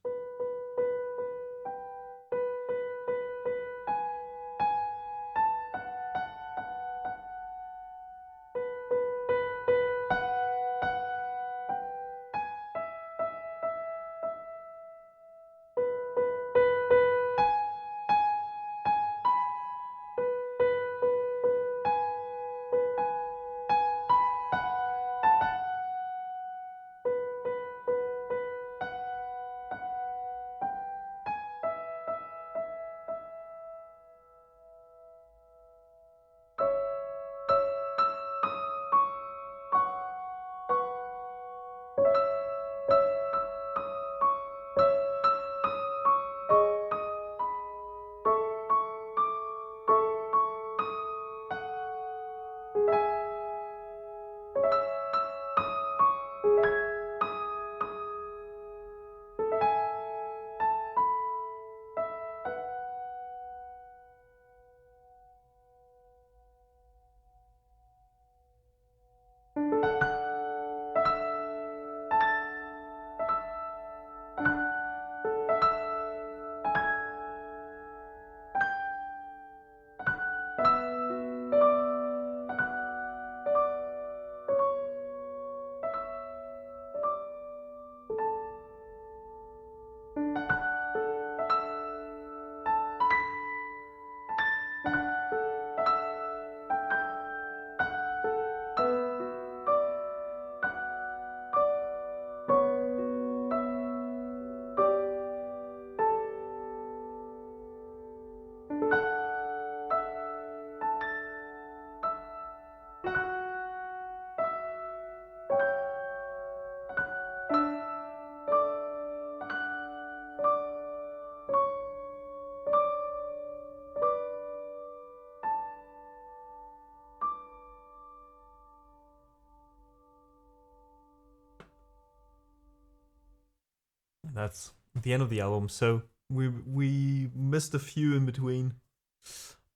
that's the end of the album. So we missed a few in between.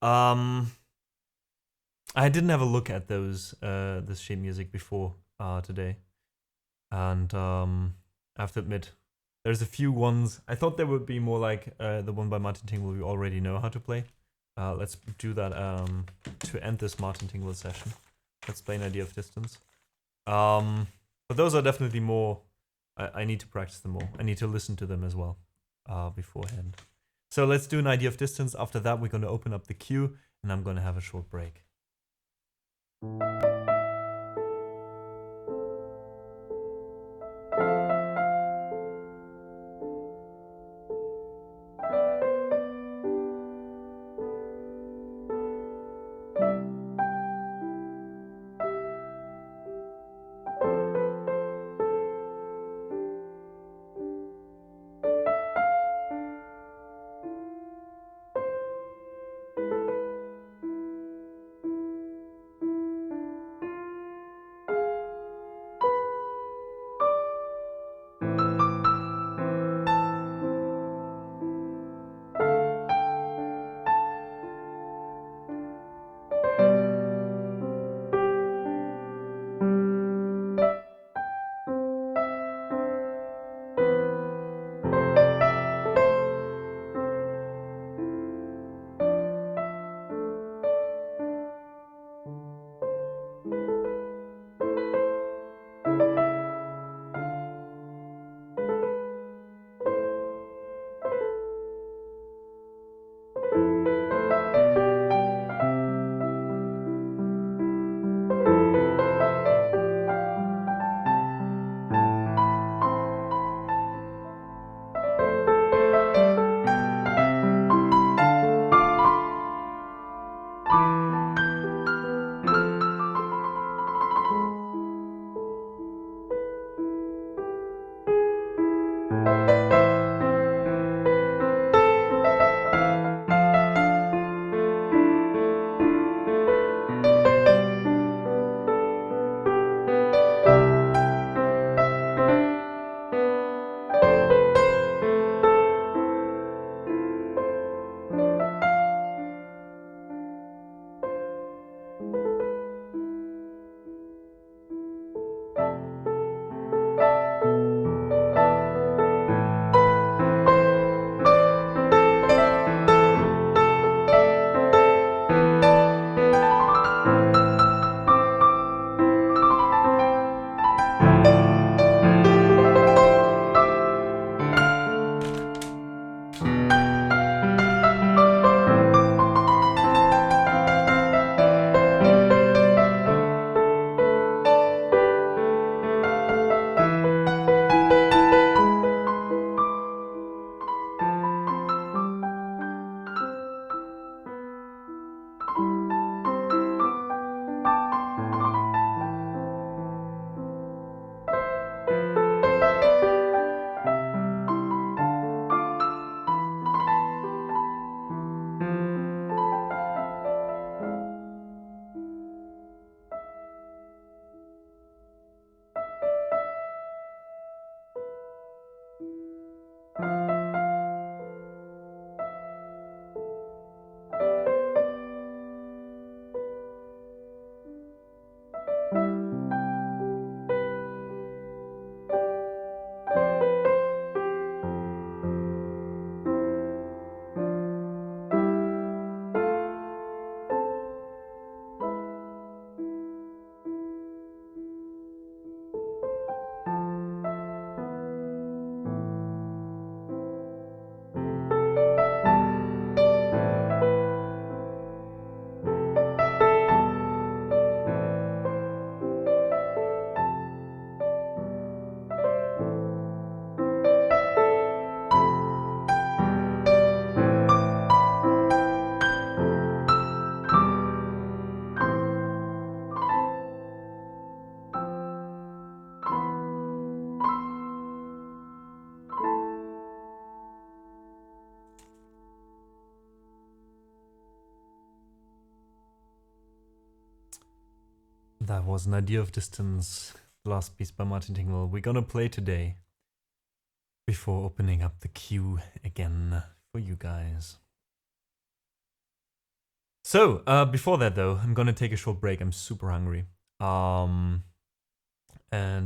I didn't have a look at those this sheet music before today, and I have to admit, there's a few ones I thought there would be more like the one by Martin Tingwell we already know how to play. Let's do that to end this Martin Tingwell session. Let's play an Idea of Distance. But those are definitely more. I need to practice them more. I need to listen to them as well beforehand. So let's do an Idea of Distance. After that, we're going to open up the queue, and I'm going to have a short break. That was an Idea of Distance, the last piece by Martin Tingwell. We're gonna play today before opening up the queue again for you guys. So, before that though, I'm gonna take a short break. I'm super hungry. And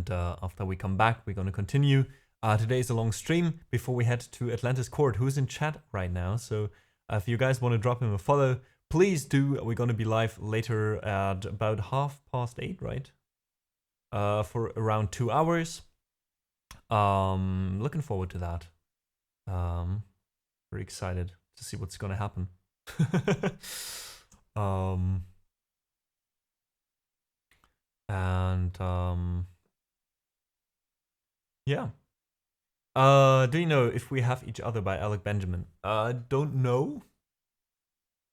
after we come back, we're gonna continue. Today is a long stream before we head to Atlantis Court, who's in chat right now. So if you guys want to drop him a follow, please do. We're gonna be live later at about 8:30, right? For around 2 hours. Looking forward to that. Very excited to see what's gonna happen. Yeah. Do you know If We Have Each Other by Alec Benjamin? Don't know.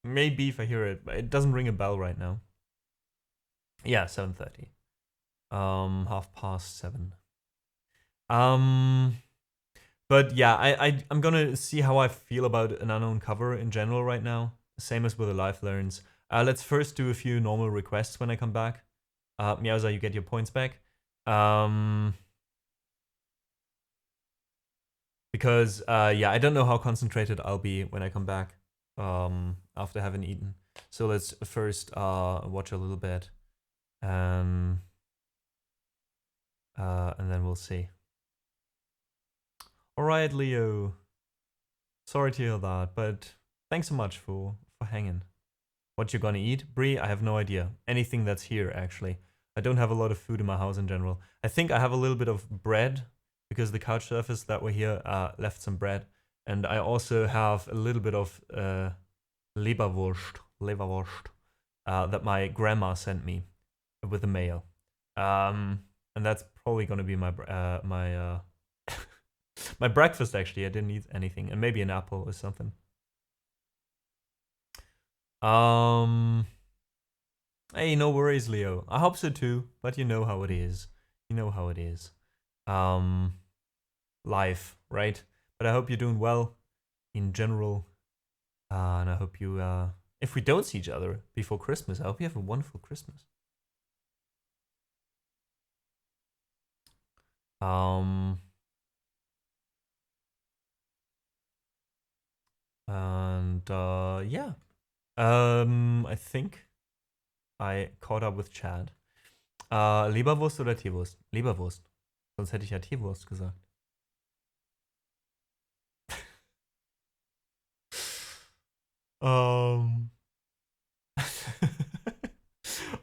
Maybe if I hear it, but it doesn't ring a bell right now. Yeah, 7:30. 7:30. But yeah, I'm gonna see how I feel about an unknown cover in general right now. Same as with the live learns. Let's first do a few normal requests when I come back. Meowza, you get your points back. Because yeah, I don't know how concentrated I'll be when I come back after having eaten. So let's first watch a little bit, and then we'll see. All right, Leo. Sorry to hear that, but thanks so much for hanging. What you gonna eat, Brie? I have no idea. Anything that's here, actually. I don't have a lot of food in my house in general. I think I have a little bit of bread because the couch surface that were here left some bread, and I also have a little bit of Leberwurst that my grandma sent me with the mail, and that's probably gonna be my my breakfast. Actually, I didn't eat anything, and maybe an apple or something. Hey, no worries, Leo. I hope so too, but you know how it is. You know how it is. Life, right? But I hope you're doing well in general. And I hope you, if we don't see each other before Christmas, I hope you have a wonderful Christmas. And yeah. I think I caught up with Chad. Leberwurst oder Teewurst? Leberwurst. Sonst hätte ich ja Teewurst gesagt.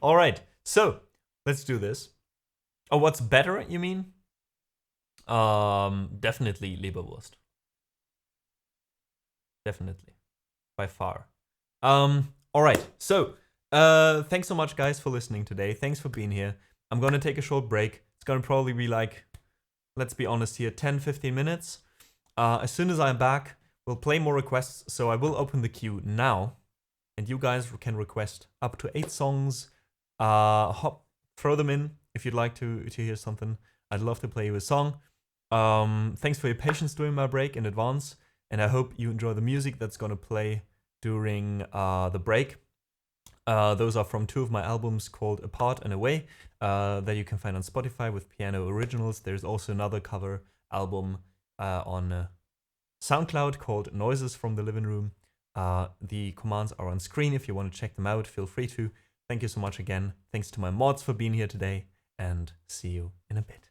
All right, so let's do this. Oh, what's better, you mean? Definitely Leberwurst. Definitely. By far. All right, so thanks so much, guys, for listening today. Thanks for being here. I'm gonna take a short break. It's gonna probably be like, let's be honest here, 10-15 minutes. As soon as I'm back, we'll play more requests. So I will open the queue now, and you guys can request up to 8 songs. Throw them in if you'd like to hear something. I'd love to play you a song. Thanks for your patience during my break in advance, and I hope you enjoy the music that's gonna play during the break. Those are from 2 of my albums called Apart and Away that you can find on Spotify with piano originals. There's also another cover album on SoundCloud called Noises from the Living Room. The commands are on screen if you want to check them out. Feel free to. Thank you so much again. Thanks to my mods for being here today, and see you in a bit.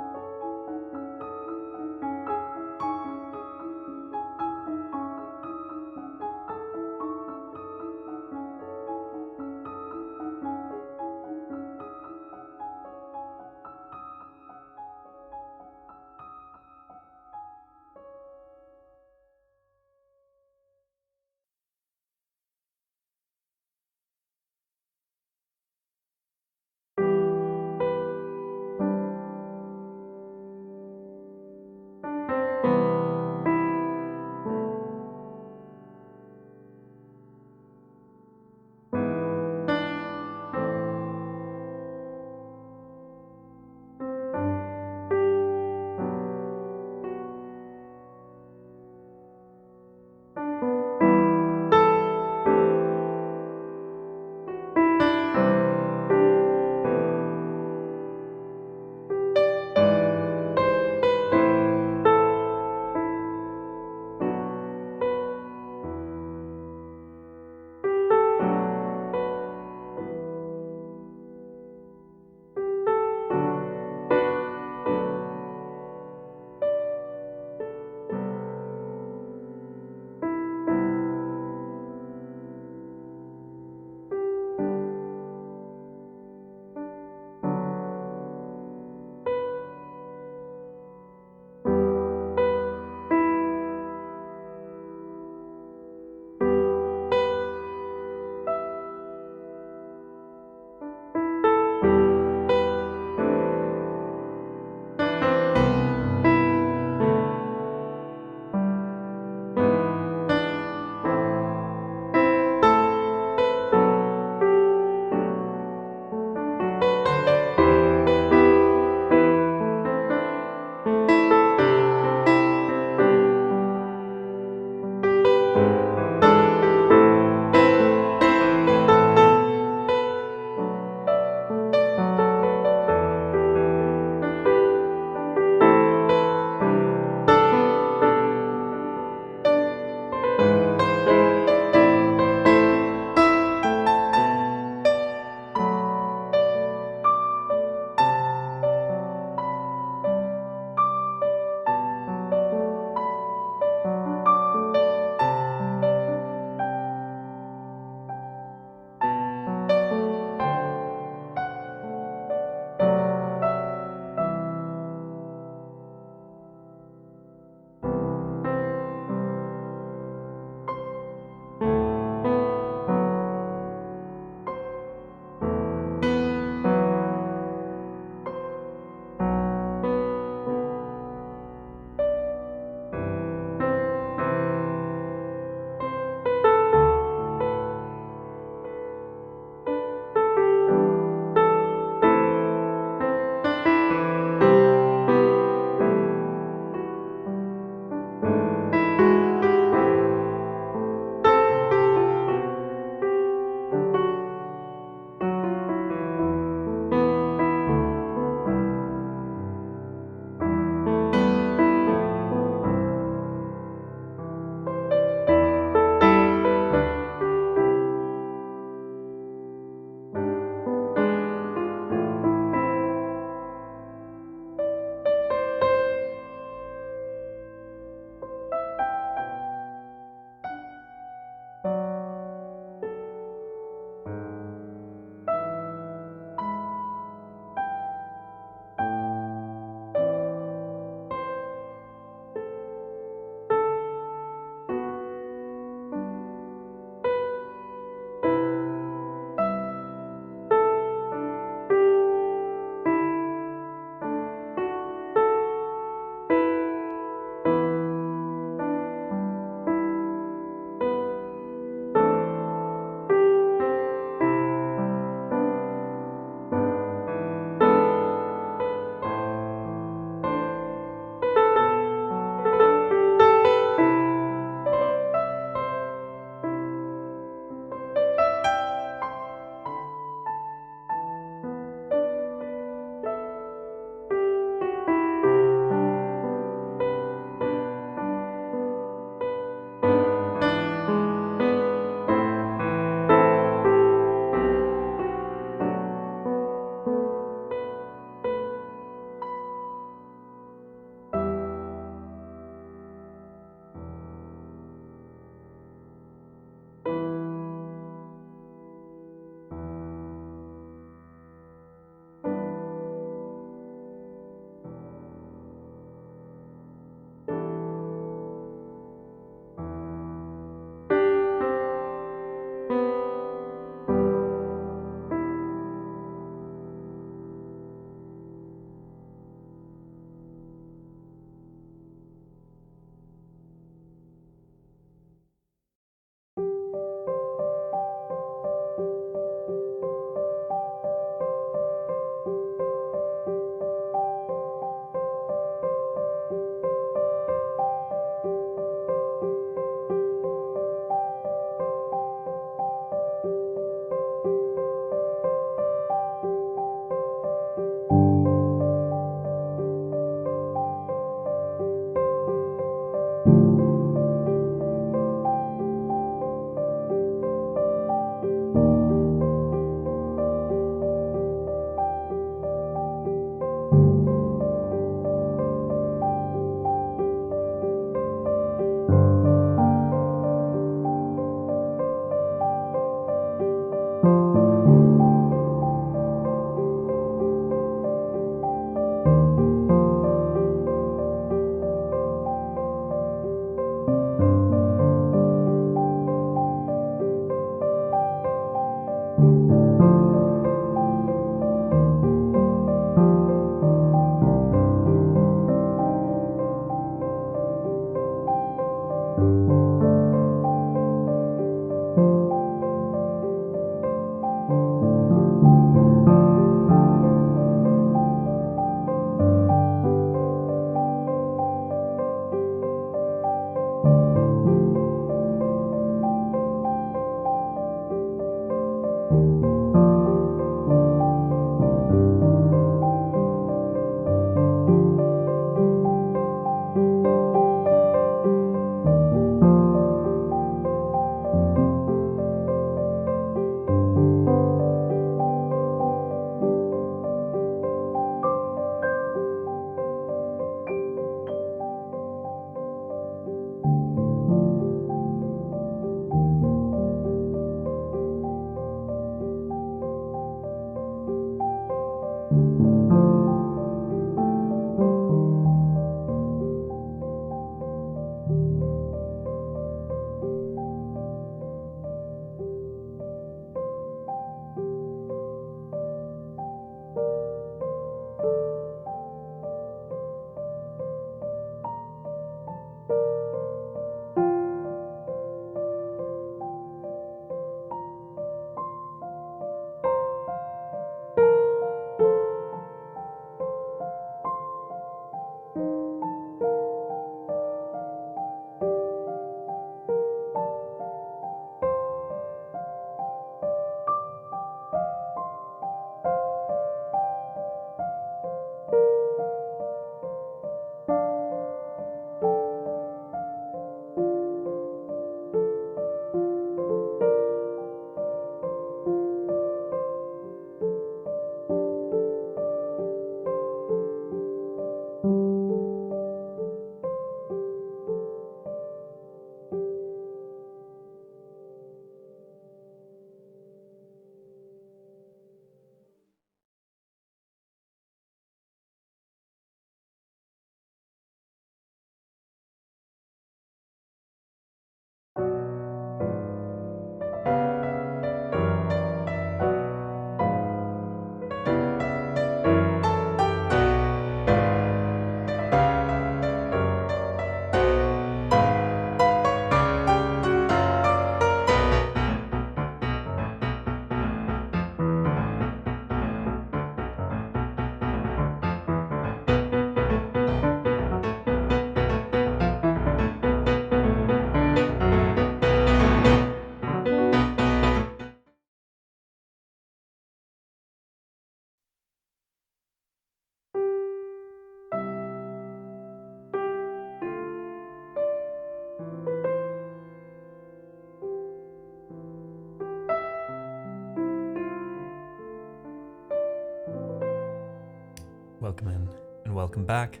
Welcome in and welcome back.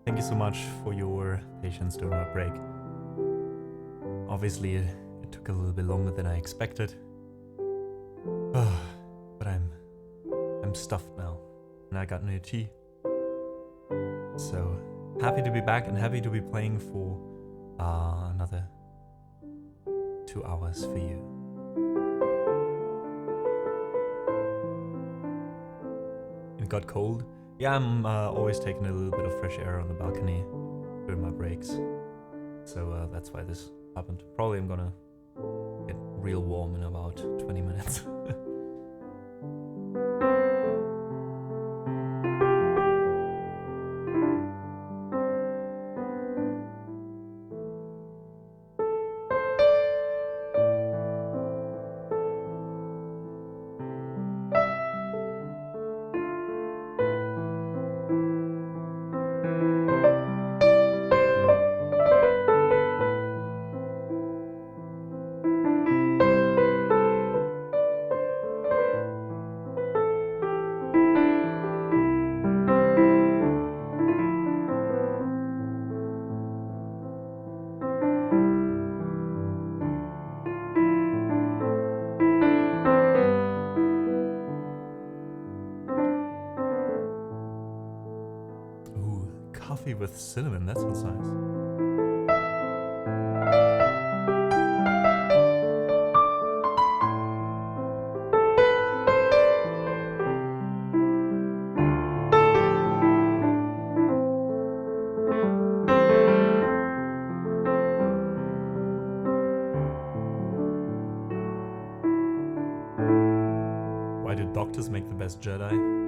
Thank you so much for your patience during our break. Obviously, it took a little bit longer than I expected. But I'm stuffed now, and I got no tea. So happy to be back and happy to be playing for another 2 hours for you. It got cold. Yeah, I'm always taking a little bit of fresh air on the balcony during my breaks. So that's why this happened. Probably I'm gonna get real warm in about 20 minutes. Coffee with cinnamon, that sounds nice. Why do doctors make the best Jedi?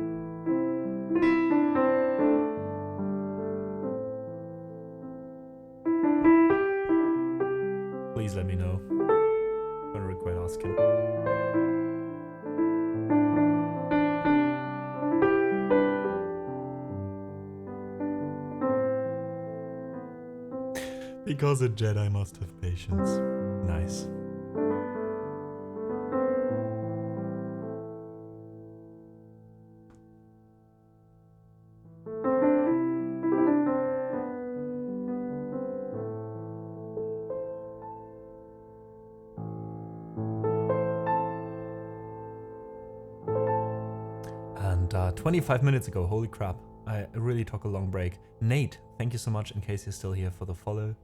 Please let me know. Don't regret asking. Because a Jedi must have patience. Nice. And 25 minutes ago, holy crap, I really took a long break. Nate, thank you so much in case you're still here for the follow.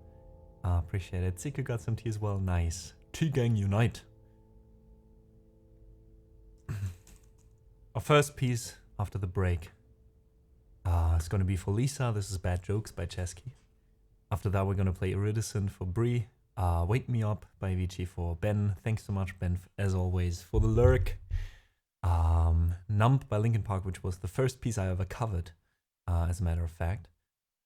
Appreciate it. Ziku got some tea as well, nice. Tea gang unite. Our first piece after the break is going to be for Lisa. This is Bad Jokes by Chesky. After that, we're going to play Iridescent for Bree. Wake Me Up by Vici for Ben. Thanks so much, Ben, as always, for the lurk. Numb by Linkin Park, which was the first piece I ever covered, as a matter of fact.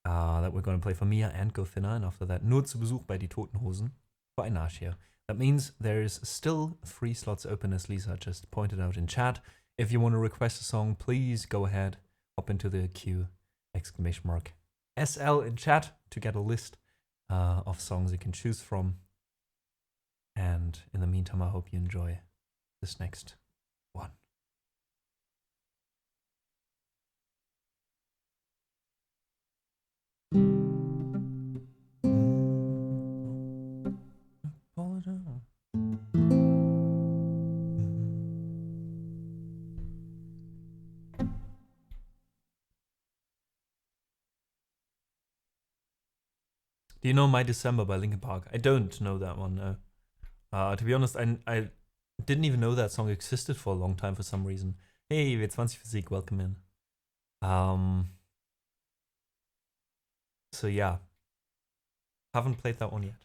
That we're going to play for Mia and Gofina. And after that, Nur zu Besuch by Die Toten Hosen for ein Arsch here. That means there's still 3 slots open, as Lisa just pointed out in chat. If you want to request a song, please go ahead, hop into the queue, !SL in chat to get a list of songs you can choose from. And in the meantime, I hope you enjoy this next one. Do you know My December by Linkin Park? I don't know that one, no. To be honest, I didn't even know that song existed for a long time for some reason. Hey, W20 Physik, welcome in. So yeah, haven't played that one yet.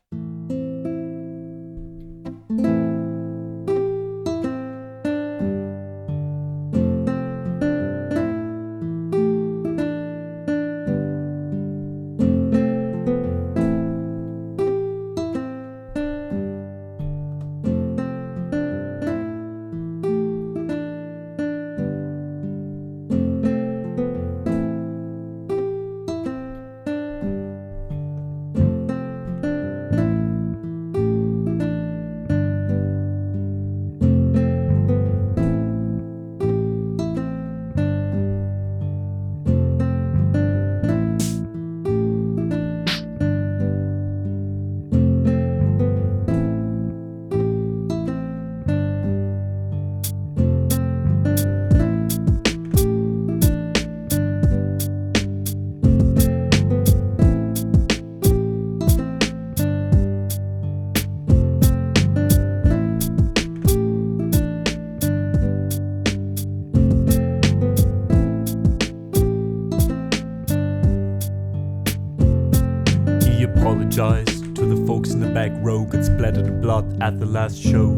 apologized to the folks in the back row, got splattered in blood at the last show.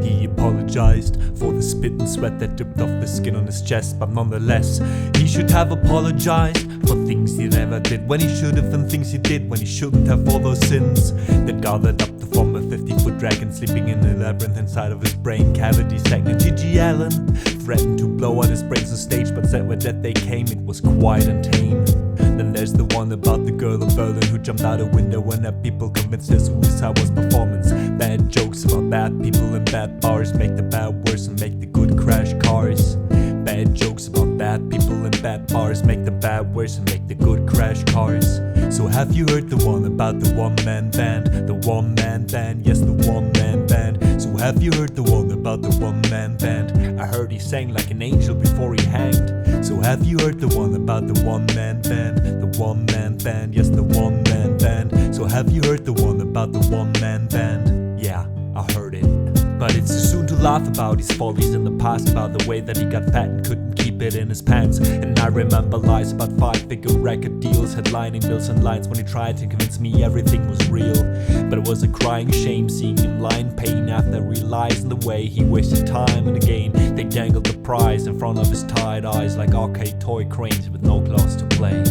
He apologized for the spit and sweat that dripped off the skin on his chest, but nonetheless, he should have apologized for things he never did, when he should have, and things he did when he shouldn't have, for those sins that gathered up to form a 50-foot dragon sleeping in a labyrinth inside of his brain cavity. Stagnant G.G. Allen threatened to blow out his brains on stage, but said when that day came it was quiet and tame. Then there's the one about the girl in Berlin who jumped out a window when her people convinced her suicide was performance. Bad jokes about bad people in bad bars make the bad worse and make the good crash cars. Bad jokes about bad people in bad bars make the bad worse and make the good crash cars. So have you heard the one about the one-man band? The one-man band, yes, the one-man band. So have you heard the one about the one-man band? I heard he sang like an angel before he hanged. So have you heard the one about the one-man band? The one-man band, yes, the one-man band. So have you heard the one about the one-man band? Yeah, I heard it. But it's too soon to laugh about his follies in the past, about the way that he got fat and couldn't keep it in his pants. And I remember lies about 5-figure record deals, headlining bills and lines when he tried to convince me everything was real. But it was a crying shame seeing him lie in pain after realizing the way he wasted time and again. They dangled the prize in front of his tired eyes like arcade toy cranes with no claws to play.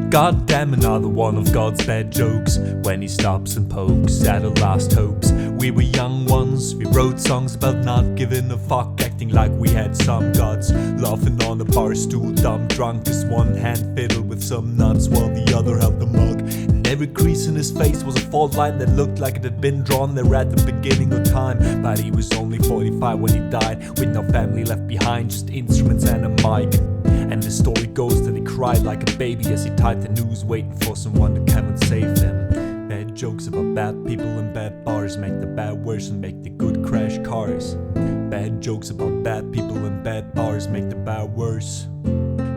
God damn, another one of God's bad jokes, when he stops and pokes at our last hopes. We were young ones, we wrote songs about not giving a fuck, acting like we had some guts, laughing on a bar stool, dumb drunk as one hand fiddled with some nuts while the other held the mug. And every crease in his face was a fault line that looked like it had been drawn there at the beginning of time. But he was only 45 when he died, with no family left behind, just instruments and a mic. And the story goes that he cried like a baby as he tied the noose, waiting for someone to come and save them. Bad jokes about bad people in bad bars make the bad worse and make the good crash cars. Bad jokes about bad people in bad bars make the bad worse.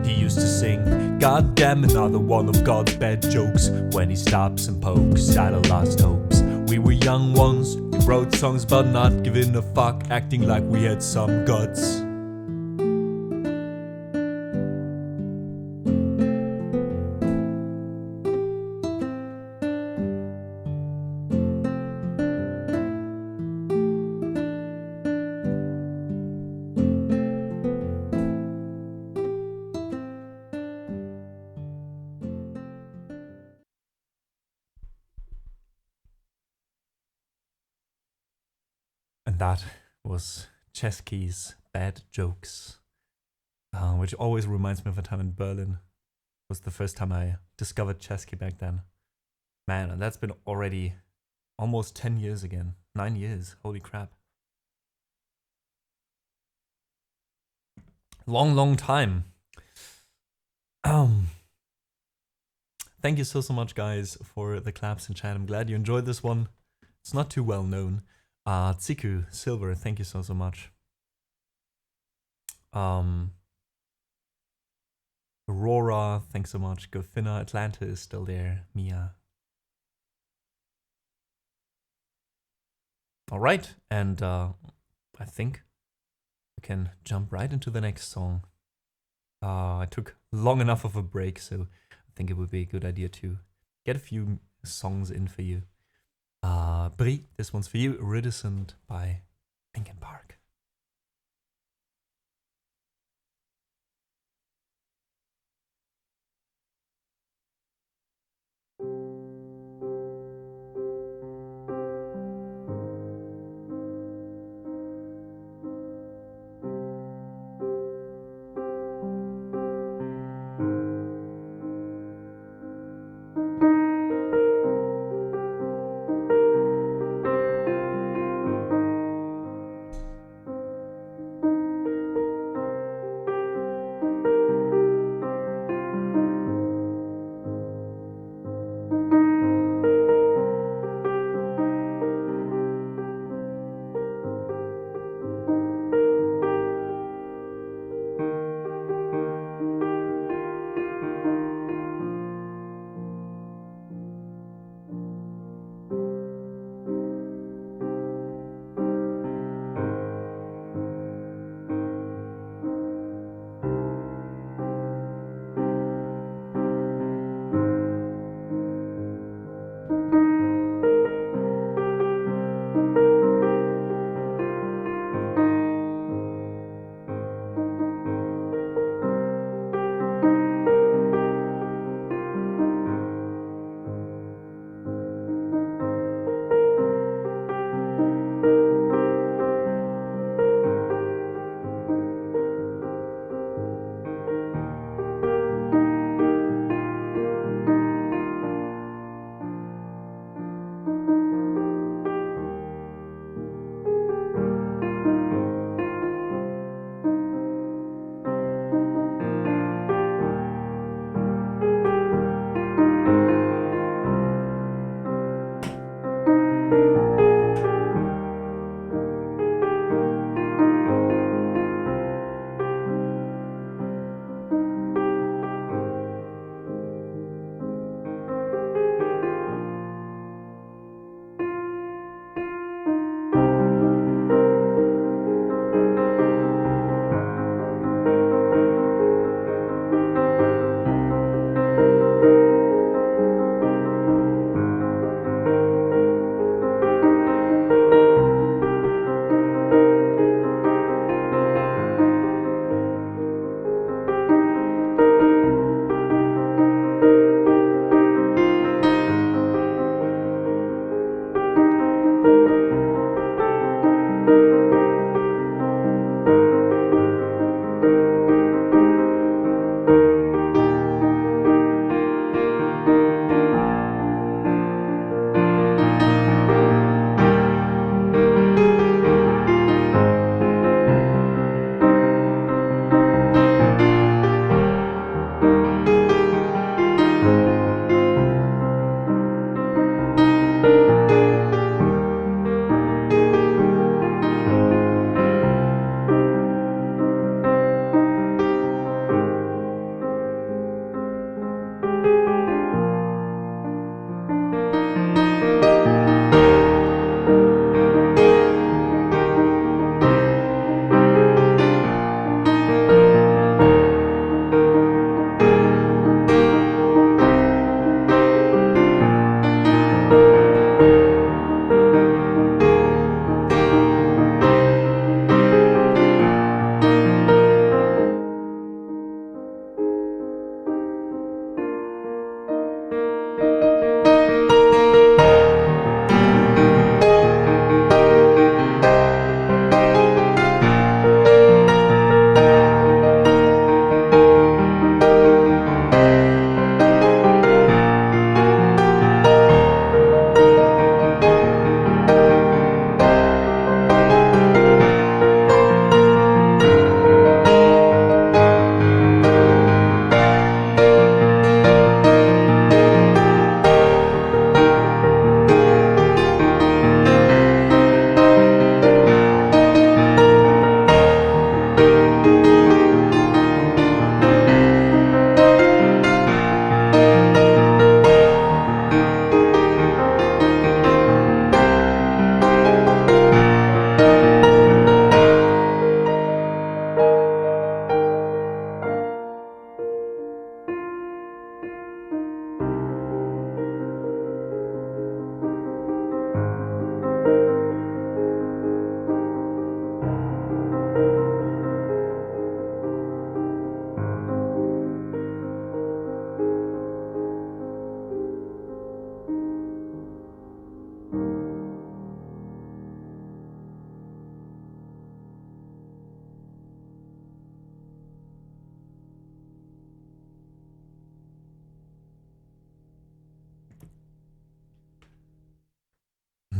He used to sing, God damn, another one of God's bad jokes, when he stops and pokes at our last hopes. We were young ones, we wrote songs about not giving a fuck, acting like we had some guts. And that was Chesky's Bad Jokes, which always reminds me of a time in Berlin. It was the first time I discovered Chesky back then. Man, and that's been already almost 10 years again. 9 years, holy crap. Long time. Thank you so much, guys, for the claps in chat. I'm glad you enjoyed this one. It's not too well known. Tsiku, Silver, thank you so much. Aurora, thanks so much. Gofina, Atlanta is still there. Mia. Alright, and I think we can jump right into the next song. I took long enough of a break, so I think it would be a good idea to get a few songs in for you. Brie, this one's for you. Iridescent by Linkin Park.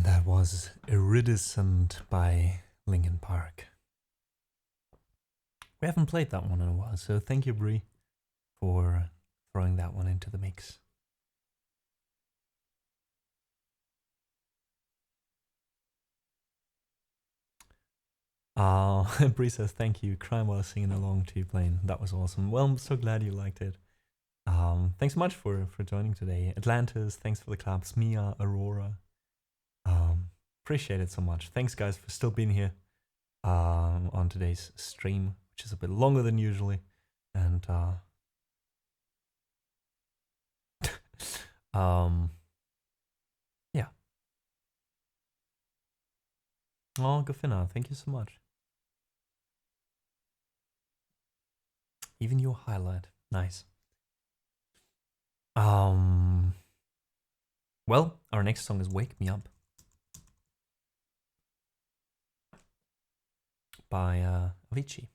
That was Iridescent by Linkin Park. We haven't played that one in a while, so thank you, Bree, for throwing that one into the mix. Bree says, thank you. Crying while singing along to you playing. That was awesome. Well, I'm so glad you liked it. Thanks so much for joining today. Atlantis, thanks for the claps. Mia, Aurora. Appreciate it so much. Thanks, guys, for still being here on today's stream, which is a bit longer than usually. And yeah. Oh, Gafina, thank you so much. Even your highlight. Nice. Well, our next song is Wake Me Up by Avicii.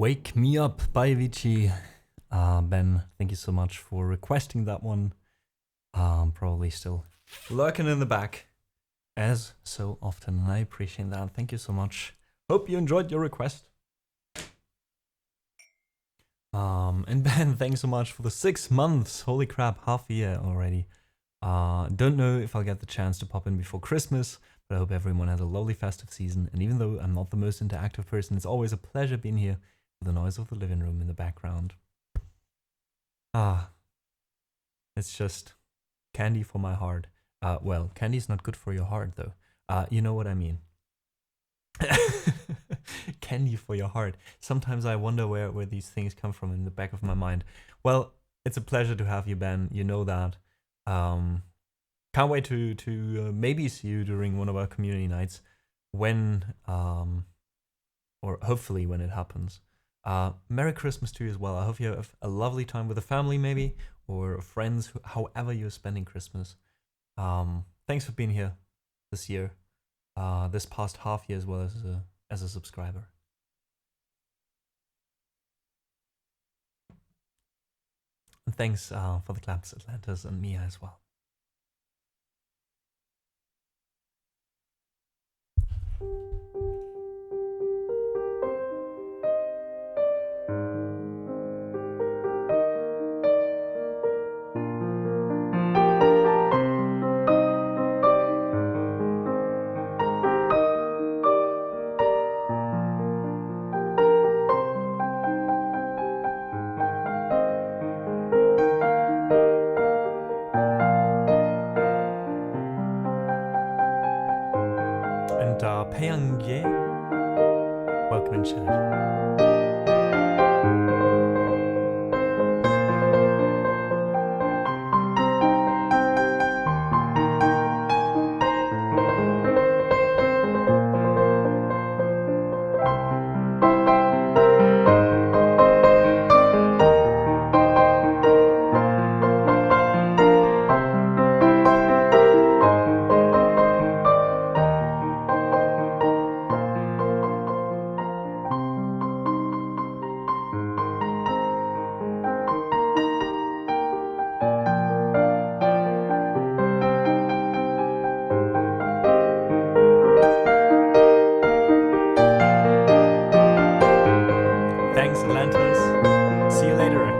Wake Me Up by Avicii. Ben, thank you so much for requesting that one. Probably still lurking in the back, as so often, and I appreciate that. Thank you so much. Hope you enjoyed your request. And Ben, thanks so much for the 6 months. Holy crap, half a year already. Don't know if I'll get the chance to pop in before Christmas, but I hope everyone has a lovely festive season. And even though I'm not the most interactive person, it's always a pleasure being here with the noise of the living room in the background. It's just candy for my heart. Well, candy's not good for your heart though. You know what I mean. Candy for your heart. Sometimes I wonder where these things come from in the back of my mind. Well, it's a pleasure to have you, Ben. You know that. Can't wait to maybe see you during one of our community nights when, or hopefully when it happens. Merry Christmas to you as well. I hope you have a lovely time with the family maybe, or friends, however you're spending Christmas. Thanks for being here this year, this past half year as well as a subscriber. And thanks for the claps, Atlantis and Mia as well. Payangye, welcome in chat. Thanks, Atlantis. See you later.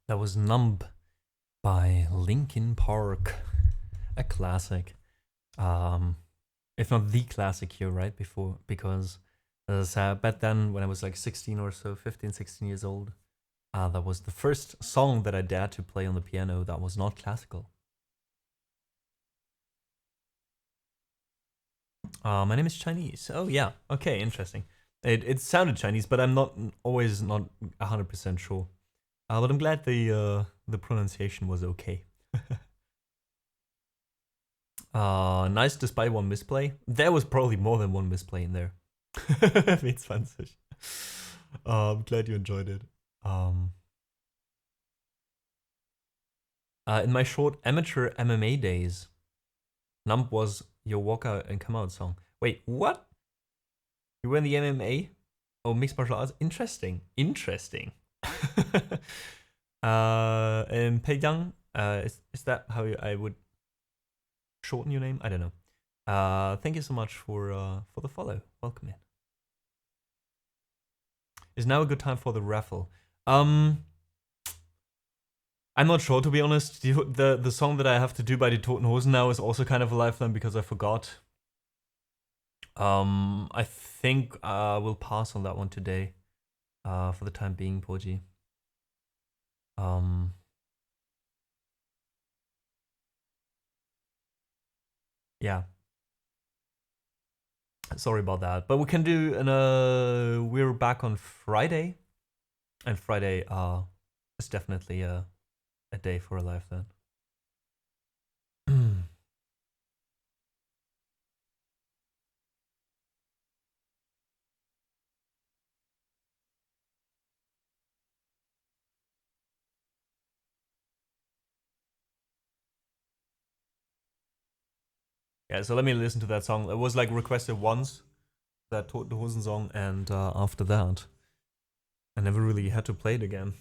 That was Numb by Linkin Park, a classic. If not the classic here, right? Because as I said, back then when I was like 16 or so, 15, 16 years old, that was the first song that I dared to play on the piano that was not classical. My name is Chinese. Oh yeah. Okay, interesting. It sounded Chinese, but I'm not 100% sure. But I'm glad the pronunciation was okay. Nice despite one misplay. There was probably more than one misplay in there. 20. I'm glad you enjoyed it. In my short amateur MMA days, Nump was your walkout and come out song. Wait, what? You were in the MMA? Oh, mixed martial arts? Interesting. Interesting. Pei Yang, is that how I would shorten your name? I don't know. Thank you so much for the follow. Welcome in. Is now a good time for the raffle? I'm not sure, to be honest. The song that I have to do by the Toten Hosen now is also kind of a lifeline because I forgot. I think we'll pass on that one today. For the time being, Poji. Yeah. Sorry about that, but we can do we're back on Friday, and Friday is definitely a day for a live then. Yeah, so let me listen to that song. It was like requested once, that Toten Hosen song, and after that, I never really had to play it again.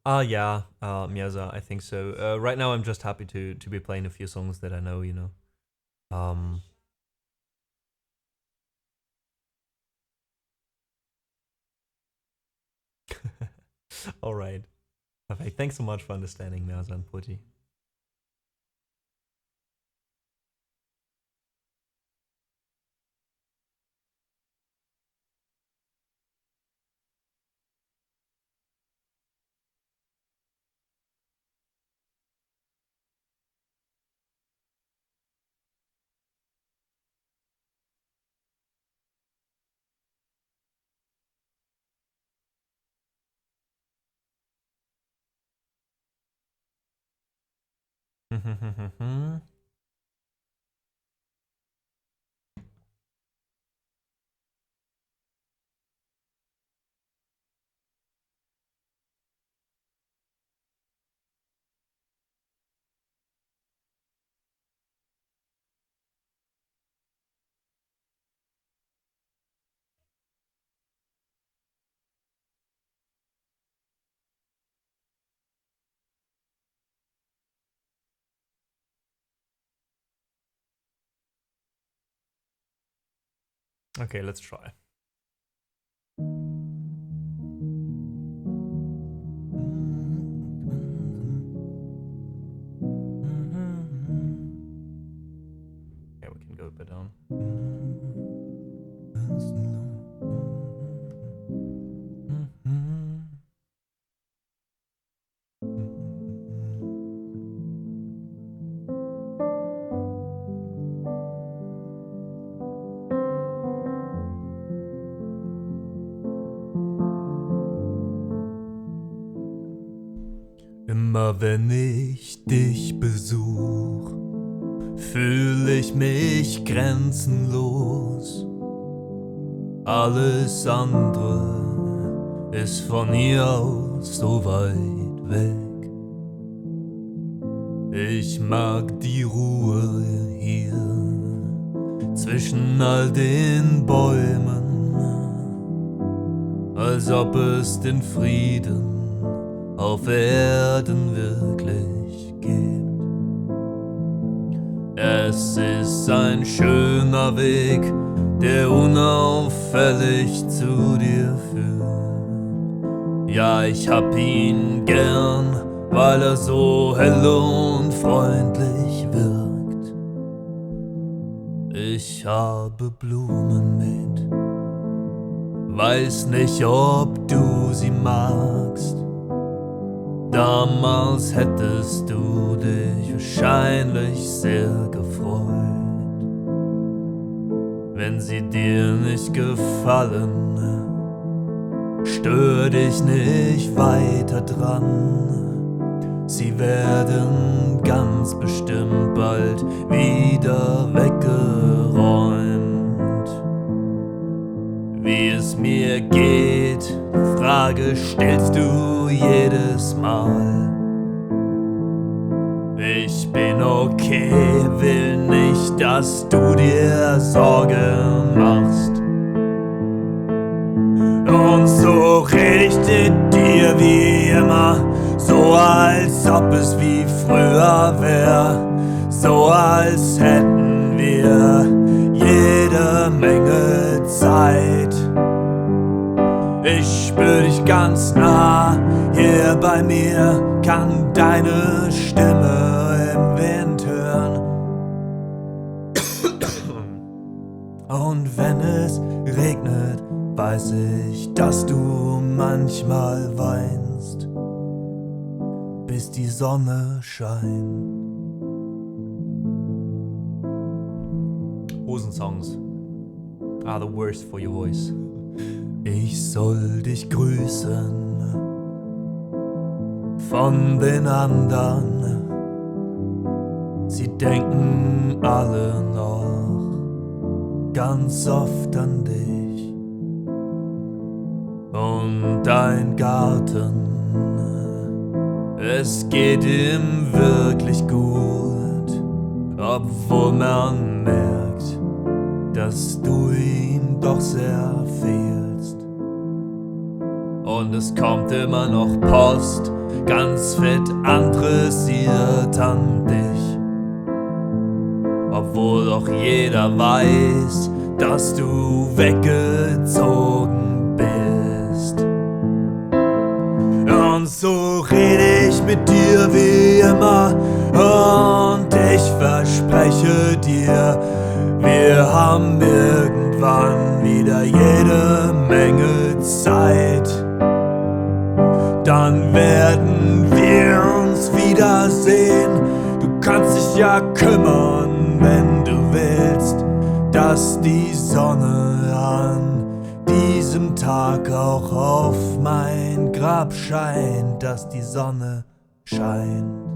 Yeah, Miyaza, I think so. Right now I'm just happy to be playing a few songs that I know, you know. Alright. Perfect. Thanks so much for understanding, Miyaza and Poji. Okay, let's try. Yeah, we can go a bit down. Immer wenn ich dich besuch, fühl ich mich grenzenlos. Alles andere ist von hier aus so weit weg. Ich mag die Ruhe hier zwischen all den Bäumen, als ob es den Frieden auf Erden wirklich gibt. Es ist ein schöner Weg, der unauffällig zu dir führt. Ja, ich hab ihn gern, weil er so hell und freundlich wirkt. Ich habe Blumen mit Weiß nicht, ob du sie magst. Damals hättest du dich wahrscheinlich sehr gefreut, wenn sie dir nicht gefallen. Stör dich nicht weiter dran. Sie werden ganz bestimmt bald wieder weggeräumt. Wie es mir geht, Frage stellst du jedes Mal. Ich bin okay, will nicht, dass du dir Sorgen machst. Und so red ich dir wie immer, so als ob es wie früher wär, so als hätten wir jede Menge Zeit. Ich spür dich ganz nah hier bei mir, kann deine Stimme im Wind hören. Und wenn es regnet, weiß ich, dass du manchmal weinst, bis die Sonne scheint. Hosensongs are the worst for your voice. Ich soll dich grüßen von den anderen. Sie denken alle noch ganz oft an dich. Und dein Garten, es geht ihm wirklich gut, obwohl man merkt, dass du ihm doch sehr fehlst. Und es kommt immer noch Post, ganz fett adressiert an dich, obwohl doch jeder weiß, dass du weggezogen bist. Und so rede ich mit dir wie immer, und ich verspreche dir, wir haben irgendwann wieder jede Menge Zeit. Dann werden wir uns wiedersehen. Du kannst dich ja kümmern, wenn du willst, dass die Sonne an diesem Tag auch auf mein Grab scheint, dass die Sonne scheint,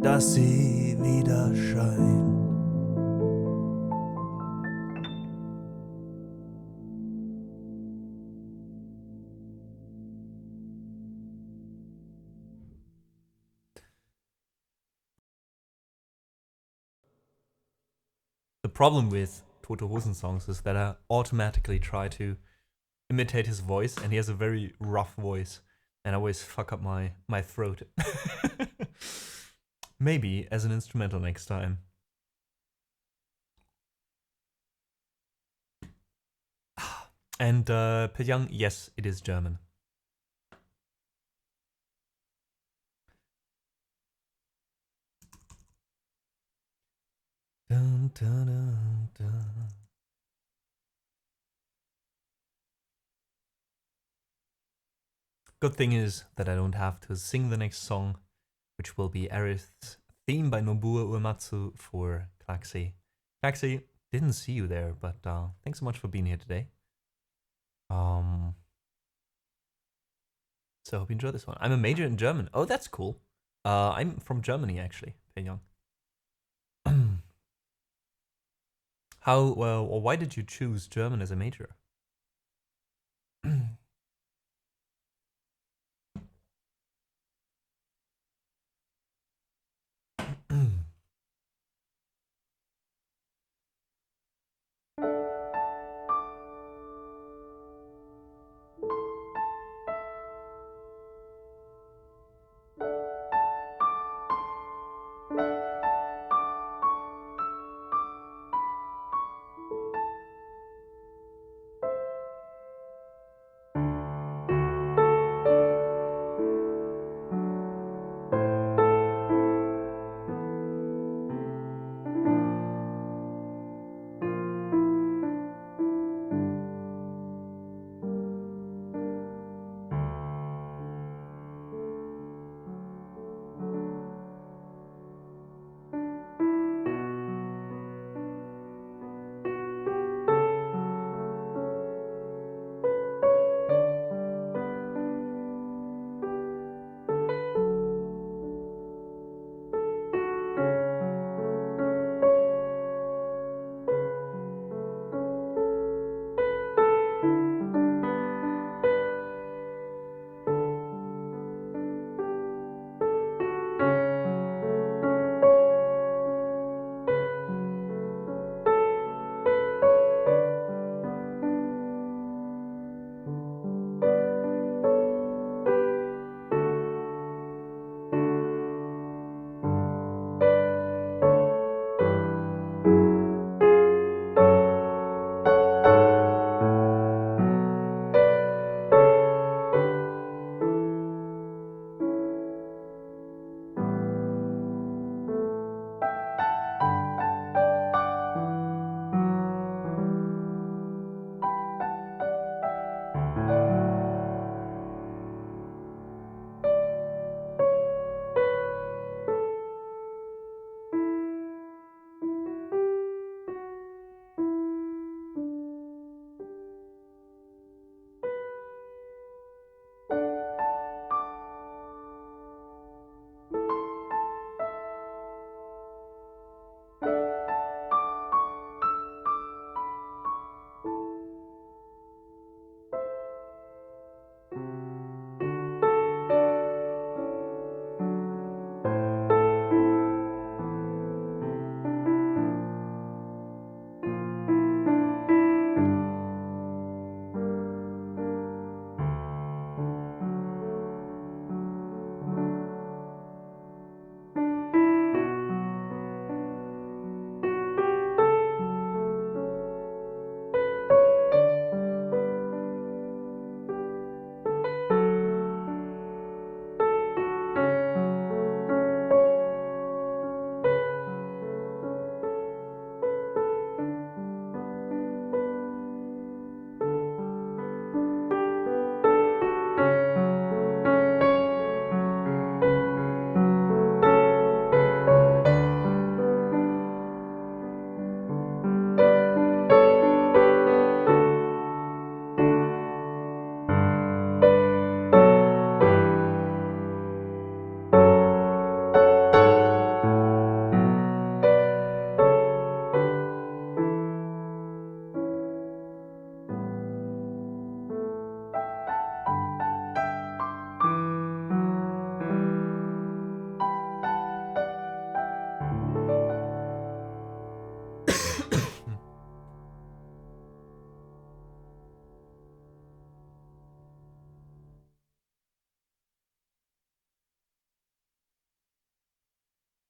dass sie wieder scheint. The problem with Tote Hosen songs is that I automatically try to imitate his voice, and he has a very rough voice, and I always fuck up my throat. Maybe as an instrumental next time. And Pyongyang, yes, it is German. Dun, dun, dun, dun. Good thing is that I don't have to sing the next song, which will be Aerith's theme by Nobuo Uematsu for Klaxi. Klaxi, didn't see you there, but thanks so much for being here today. So I hope you enjoy this one. I'm a major in German. Oh, that's cool. I'm from Germany, actually, Pyongyang. How, or why did you choose German as a major?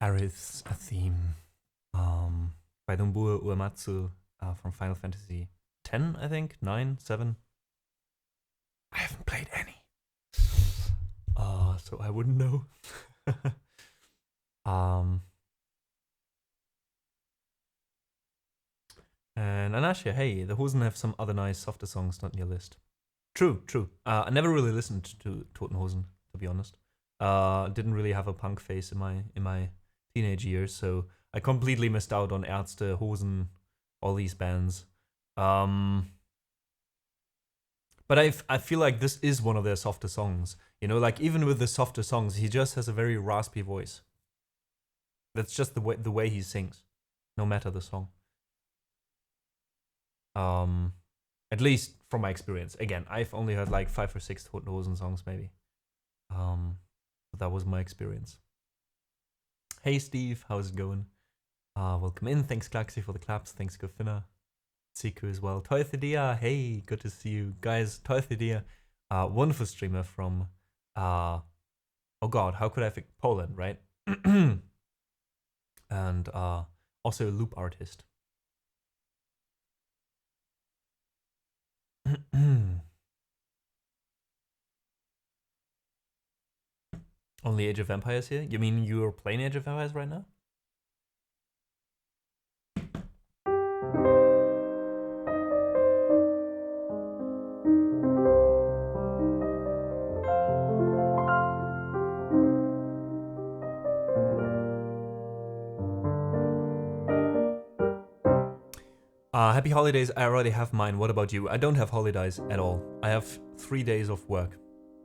Aerith's a theme. By Nobuo Uematsu from Final Fantasy X, I think? 9, 7? I haven't played any. So I wouldn't know. And Anasha, hey, the Hosen have some other nice softer songs not in your list. True, true. I never really listened to Totenhosen, to be honest. Didn't really have a punk face in my teenage years, so I completely missed out on Ärzte, Hosen, all these bands. But I feel like this is one of their softer songs. You know, like even with the softer songs, he just has a very raspy voice. That's just the way he sings, no matter the song. At least from my experience. Again, I've only heard like 5 or 6 Totenhosen songs maybe. But that was my experience. Hey Steve, how's it going? Welcome in. Thanks Klaxi for the claps. Thanks Gofinna. Siku as well. Toithidia, hey, good to see you guys. Toithidia, wonderful streamer from oh god, how could I think Poland, right? And also a loop artist. Only Age of Empires here? You mean you're playing Age of Empires right now? Happy holidays. I already have mine. What about you? I don't have holidays at all. I have 3 days of work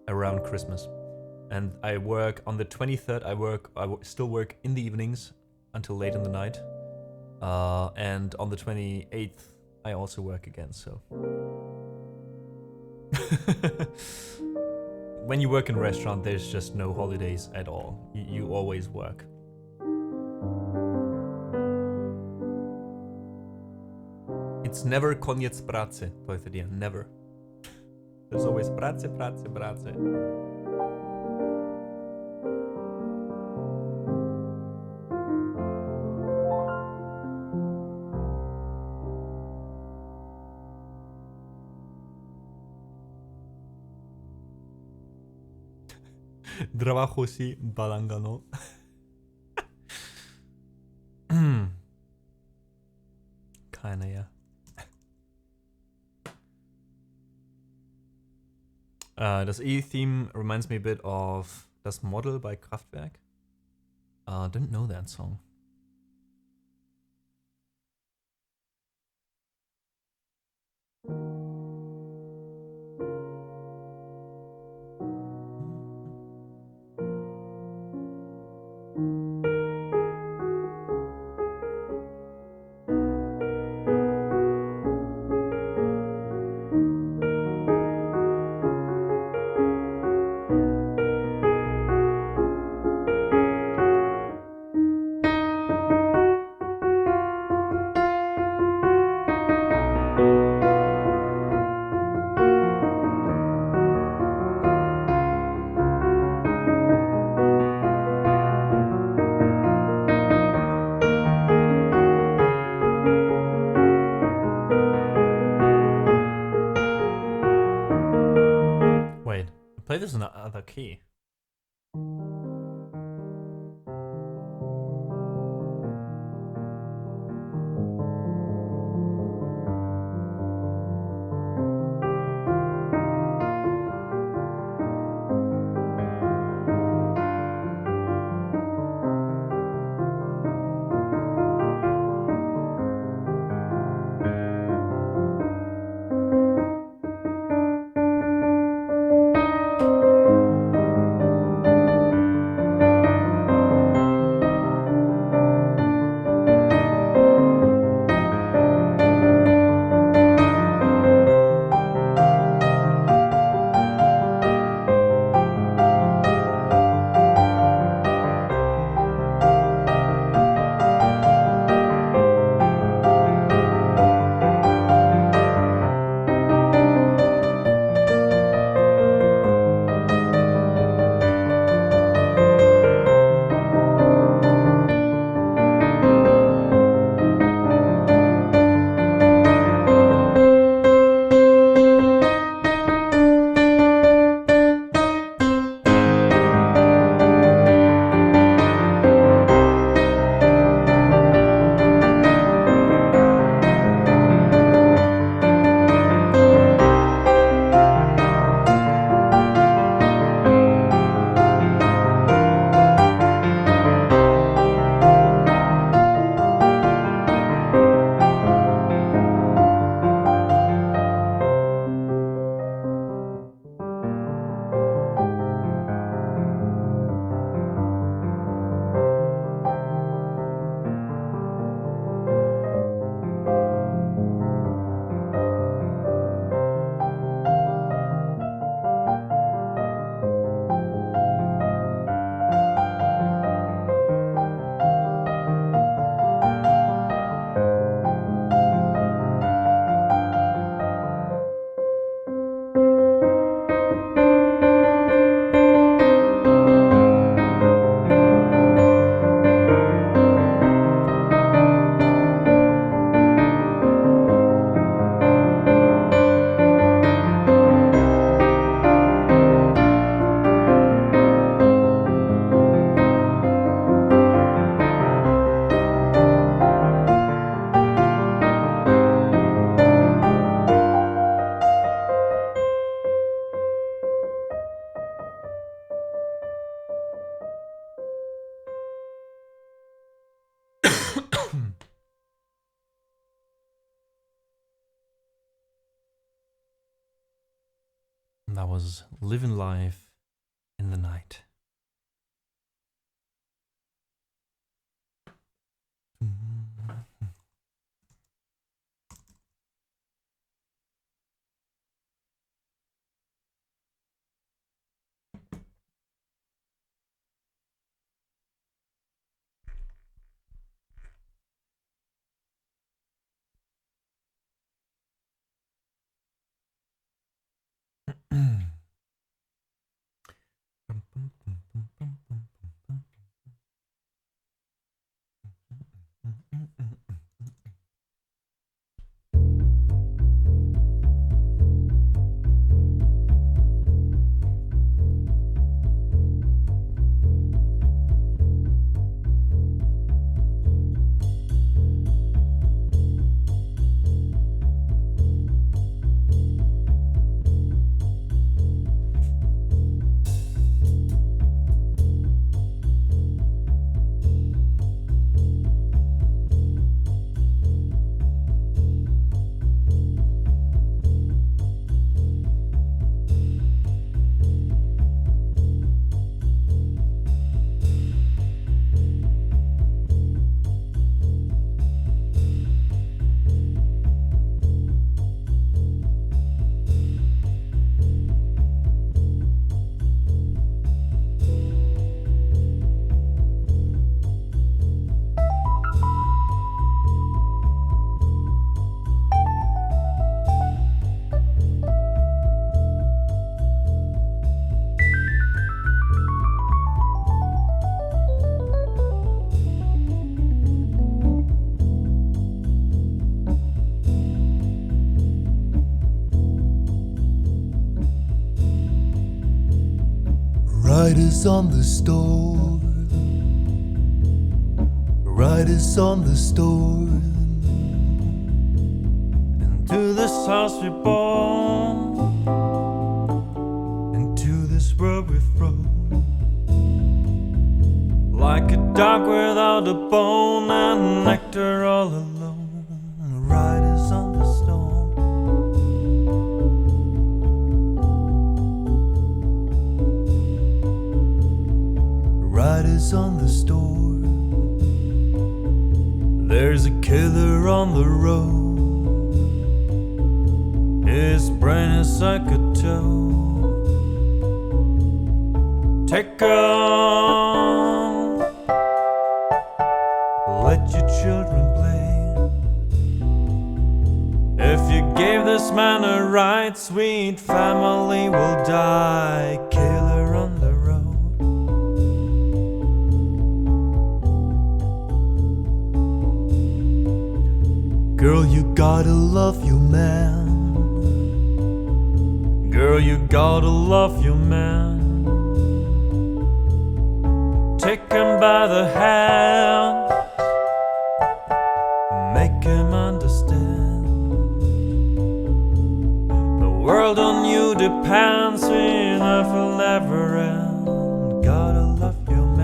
around Christmas. And I work on the 23rd. I still work in the evenings until late in the night. And on the 28th, I also work again, so. When you work in a restaurant, there's just no holidays at all. You always work. It's never koniec pracy, Toithidia, never. There's always pracy, pracy, pracy. Trabajo si balangano. Kinda, yeah. Das E-Theme reminds me a bit of Das Model by Kraftwerk. Didn't know that song. Wait, play this in another key. That was Living Life in the Night. Riders on the storm, riders on the storm. Into this house we're born, Into this world we've thrown, like a dog without a bone and nectar all alone. riders on the storm. Riders on the storm. There's a killer on the road, his brain is like a toad. Take on, Let your children play. if you gave this man a right, sweet family will die. Killer on the road. Girl, you gotta love your man. Girl, you gotta love your man. Take him by the hand, Make him understand. the world on you depends, sweet love will never end. Gotta love your man.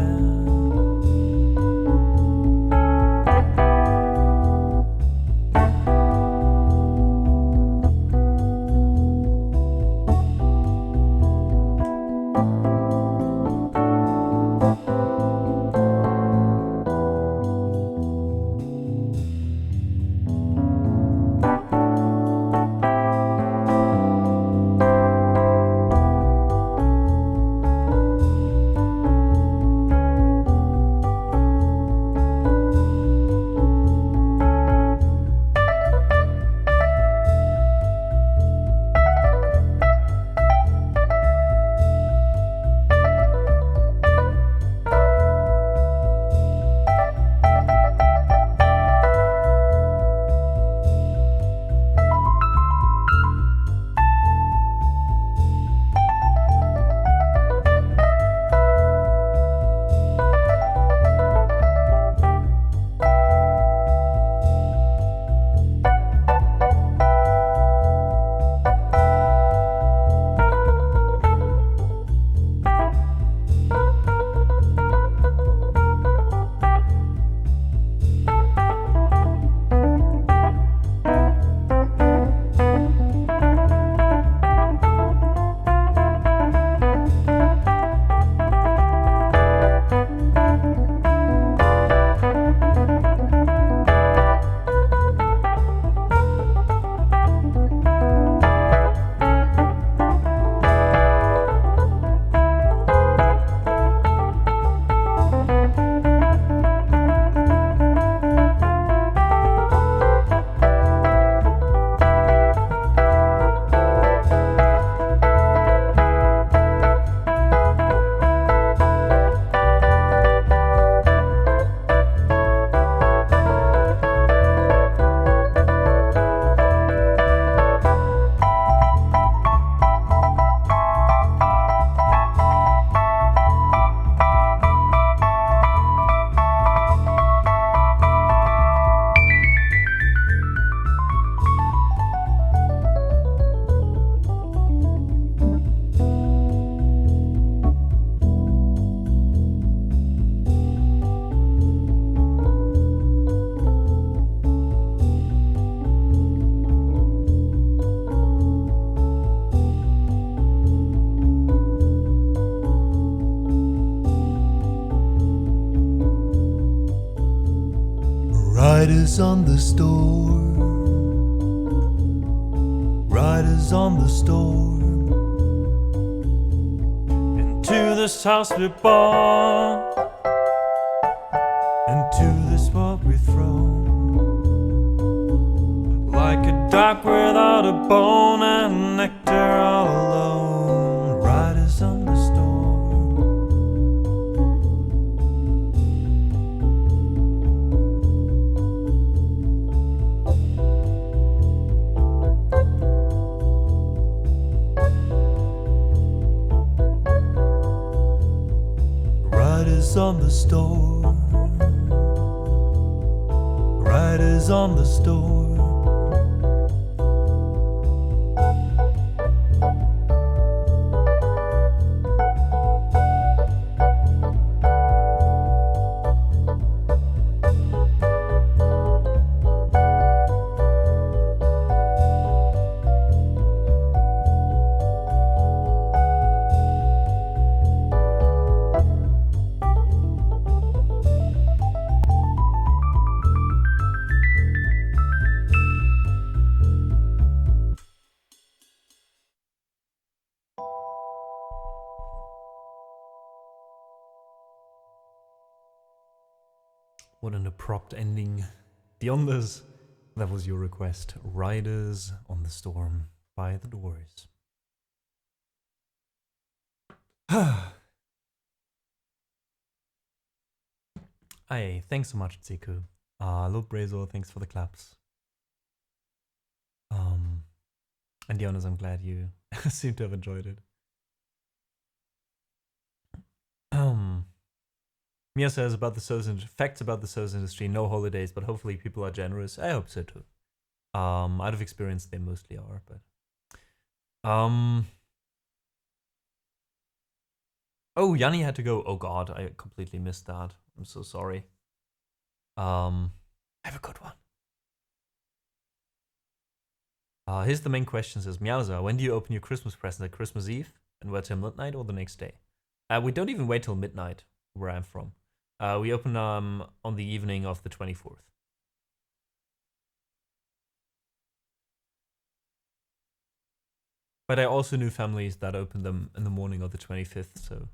Riders on the storm, riders on the storm. Into this house we're born, Into this world we're thrown, like a dog without a bone and nectar all alone. riders on the storm. Riders on the storm, riders on the storm. What an abrupt ending. Beyond this, that was your request. Riders on the Storm by The Doors. Hey, thanks so much, Ziku. Lord Brazo, thanks for the claps. And Dionys, I'm glad you seem to have enjoyed it. Mia says about the facts about the SOS industry, no holidays, but hopefully people are generous. I hope so too. Out of experience, they mostly are, but oh, Yanni had to go. Oh god, I completely missed that. I'm so sorry. Have a good one. Here's the main question, says Meowza, when do you open your Christmas presents, at Christmas Eve? And wait till midnight or the next day? We don't even wait till midnight where I'm from. We open on the evening of the 24th. But I also knew families that opened them in the morning of the 25th,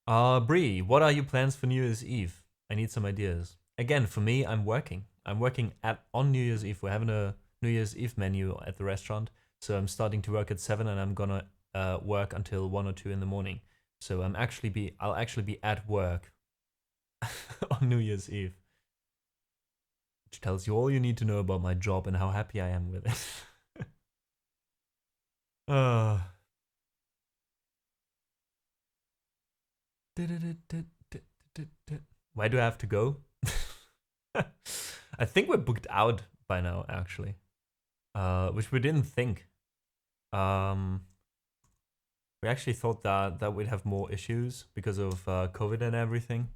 so. Bree, what are your plans for New Year's Eve? I need some ideas. Again, for me, I'm working. I'm working on New Year's Eve. We're having a New Year's Eve menu at the restaurant. So I'm starting to work at 7 and I'm gonna work until 1 or 2 in the morning. So I'll actually be at work on New Year's Eve. Which tells you all you need to know about my job and how happy I am with it. Why do I have to go? I think we're booked out by now, actually. Which we didn't think. We actually thought that we'd have more issues because of COVID and everything.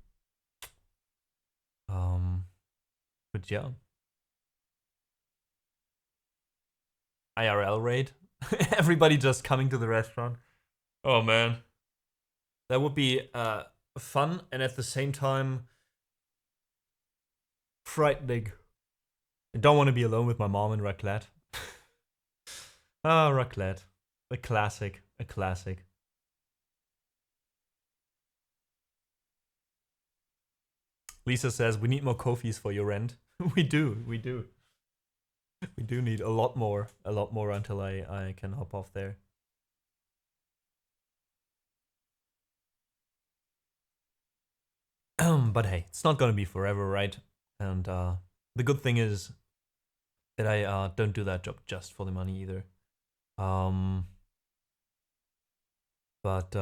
But yeah. IRL raid. Everybody just coming to the restaurant. Oh man. That would be fun and at the same time frightening. I don't want to be alone with my mom and raclette. Raclette. A classic. A classic. Lisa says, we need more Kofis for your rent. We do. We do need a lot more until I can hop off there. But hey, it's not gonna be forever, right? And the good thing is that I don't do that job just for the money either. But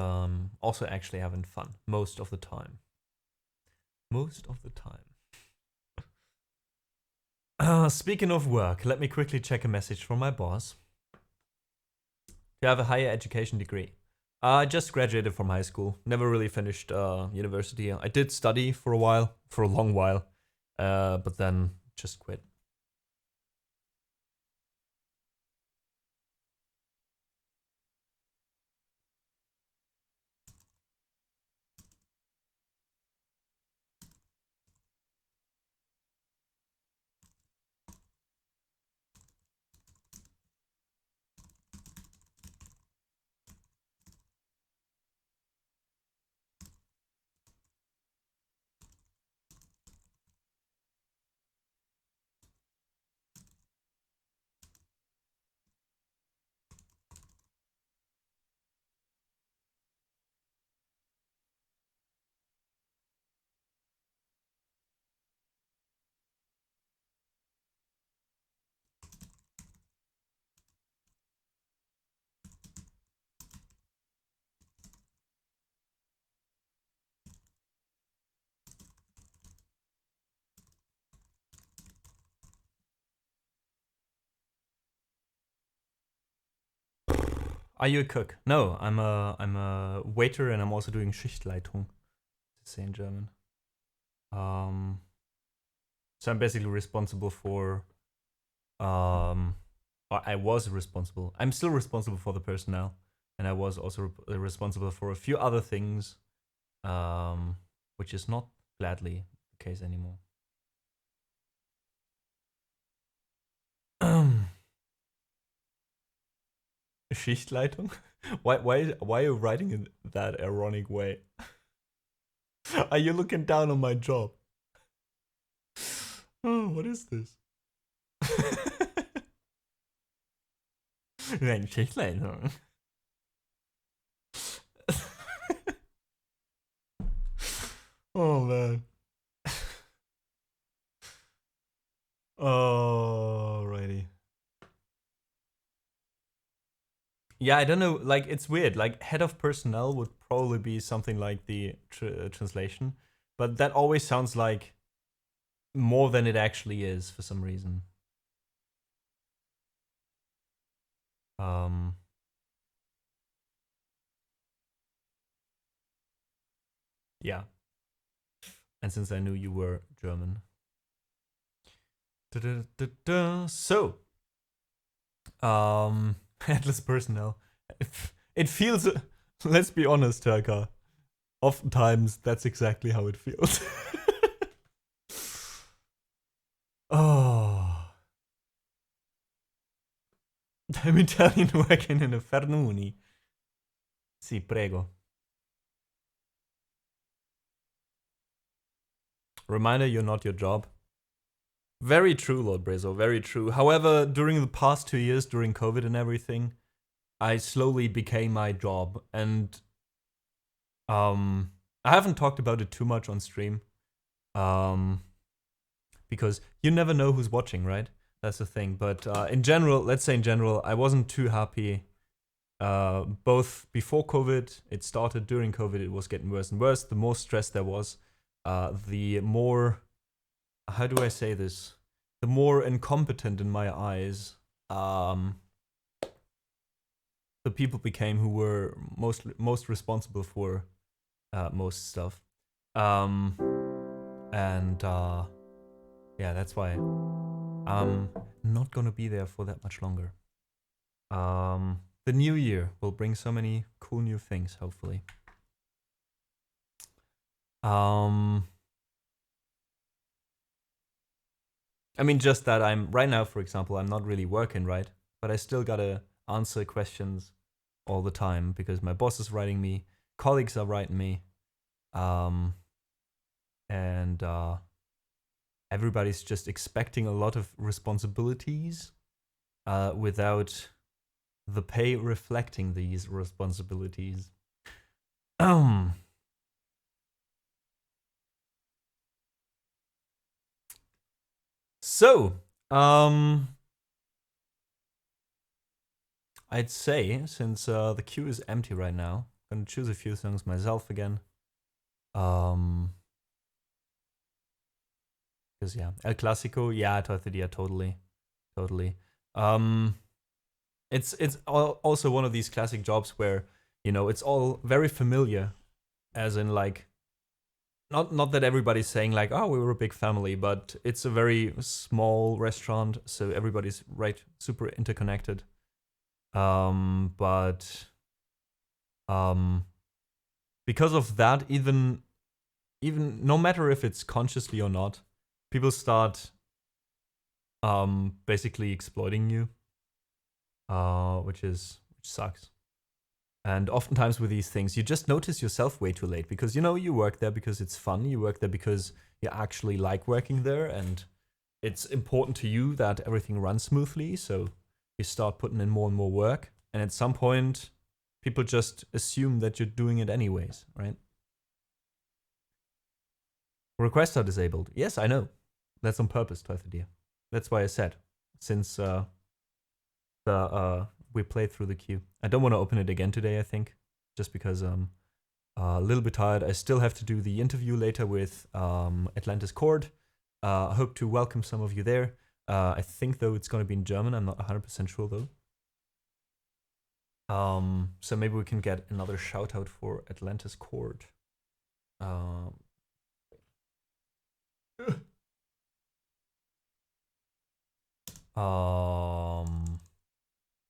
also actually having fun most of the time. Most of the time. Speaking of work, let me quickly check a message from my boss. Do you have a higher education degree? I just graduated from high school. Never really finished university. I did study for a while, for a long while, but then just quit. Are you a cook? No, I'm a waiter and I'm also doing Schichtleitung, to say in German. So I'm basically responsible for I was responsible. I'm still responsible for the personnel, and I was also responsible for a few other things, which is not gladly the case anymore. Schichtleitung? Why are you writing in that ironic way? Are you looking down on my job? Oh, what is this? Nein, Schichtleitung. Oh man. Alrighty. Yeah, I don't know. Like, it's weird. Like, head of personnel would probably be something like the translation, but that always sounds like more than it actually is for some reason. Yeah. And since I knew you were German. So, headless personnel. It feels, let's be honest, Turka. Oftentimes, that's exactly how it feels. Oh. I'm Italian working in a Fernuni. Sì, prego. Reminder, you're not your job. Very true, Lord Brezo, very true. However, during the past 2 years, during COVID and everything, I slowly became my job. And I haven't talked about it too much on stream. Because you never know who's watching, right? That's the thing. But in general, let's say in general, I wasn't too happy. Both before COVID, it started during COVID, it was getting worse and worse. The more stress there was, the more, how do I say this? The more incompetent in my eyes, the people became who were most responsible for most stuff. Yeah, that's why I'm not gonna be there for that much longer. The new year will bring so many cool new things, hopefully. I mean, just that I'm right now, for example, I'm not really working, right? But I still gotta answer questions all the time because my boss is writing me, colleagues are writing me, and everybody's just expecting a lot of responsibilities without the pay reflecting these responsibilities. So, I'd say, since the queue is empty right now, I'm gonna choose a few songs myself again. Because yeah, El Clásico, yeah, Tortilla, totally. It's also one of these classic jobs where, you know, it's all very familiar, as in like, not that everybody's saying like, oh, we were a big family, but it's a very small restaurant, so everybody's super interconnected. But because of that, even no matter if it's consciously or not, people start basically exploiting you, which sucks. And oftentimes with these things, you just notice yourself way too late because, you know, you work there because it's fun. You work there because you actually like working there and it's important to you that everything runs smoothly. So you start putting in more and more work. And at some point, people just assume that you're doing it anyways, right? Requests are disabled. Yes, I know. That's on purpose, Twythadir. That's why I said, since we played through the queue. I don't want to open it again today, I think, just because I'm a little bit tired. I still have to do the interview later with Atlantis Cord. I hope to welcome some of you there. I think, though, it's going to be in German. I'm not 100% sure, though. So maybe we can get another shout out for Atlantis Court.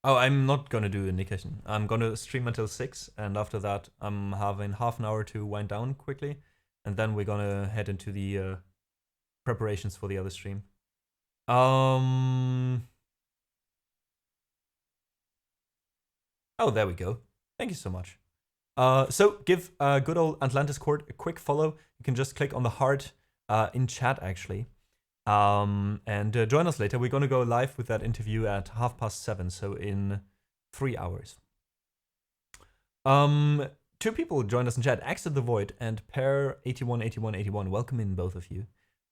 Oh, I'm not gonna do a Nickerson. I'm gonna stream until 6, and after that, I'm having half an hour to wind down quickly, and then we're gonna head into the preparations for the other stream. Oh, there we go. Thank you so much. So give good old Atlantis Court a quick follow. You can just click on the heart in chat, actually. And join us later. We're gonna go live with that interview at 7:30, so in 3 hours. 2 people joined us in chat, Exit the Void and Pair818181. Welcome in, both of you.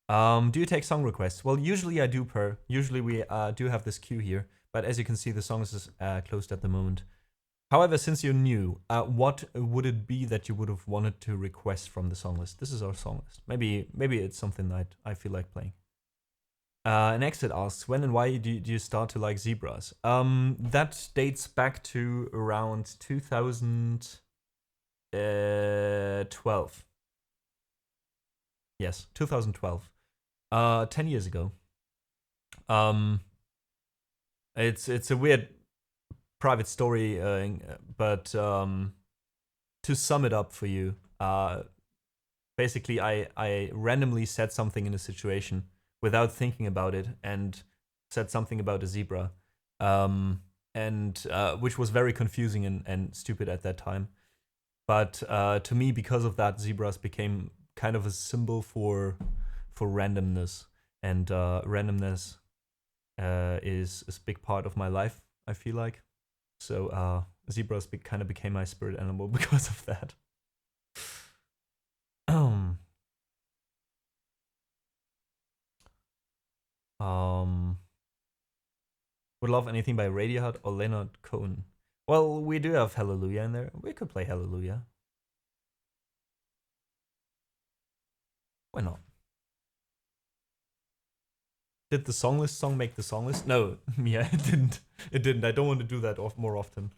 Do you take song requests? Well, usually I do, Per. Usually we do have this queue here, but as you can see, the songs is closed at the moment. However, since you're new, what would it be that you would have wanted to request from the song list? This is our song list. Maybe it's something that I feel like playing. And Exit asks, when and why do you start to like zebras? That dates back to around 2012. Yes, 2012. 10 years ago. It's a weird private story, but to sum it up for you, basically I randomly said something in a situation without thinking about it, and said something about a zebra, and which was very confusing and stupid at that time. But to me, because of that, zebras became kind of a symbol for randomness, and randomness is a big part of my life, I feel like. So zebras kind of became my spirit animal because of that. Would love anything by Radiohead or Leonard Cohen. Well, we do have Hallelujah in there. We could play Hallelujah. Why not? Did the song list song make the song list? No, yeah, it didn't. It didn't. I don't want to do that more often.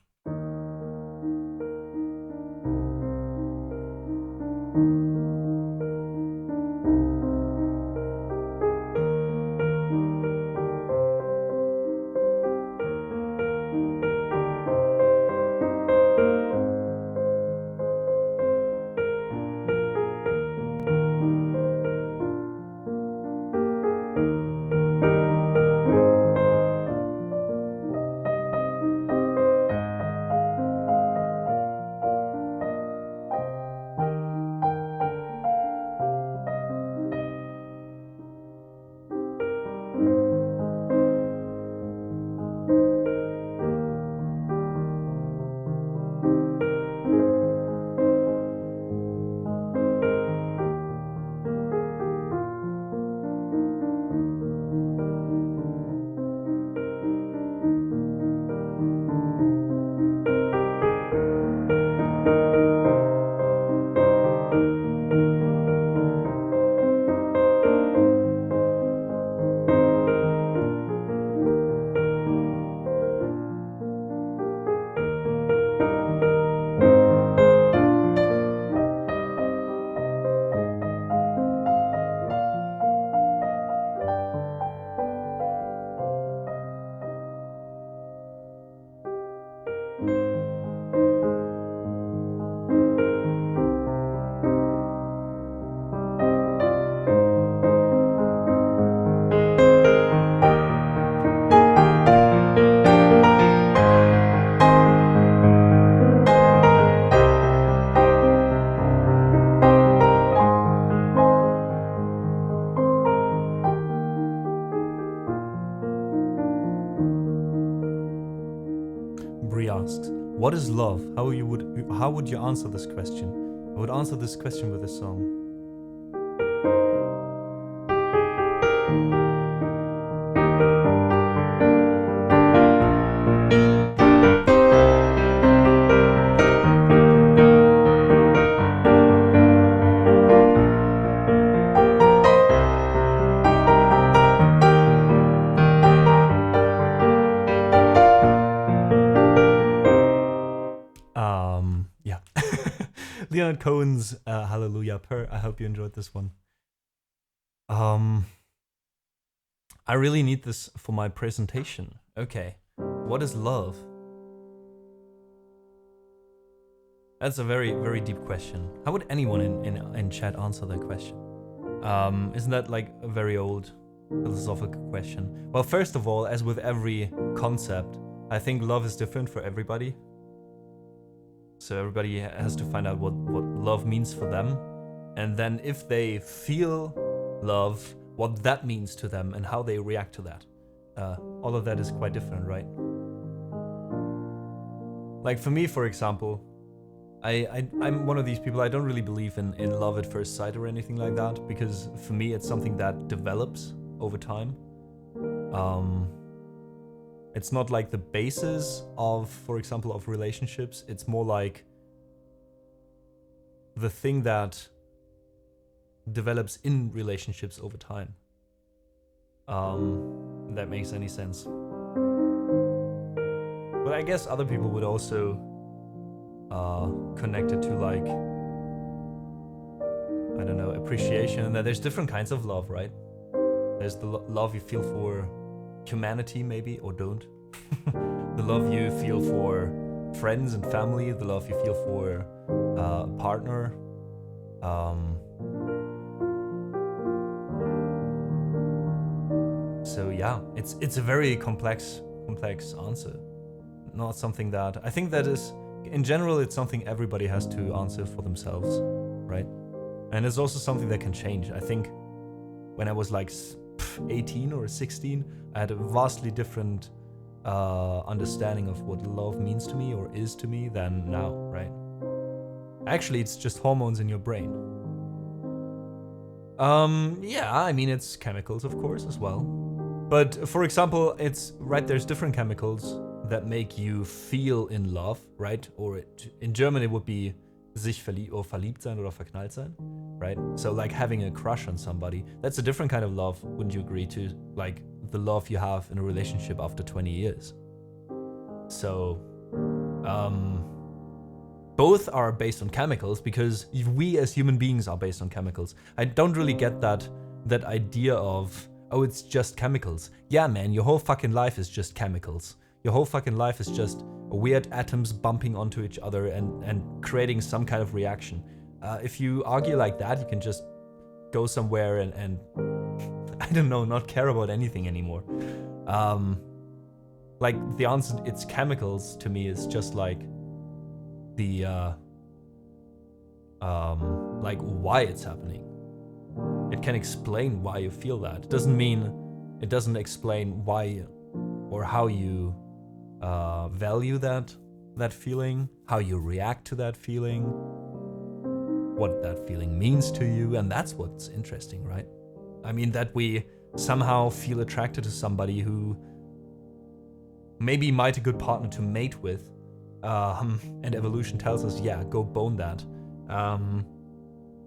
Asks, what is love? How would you answer this question? I would answer this question with a song. Leonard Cohen's Hallelujah. I hope you enjoyed this one. I really need this for my presentation. Okay. What is love? That's a very, very deep question. How would anyone in chat answer that question? Isn't that like a very old philosophical question? Well, first of all, as with every concept, I think love is different for everybody. So everybody has to find out what love means for them. And then if they feel love, what that means to them and how they react to that. All of that is quite different, right? Like for me, for example, I'm one of these people, I don't really believe in love at first sight or anything like that, because for me it's something that develops over time. It's not like the basis of, for example, of relationships. It's more like the thing that develops in relationships over time. If that makes any sense. But I guess other people would also connect it to, like, I don't know, appreciation, and that there's different kinds of love, right? There's the love you feel for humanity, maybe, or don't. The love you feel for friends and family, the love you feel for a partner. So yeah, it's a very complex answer. Not something that I think that is, in general, it's something everybody has to answer for themselves, right? And it's also something that can change. I think when I was like 18 or 16, I had a vastly different understanding of what love means to me or is to me than now, right? Actually, it's just hormones in your brain. Yeah, I mean, it's chemicals, of course, as well. But for example, it's right, there's different chemicals that make you feel in love, right? Or in German, it would be sich verliebt sein oder verknallt sein, right? So like having a crush on somebody, that's a different kind of love, wouldn't you agree, to like the love you have in a relationship after 20 years? So, both are based on chemicals because we as human beings are based on chemicals. I don't really get that idea of, oh, it's just chemicals. Yeah, man, your whole fucking life is just chemicals. Your whole fucking life is just weird atoms bumping onto each other and creating some kind of reaction. If you argue like that, you can just go somewhere and I don't know, not care about anything anymore. Like the answer, it's chemicals, to me is just like the like why it's happening. It can explain why you feel that. It doesn't explain why or how you value that feeling, how you react to that feeling, what that feeling means to you, and that's what's interesting, right? I mean, that we somehow feel attracted to somebody who maybe might a good partner to mate with, and evolution tells us, yeah, go bone that.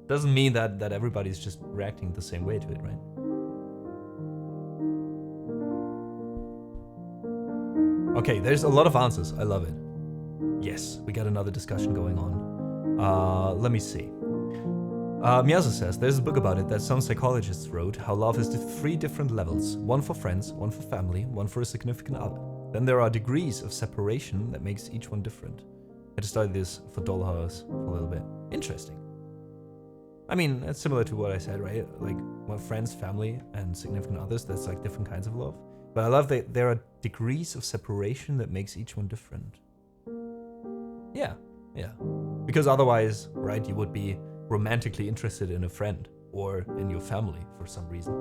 Doesn't mean that everybody's just reacting the same way to it, right? Okay, there's a lot of answers. I love it. Yes, we got another discussion going on. Let me see. Miyazu says, there's a book about it that some psychologists wrote, how love has 3 different levels. One for friends, one for family, one for a significant other. Then there are degrees of separation that makes each one different. I had to study this for Dollhouse for a little bit. Interesting. I mean, it's similar to what I said, right? Like, my friends, family, and significant others, that's like different kinds of love. But I love that there are degrees of separation that makes each one different. Yeah. Because otherwise, right, you would be romantically interested in a friend or in your family for some reason.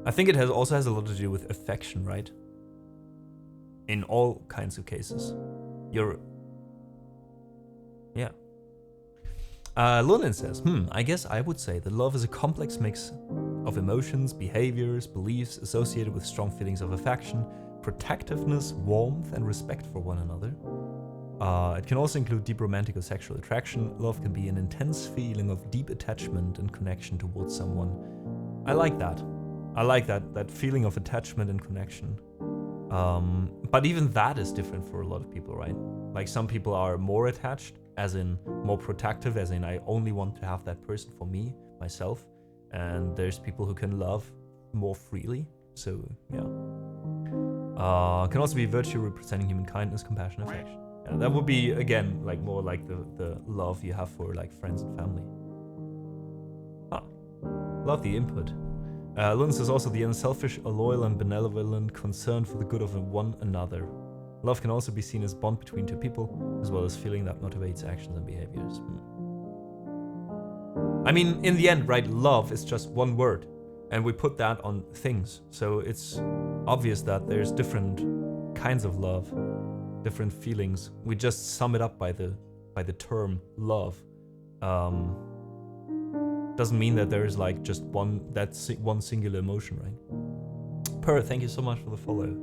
I think it also has a lot to do with affection, right? In all kinds of cases. Yeah. Lunin says, I guess I would say that love is a complex mix of emotions, behaviors, beliefs associated with strong feelings of affection, protectiveness, warmth, and respect for one another. It can also include deep romantic or sexual attraction. Love can be an intense feeling of deep attachment and connection towards someone. I like that. I like that feeling of attachment and connection. But even that is different for a lot of people, right? Like some people are more attached, as in more protective, as in I only want to have that person for me, myself. And there's people who can love more freely. So yeah. Can also be virtue representing human kindness, compassion, affection. Yeah, that would be again like more like the love you have for like friends and family. Love the input. Lund says also the unselfish, a loyal and benevolent concern for the good of one another. Love can also be seen as bond between two people, as well as feeling that motivates actions and behaviors. I mean, in the end, right, love is just one word, and we put that on things. So it's obvious that there's different kinds of love, different feelings. We just sum it up by the term love. Doesn't mean that there is like just one singular emotion, right? Per, thank you so much for the follow.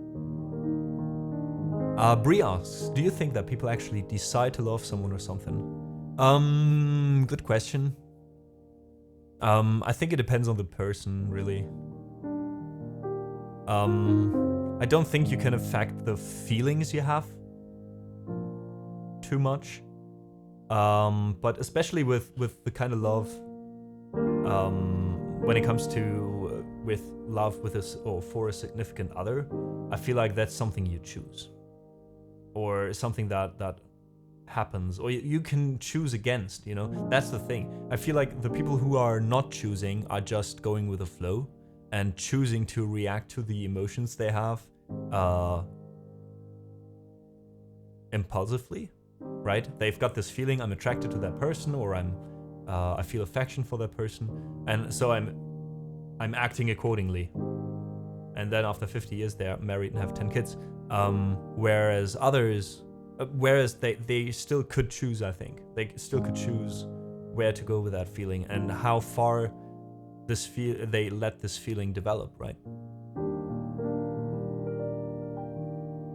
Brie asks, do you think that people actually decide to love someone or something? Good question. I think it depends on the person, really. I don't think you can affect the feelings you have too much. But especially with the kind of love, when it comes to with love with us or for a significant other, I feel like that's something you choose, or something that happens, or you can choose against. You know, that's the thing. I feel like the people who are not choosing are just going with the flow and choosing to react to the emotions they have impulsively, right? They've got this feeling, I'm attracted to that person, or I feel affection for that person, and so I'm acting accordingly. And then after 50 years, they're married and have 10 kids. Whereas others, they still could choose. I think they still could choose where to go with that feeling and how far they let this feeling develop, right?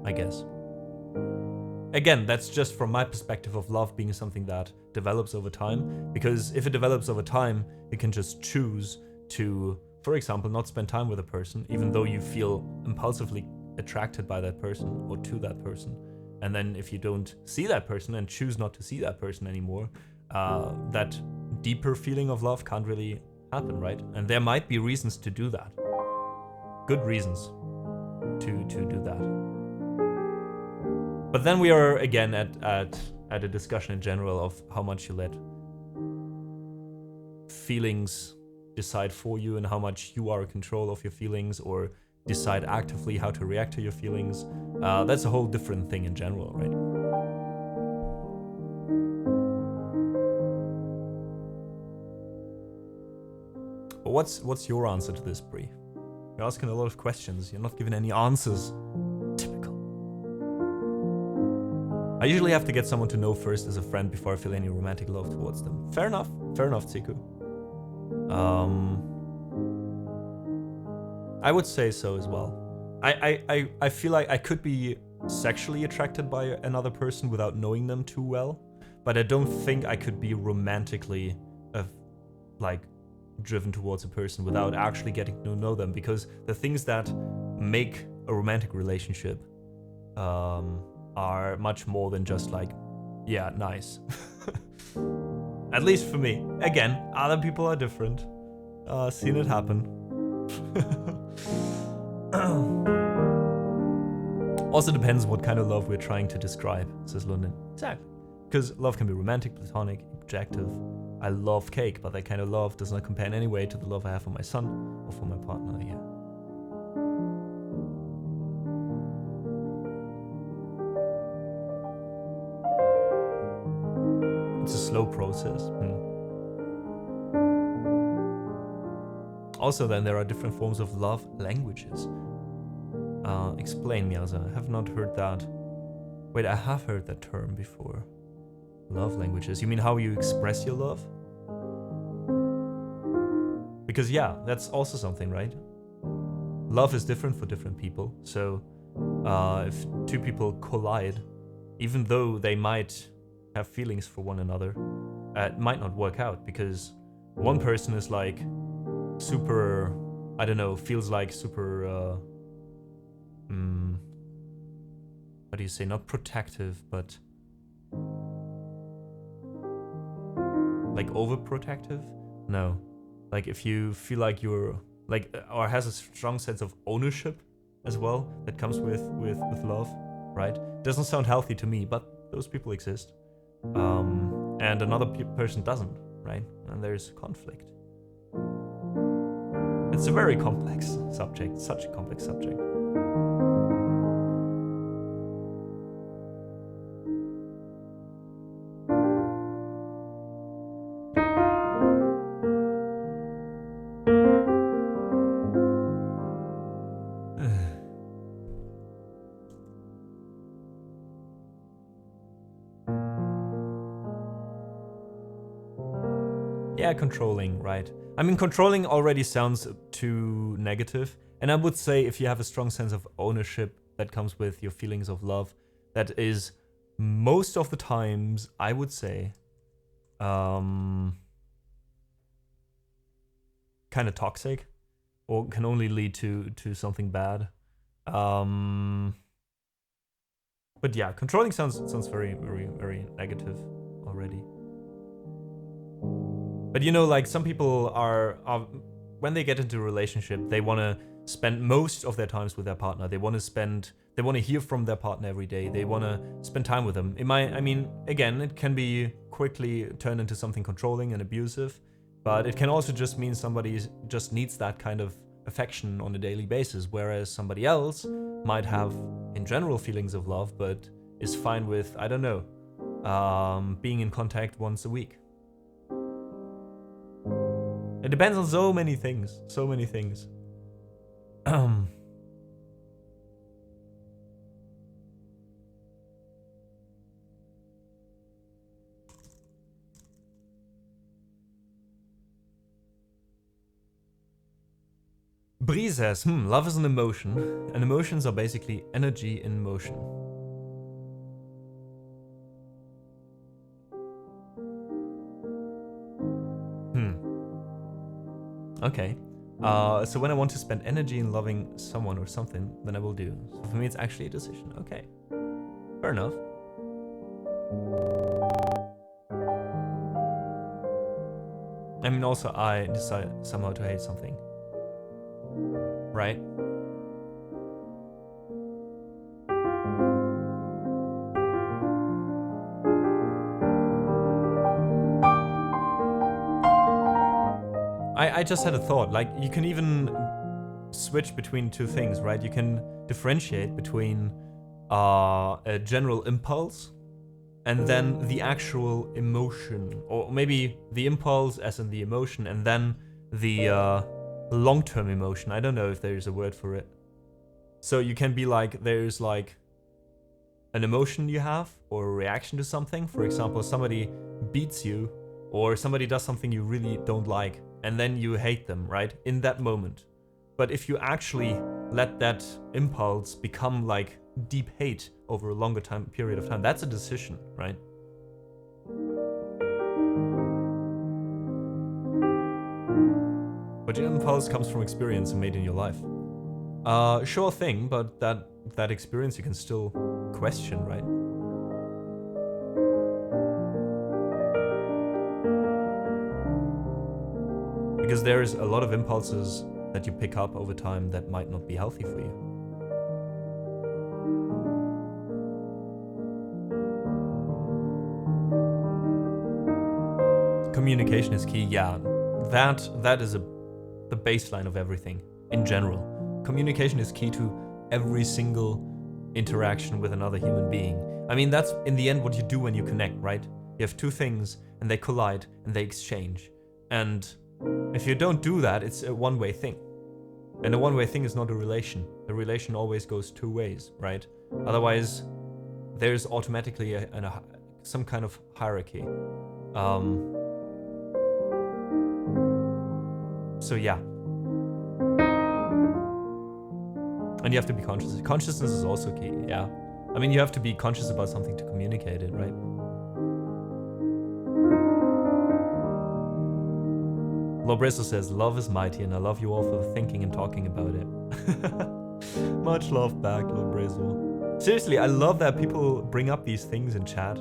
I guess. Again, that's just from my perspective of love being something that develops over time. Because if it develops over time, you can just choose to, for example, not spend time with a person, even though you feel impulsively attracted by that person or to that person. And then if you don't see that person and choose not to see that person anymore, that deeper feeling of love can't really happen, right? And there might be reasons to do that. Good reasons to do that. But then we are again at a discussion in general of how much you let feelings decide for you and how much you are in control of your feelings or decide actively how to react to your feelings. That's a whole different thing in general, right? But what's your answer to this, Brie? You're asking a lot of questions. You're not giving any answers. I usually have to get someone to know first as a friend before I feel any romantic love towards them. Fair enough, Tsiku. I would say so as well. I feel like I could be sexually attracted by another person without knowing them too well, but I don't think I could be romantically driven towards a person without actually getting to know them, because the things that make a romantic relationship are much more than just like, yeah, nice. At least for me. Again, other people are different. Seen it happen. Also depends what kind of love we're trying to describe, says London. Exactly. Because love can be romantic, platonic, objective. I love cake, but that kind of love does not compare in any way to the love I have for my son or for my partner, yeah. It's a slow process. Also, then there are different forms of love languages. Explain, Miyaza. I have not heard that. Wait, I have heard that term before. Love languages. You mean how you express your love? Because yeah, that's also something, right? Love is different for different people. So if two people collide, even though they might have feelings for one another, it might not work out, because one person is like super, I don't know, feels like super how do you say, not protective, but like overprotective? No. Like if you feel like you're like, or has a strong sense of ownership as well that comes with love, right? Doesn't sound healthy to me, but those people exist. And another person doesn't, right? And there's conflict. It's a very complex subject, such a complex subject. Yeah, controlling, right. I mean, controlling already sounds too negative. And I would say if you have a strong sense of ownership that comes with your feelings of love, that is most of the times, I would say, kind of toxic or can only lead to something bad. But yeah, controlling sounds very, very, very negative already. But you know, like some people are when they get into a relationship, they want to spend most of their times with their partner. They want to hear from their partner every day. They want to spend time with them. I mean, again, it can be quickly turned into something controlling and abusive, but it can also just mean somebody just needs that kind of affection on a daily basis, whereas somebody else might have, in general, feelings of love, but is fine with, I don't know, being in contact once a week. It depends on so many things, so many things. Bree says, love is an emotion, and emotions are basically energy in motion. Okay. So when I want to spend energy in loving someone or something, then I will do. So for me, it's actually a decision. Okay. Fair enough. I mean, also, I decide somehow to hate something. Right? I just had a thought, like, you can even switch between two things, right? You can differentiate between a general impulse and then the actual emotion, or maybe the impulse as in the emotion, and then the long-term emotion. I don't know if there's a word for it. So you can be like, there's like an emotion you have or a reaction to something. For example, somebody beats you or somebody does something you really don't like, and then you hate them, right? In that moment. But if you actually let that impulse become like deep hate over a longer period of time, that's a decision, right? But your impulse comes from experience made in your life. Sure thing, but that experience you can still question, right? Because there is a lot of impulses that you pick up over time that might not be healthy for you. Communication is key, yeah. That is the baseline of everything, in general. Communication is key to every single interaction with another human being. I mean, that's in the end what you do when you connect, right? You have two things and they collide and they exchange. And if you don't do that, it's a one-way thing. And a one-way thing is not a relation. A relation always goes two ways, right? Otherwise, there's automatically some kind of hierarchy. So yeah. And you have to be conscious. Consciousness is also key, yeah. I mean, you have to be conscious about something to communicate it, right? Lobrezo says, love is mighty, and I love you all for thinking and talking about it. Much love back, Lobrezo. Seriously, I love that people bring up these things in chat.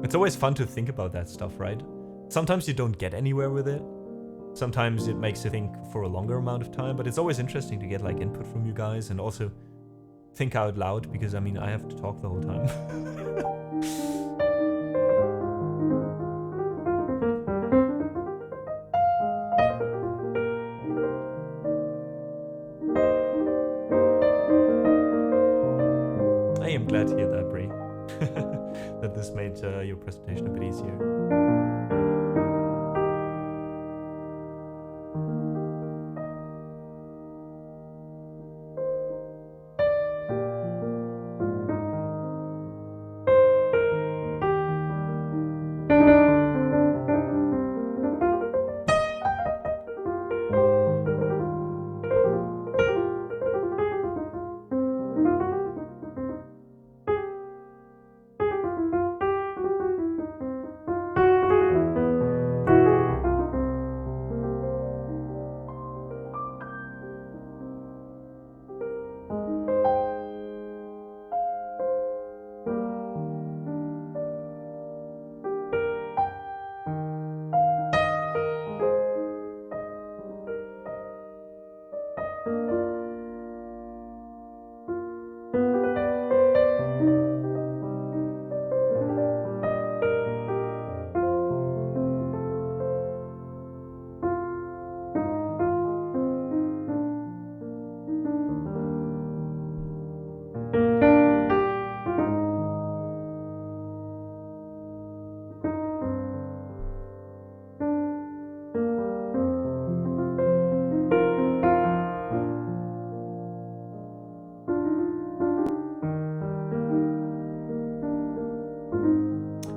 It's always fun to think about that stuff, right? Sometimes you don't get anywhere with it. Sometimes it makes you think for a longer amount of time, but it's always interesting to get like input from you guys and also think out loud, because I mean, I have to talk the whole time. I am glad to hear that, Brie. That this made your presentation a bit easier.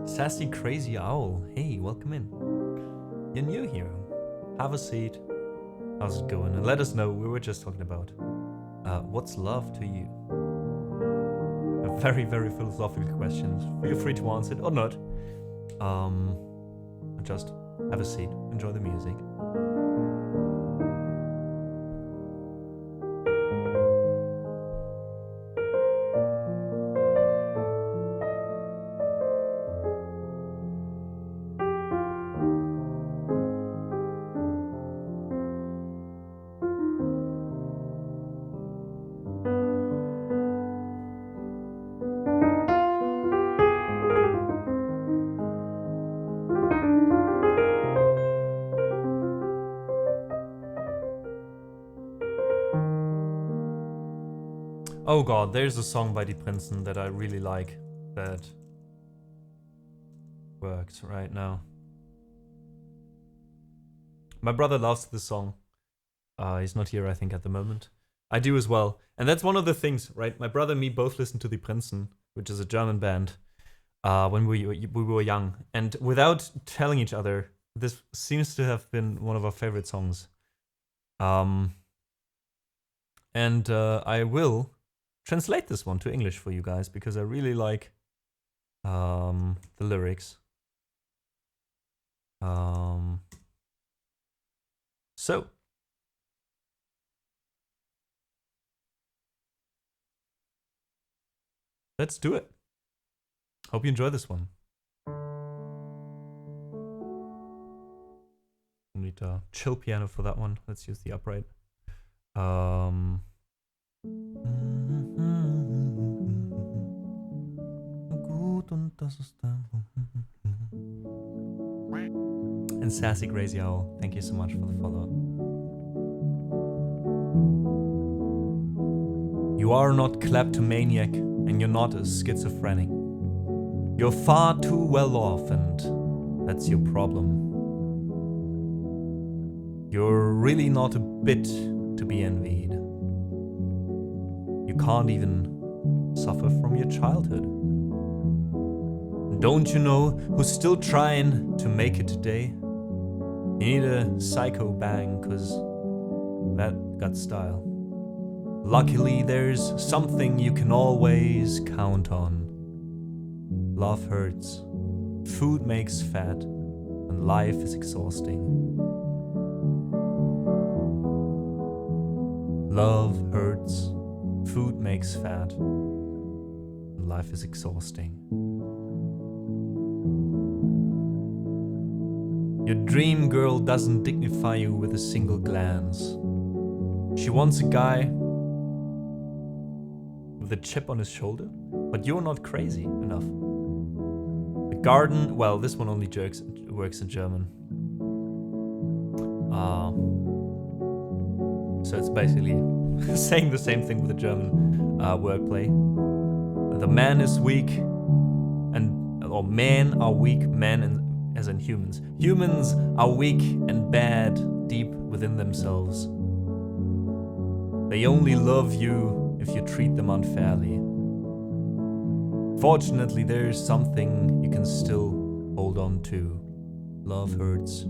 Sassy Crazy Owl, hey, welcome in. You're new here. Have a seat. How's it going? And let us know. We were just talking about what's love to you? A very, very philosophical questions. Feel free to answer it or not. Just have a seat. Enjoy the music. Oh god, there's a song by Die Prinzen that I really like that works right now. My brother loves this song. He's not here, I think, at the moment. I do as well. And that's one of the things, right? My brother and me both listened to Die Prinzen, which is a German band, when we were young. And without telling each other, this seems to have been one of our favorite songs. I will translate this one to English for you guys because I really like the lyrics. So let's do it. Hope you enjoy this one. We need a chill piano for that one. Let's use the upright. And Sassy Crazy Owl, thank you so much for the follow. You are not kleptomaniac and you're not a schizophrenic. You're far too well off and that's your problem. You're really not a bit to be envied. You can't even suffer from your childhood. Don't you know who's still trying to make it today? You need a psycho bang, cause that got style. Luckily there's something you can always count on. Love hurts, food makes fat, and life is exhausting. Love hurts, Food makes fat. Life is exhausting. Your dream girl doesn't dignify you with a single glance. She wants a guy with a chip on his shoulder, but you're not crazy enough. The garden, well, this one only works in German. So it's basically saying the same thing with the German wordplay. The man is weak, or men are weak, as in humans. Humans are weak and bad deep within themselves. They only love you if you treat them unfairly. Fortunately, there is something you can still hold on to. Love hurts.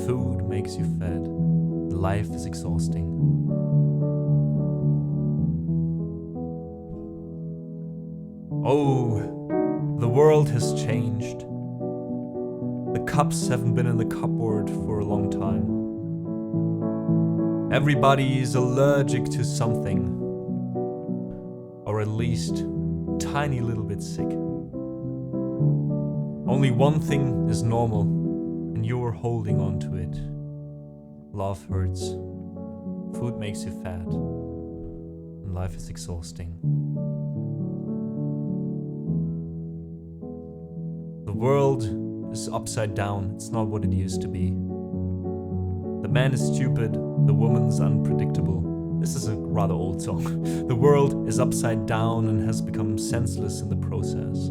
Food makes you fed. Life is exhausting. Oh, the world has changed. The cups haven't been in the cupboard for a long time. Everybody is allergic to something, or at least a tiny little bit sick. Only one thing is normal, and you're holding on to it. Love hurts. Food makes you fat. And life is exhausting. The world is upside down. It's not what it used to be. The man is stupid. The woman's unpredictable. This is a rather old song. The world is upside down and has become senseless in the process.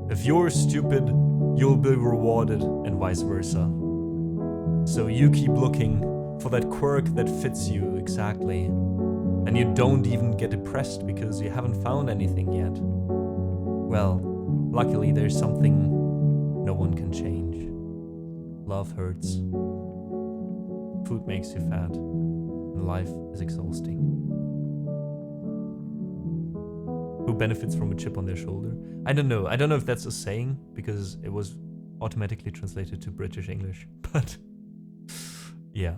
If you're stupid, you'll be rewarded, and vice versa. So you keep looking for that quirk that fits you exactly. And you don't even get depressed because you haven't found anything yet. Well, luckily there's something no one can change. Love hurts. Food makes you fat. And life is exhausting. Who benefits from a chip on their shoulder? I don't know. I don't know if that's a saying because it was automatically translated to British English. But yeah.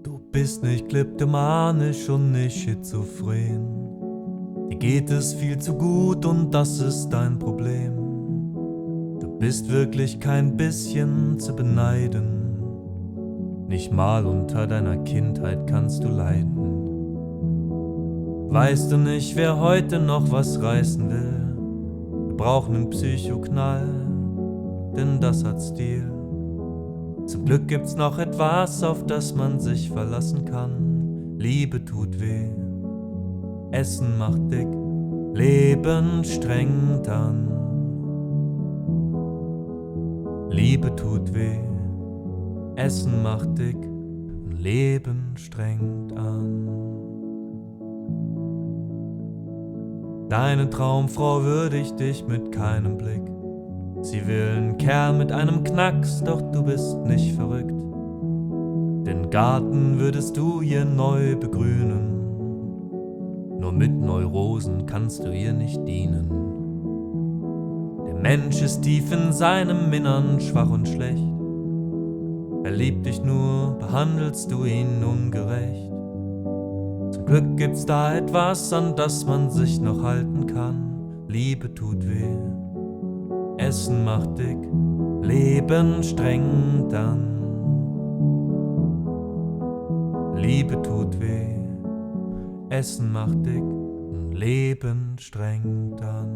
Du bist nicht kleptomanisch und nicht schizophren. Dir geht es viel zu gut und das ist dein Problem. Du bist wirklich kein bisschen zu beneiden. Nicht mal unter deiner Kindheit kannst du leiden. Weißt du nicht, wer heute noch was reißen will? Wir brauchen einen Psychoknall, denn das hat Stil. Zum Glück gibt's noch etwas, auf das man sich verlassen kann. Liebe tut weh, Essen macht dick, Leben strengt an. Liebe tut weh, Essen macht dick und Leben strengt an. Deine Traumfrau würdigt dich mit keinem Blick. Sie will einen Kerl mit einem Knacks, doch du bist nicht verrückt. Den Garten würdest du ihr neu begrünen. Nur mit Neurosen kannst du ihr nicht dienen. Der Mensch ist tief in seinem Innern schwach und schlecht. Er liebt dich nur, behandelst du ihn ungerecht. Zum Glück gibt's da etwas, an das man sich noch halten kann. Liebe tut weh, Essen macht dick, Leben strengt an. Liebe tut weh, Essen macht dick und Leben strengt an.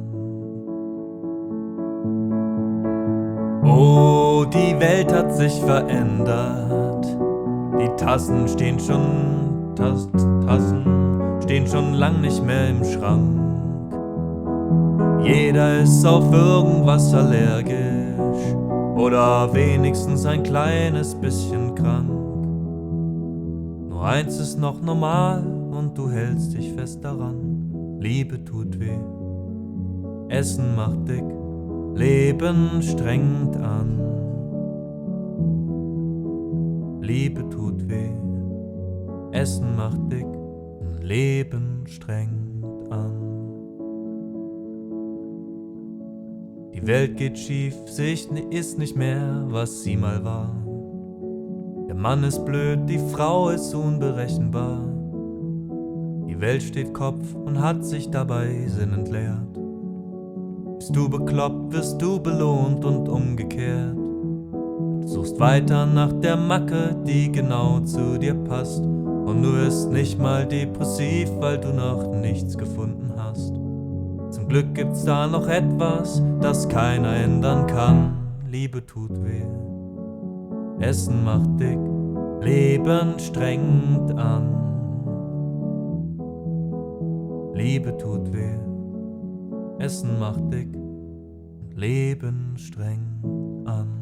Oh, die Welt hat sich verändert. Die Tassen stehen schon lang nicht mehr im Schrank. Jeder ist auf irgendwas allergisch oder wenigstens ein kleines bisschen krank. Nur eins ist noch normal und du hältst dich fest daran. Liebe tut weh, Essen macht dick, Leben strengt an. Liebe tut weh, Essen macht dick und Leben strengt an. Die Welt geht schief, sie ist nicht mehr, was sie mal war. Der Mann ist blöd, die Frau ist unberechenbar. Die Welt steht Kopf und hat sich dabei Sinn entleert. Bist du bekloppt, wirst du belohnt und umgekehrt. Du suchst weiter nach der Macke, die genau zu dir passt. Und du wirst nicht mal depressiv, weil du noch nichts gefunden hast. Zum Glück gibt's da noch etwas, das keiner ändern kann. Liebe tut weh, Essen macht dick, Leben strengt an. Liebe tut weh, Essen macht dick, Leben strengt an.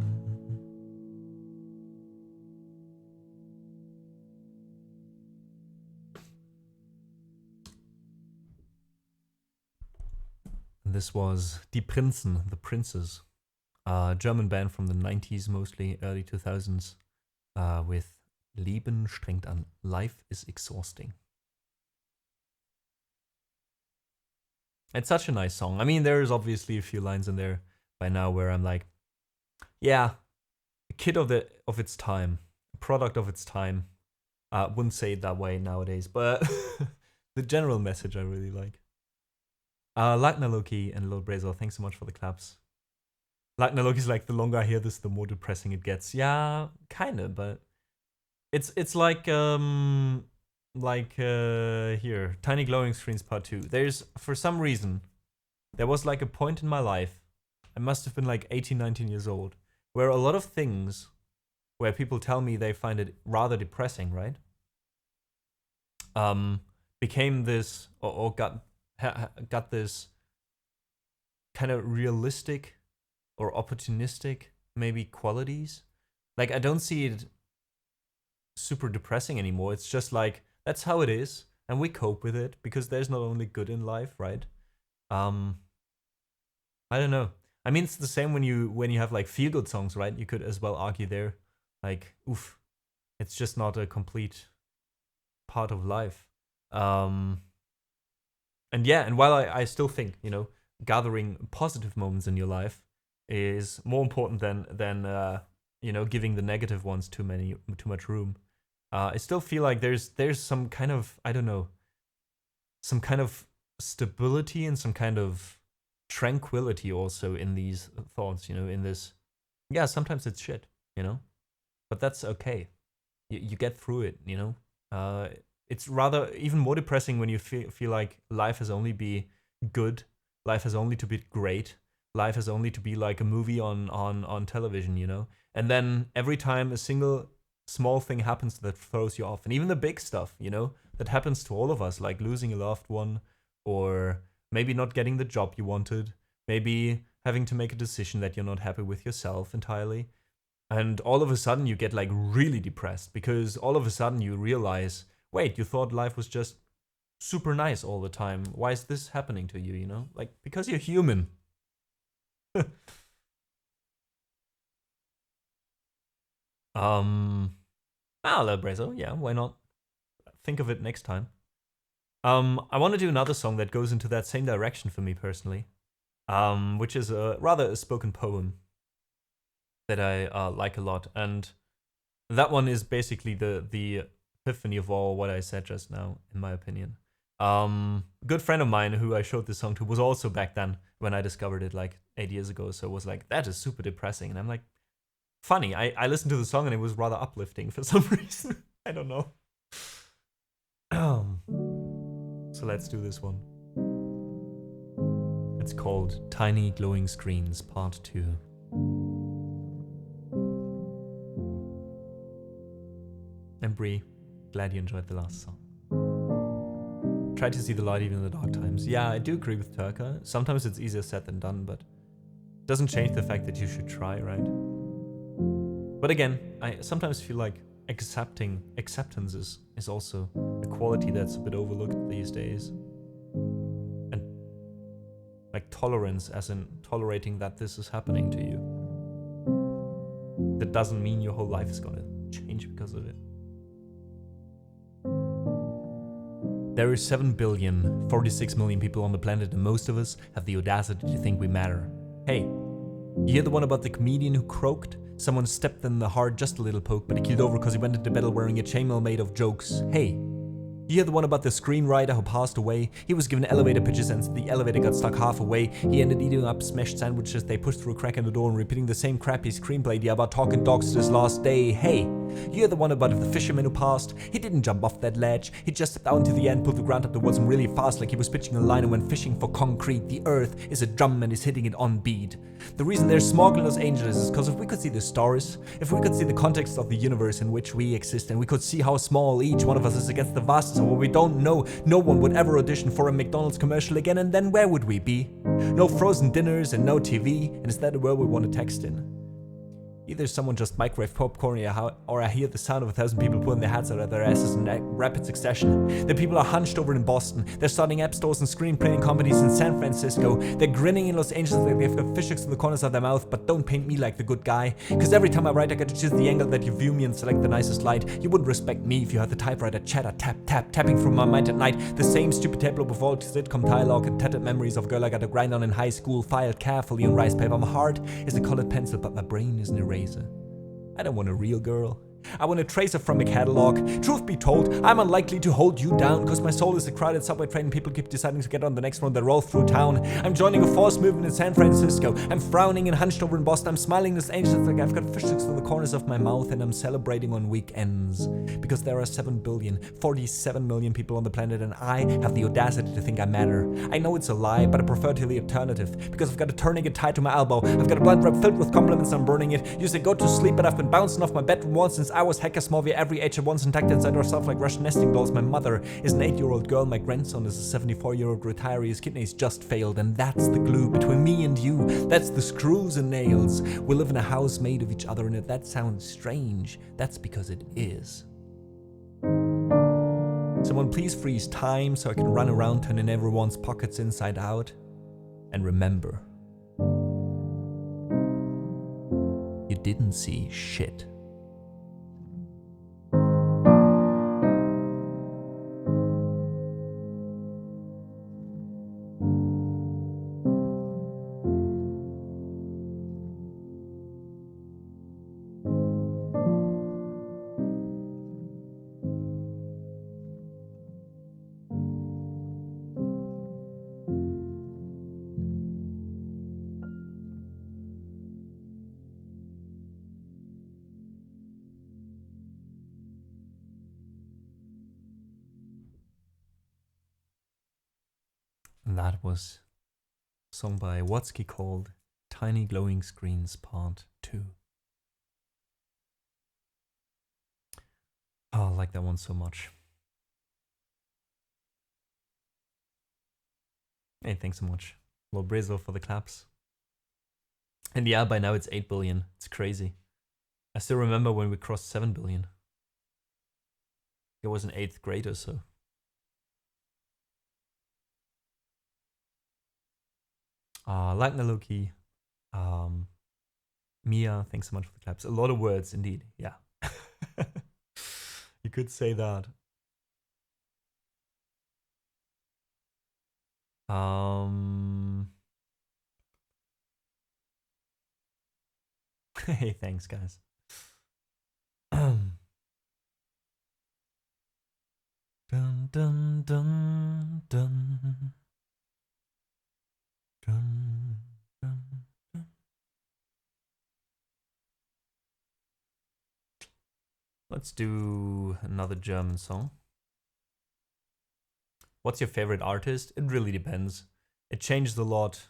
This was Die Prinzen, The Princes, a German band from the 90s, mostly early 2000s, with Leben strengt an. Life is exhausting. It's such a nice song. I mean, there's obviously a few lines in there by now where I'm like, yeah, a kid of its time, a product of its time. Wouldn't say it that way nowadays, but the general message I really like. Lagna Loki and Lord Brazel, thanks so much for the claps. Lagna Loki's like, the longer I hear this, the more depressing it gets. Yeah, kinda, but it's like here, Tiny Glowing Screens Part 2. There's, for some reason, there was like a point in my life, I must have been like 18, 19 years old, where a lot of things where people tell me they find it rather depressing, right? Became this, or got this kind of realistic or opportunistic maybe qualities. Like, I don't see it super depressing anymore. It's just like, that's how it is, and we cope with it because there's not only good in life, right? I don't know. I mean, it's the same when you have like feel good songs, right? You could as well argue there, like, oof, it's just not a complete part of life. And yeah, and while I still think, you know, gathering positive moments in your life is more important than you know, giving the negative ones too much room. I still feel like there's some kind of, I don't know, some kind of stability and some kind of tranquility also in these thoughts, you know, in this. Yeah, sometimes it's shit, you know, but that's okay. You get through it, you know. It's rather even more depressing when you feel like life has only be good, life has only to be great, life has only to be like a movie on television, you know? And then every time a single small thing happens that throws you off, and even the big stuff, you know, that happens to all of us, like losing a loved one, or maybe not getting the job you wanted, maybe having to make a decision that you're not happy with yourself entirely. And all of a sudden you get like really depressed because all of a sudden you realize, wait, you thought life was just super nice all the time. Why is this happening to you, you know? Like, because you're human. Hello, Brezo. Yeah, why not? Think of it next time. I want to do another song that goes into that same direction for me personally, which is rather a spoken poem that I like a lot. And that one is basically the epiphany of all what I said just now, in my opinion. A good friend of mine who I showed this song to was also back then when I discovered it like 8 years ago, so was like, that is super depressing. And I'm like, funny, I listened to the song and it was rather uplifting for some reason. I don't know. So let's do this one. It's called Tiny Glowing Screens Part 2. And Bree, glad you enjoyed the last song. Try to see the light even in the dark times. Yeah, I do agree with Turka. Sometimes it's easier said than done, but it doesn't change the fact that you should try, right? But again, I sometimes feel like acceptance is also a quality that's a bit overlooked these days. And like tolerance, as in tolerating that this is happening to you. That doesn't mean your whole life is gonna change because of it. There are 7,046 million people on the planet, and most of us have the audacity to think we matter. Hey, you hear the one about the comedian who croaked? Someone stepped in the heart just a little poke, but he keeled over because he went into battle wearing a chainmail made of jokes. Hey. You hear the one about the screenwriter who passed away? He was given elevator pitches and the elevator got stuck half away. He ended eating up smashed sandwiches they pushed through a crack in the door and repeating the same crappy screenplay idea about talking dogs to his last day. Hey, you hear the one about the fisherman who passed? He didn't jump off that ledge. He just stepped out into the end, pulled the ground up towards him really fast like he was pitching a line and went fishing for concrete. The earth is a drum and is hitting it on beat. The reason there's smog in Los Angeles is because if we could see the stars, if we could see the context of the universe in which we exist, and we could see how small each one of us is against the vastness of what we don't know, no one would ever audition for a McDonald's commercial again, and then where would we be? No frozen dinners and no TV, and is that the world we want to text in? Either someone just microwave popcorn or I hear the sound of 1,000 people pulling their hats out of their asses in rapid succession. The people are hunched over in Boston. They're starting app stores and screenplaying companies in San Francisco. They're grinning in Los Angeles like they've got fishhooks in the corners of their mouth, but don't paint me like the good guy. Cause every time I write I get to choose the angle that you view me and select the nicest light. You wouldn't respect me if you had the typewriter chatter, tap, tap, tapping through my mind at night. The same stupid tableau of old sitcom dialogue and tattered memories of a girl I got to grind on in high school, filed carefully on rice paper. My heart is a colored pencil, but my brain is an eraser. I don't want a real girl. I want a tracer from a catalog. Truth be told, I'm unlikely to hold you down, cause my soul is a crowded subway train and people keep deciding to get on the next one that roll through town. I'm joining a force movement in San Francisco. I'm frowning and hunched over in Boston. I'm smiling in Los Angeles like I've got fishhooks in the corners of my mouth, and I'm celebrating on weekends. Because there are 7,047 million people on the planet, and I have the audacity to think I matter. I know it's a lie, but I prefer to the alternative. Because I've got a tourniquet tied to my elbow. I've got a blood wrap filled with compliments, I'm burning it. You say go to sleep, but I've been bouncing off my bedroom wall since I was hacker small via every age at once and tucked inside ourselves like Russian nesting dolls. My mother is an 8-year-old girl. My grandson is a 74-year-old retiree. His kidneys just failed, and that's the glue between me and you. That's the screws and nails. We live in a house made of each other, and if that sounds strange, that's because it is. Someone please freeze time so I can run around turning everyone's pockets inside out. And remember, you didn't see shit. And that was a song by Watsky called Tiny Glowing Screens Part 2. Oh, I like that one so much. Hey, thanks so much. Lord Brizzle for the claps. And yeah, by now it's 8 billion. It's crazy. I still remember when we crossed 7 billion. It was in 8th grade or so. Lightner Loki. Mia, thanks so much for the claps. A lot of words indeed, yeah. You could say that. Hey, thanks guys. Dun dun dun dun. Dun, dun, dun. Let's do another German song. What's your favorite artist? It really depends. It changes a lot.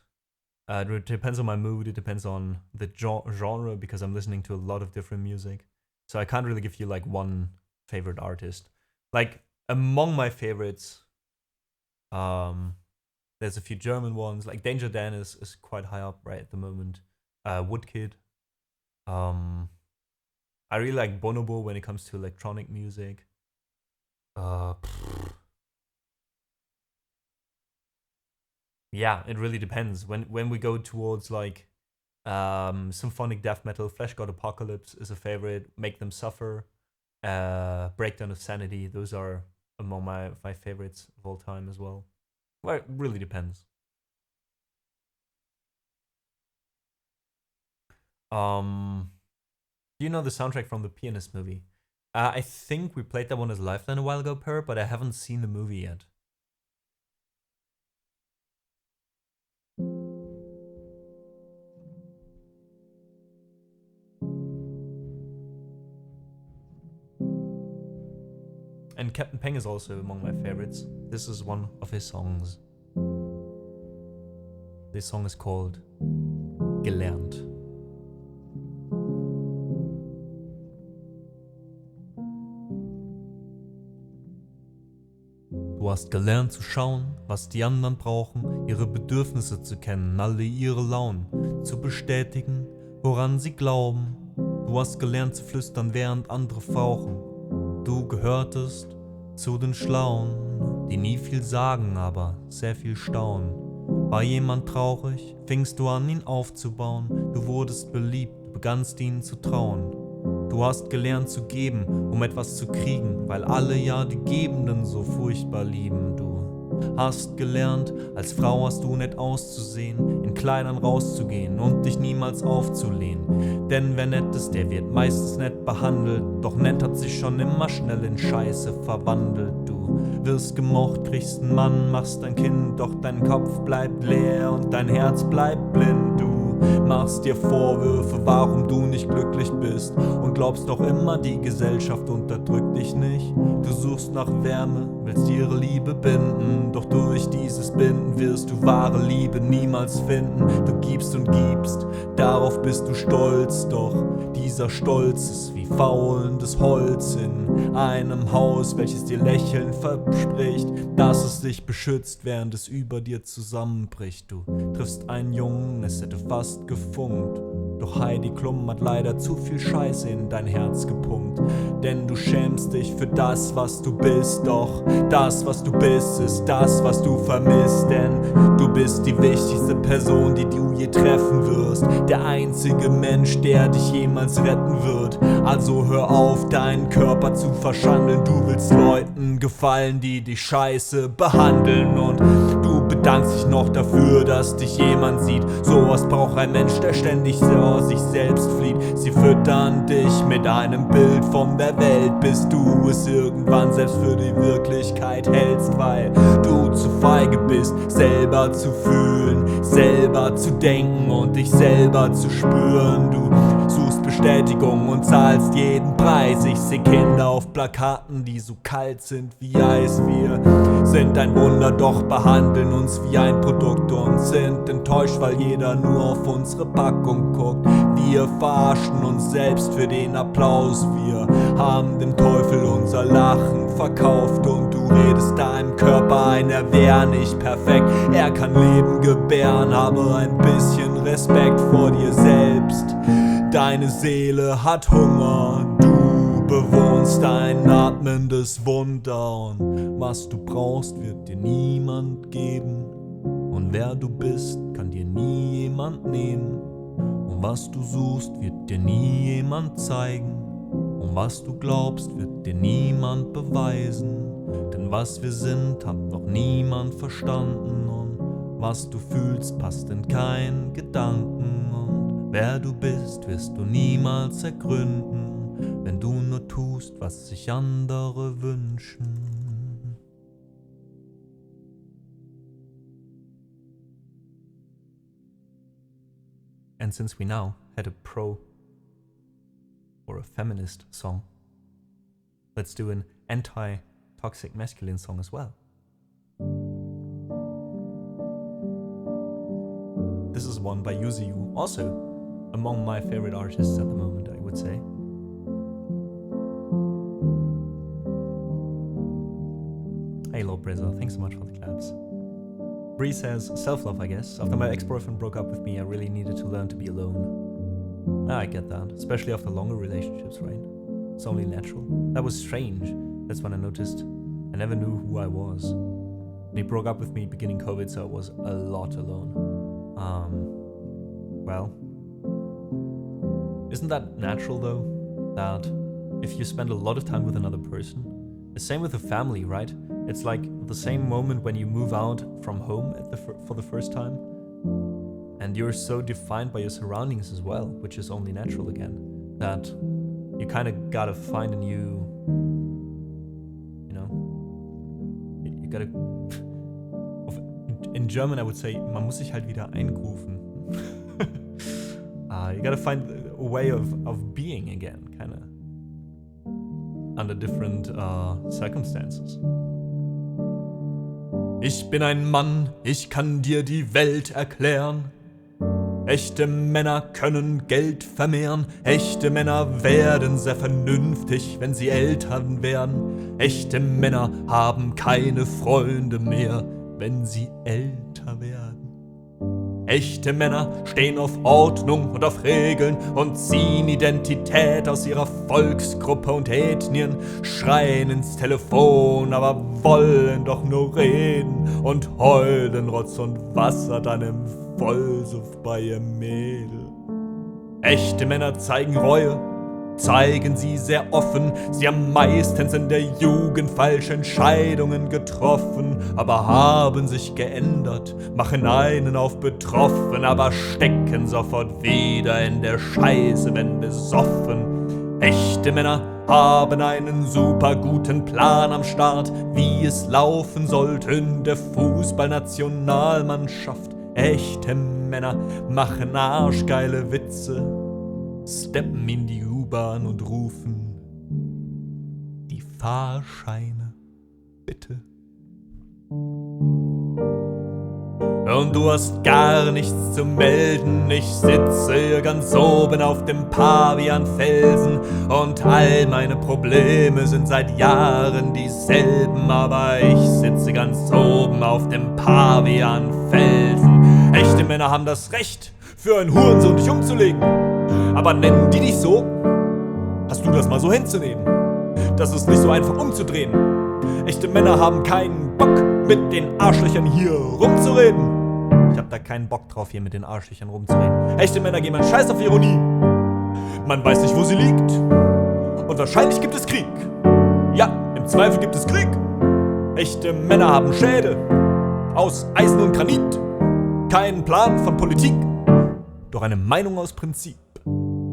It depends on my mood. It depends on the genre because I'm listening to a lot of different music. So I can't really give you like one favorite artist. Like among my favorites, there's a few German ones, like Danger Dan is quite high up right at the moment. Woodkid. I really like Bonobo when it comes to electronic music. Yeah, it really depends. When we go towards like symphonic death metal, Flesh God Apocalypse is a favorite. Make Them Suffer, Breakdown of Sanity. Those are among my favorites of all time as well. Well, it really depends. Do you know the soundtrack from the Pianist movie? I think we played that one as Lifeline a while ago, Per, but I haven't seen the movie yet. And Captain Peng is also among my favorites. This is one of his songs. This song is called Gelernt. Du hast gelernt zu schauen, was die anderen brauchen, ihre Bedürfnisse zu kennen, alle ihre Launen, zu bestätigen, woran sie glauben. Du hast gelernt zu flüstern, während andere fauchen. Du gehörtest zu den Schlauen, die nie viel sagen, aber sehr viel staunen. War jemand traurig, fingst du an, ihn aufzubauen. Du wurdest beliebt, du begannst ihnen zu trauen. Du hast gelernt zu geben, um etwas zu kriegen, weil alle ja die Gebenden so furchtbar lieben. Du hast gelernt, als Frau hast du nett auszusehen, in Kleidern rauszugehen und dich niemals aufzulehnen. Denn wer nett ist, der wird meistens nett behandelt, doch nett hat sich schon immer schnell in Scheiße verwandelt. Du wirst gemocht, kriegst einen Mann, machst ein Kind, doch dein Kopf bleibt leer und dein Herz bleibt blind. Du machst dir Vorwürfe, warum du nicht glücklich bist und glaubst noch immer, die Gesellschaft unterdrückt dich nicht. Du suchst nach Wärme, willst ihre Liebe binden, doch durch dieses Binden wirst du wahre Liebe niemals finden. Du gibst und gibst, darauf bist du stolz, doch dieser Stolz ist wie faulendes Holz in einem Haus, welches dir Lächeln verspricht, dass es dich beschützt, während es über dir zusammenbricht. Du triffst einen Jungen, es hätte fast gefunkt, doch Heidi Klum hat leider zu viel Scheiße in dein Herz gepumpt. Denn du schämst dich für das, was du bist, doch das, was du bist, ist das, was du vermisst. Denn du bist die wichtigste Person, die du je treffen wirst, der einzige Mensch, der dich jemals retten wird. Also hör auf, deinen Körper zu verschandeln. Du willst Leuten gefallen, die dich scheiße behandeln, und du bedankst dich noch dafür, dass dich jemand sieht. Sowas braucht ein Mensch, der ständig aus sich selbst flieht. Sie füttern dich mit einem Bild von der Welt, bis du es irgendwann selbst für die Wirklichkeit hältst, weil du zu feige bist, selber zu fühlen, selber zu denken und dich selber zu spüren. Du suchst Bestätigung und zahlst jeden Preis. Ich seh Kinder auf Plakaten, die so kalt sind wie Eis. Wir sind ein Wunder, doch behandeln uns wie ein Produkt und sind enttäuscht, weil jeder nur auf unsere Packung guckt. Wir verarschen uns selbst für den Applaus. Wir haben dem Teufel unser Lachen verkauft, und du redest deinem Körper ein, er wär nicht perfekt. Er kann Leben gebären, habe ein bisschen Respekt vor dir selbst. Deine Seele hat Hunger, du bewohnst ein atmendes Wunder, und was du brauchst, wird dir niemand geben, und wer du bist, kann dir nie jemand nehmen, und was du suchst, wird dir nie jemand zeigen, und was du glaubst, wird dir niemand beweisen, denn was wir sind, hat noch niemand verstanden, und was du fühlst, passt in keinen Gedanken, und wer du bist, wirst du niemals ergründen, wenn du nur tust, was sich andere wünschen. And since we now had a pro or a feminist song, let's do an anti-toxic masculine song as well. This is one by Yuzu, also among my favorite artists at the moment, I would say. Hey Lord Brizzo, thanks so much for the claps. Bree says, self-love, I guess. After my ex-boyfriend broke up with me, I really needed to learn to be alone. I get that, especially after longer relationships, right? It's only natural. That was strange. That's when I noticed I never knew who I was. And he broke up with me beginning COVID, so I was a lot alone. Well, isn't that natural though? That if you spend a lot of time with another person, the same with a family, right? It's like the same moment when you move out from home for the first time, and you're so defined by your surroundings as well, which is only natural again. that you kind of gotta find a new, you gotta, in German I would say, man muss sich halt wieder eingrooven. You gotta find a way of being again, kind of, under different circumstances. Ich bin ein Mann, ich kann dir die Welt erklären. Echte Männer können Geld vermehren. Echte Männer werden sehr vernünftig, wenn sie Eltern werden. Echte Männer haben keine Freunde mehr, wenn sie älter werden. Echte Männer stehen auf Ordnung und auf Regeln und ziehen Identität aus ihrer Volksgruppe und Ethnien, schreien ins Telefon, aber wollen doch nur reden und heulen Rotz und Wasser dann im Vollsuff bei ihr Mädel. Echte Männer zeigen Reue, zeigen sie sehr offen. Sie haben meistens in der Jugend falsche Entscheidungen getroffen, aber haben sich geändert, machen einen auf betroffen, aber stecken sofort wieder in der Scheiße, wenn besoffen. Echte Männer haben einen super guten Plan am Start, wie es laufen sollte in der Fußballnationalmannschaft. Echte Männer machen arschgeile Witze, steppen in die U-Bahn und rufen: Die Fahrscheine, bitte. Und du hast gar nichts zu melden, ich sitze hier ganz oben auf dem Pavianfelsen und all meine Probleme sind seit Jahren dieselben, aber ich sitze ganz oben auf dem Pavianfelsen. Echte Männer haben das Recht, für einen Hurensohn dich umzulegen, aber nennen die dich so? Hast du das mal so hinzunehmen? Das ist nicht so einfach umzudrehen. Echte Männer haben keinen Bock, mit den Arschlöchern hier rumzureden. Ich hab da keinen Bock drauf, hier mit den Arschlöchern rumzureden. Echte Männer geben einen Scheiß auf Ironie. Man weiß nicht, wo sie liegt. Und wahrscheinlich gibt es Krieg. Ja, im Zweifel gibt es Krieg. Echte Männer haben Schädel aus Eisen und Granit. Keinen Plan von Politik, doch eine Meinung aus Prinzip.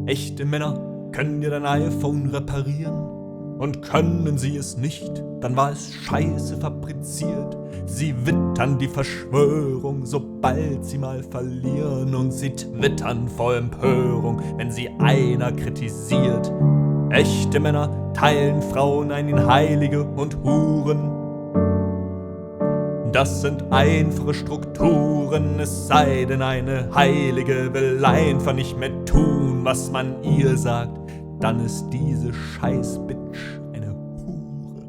Echte Männer können dir dein iPhone reparieren. Und können sie es nicht, dann war es scheiße fabriziert. Sie wittern die Verschwörung, sobald sie mal verlieren. Und sie twittern vor Empörung, wenn sie einer kritisiert. Echte Männer teilen Frauen ein in Heilige und Huren. Das sind einfache Strukturen, es sei denn eine Heilige will einfach nicht mehr tun, was man ihr sagt. Dann ist diese Scheiß-Bitch eine Hure.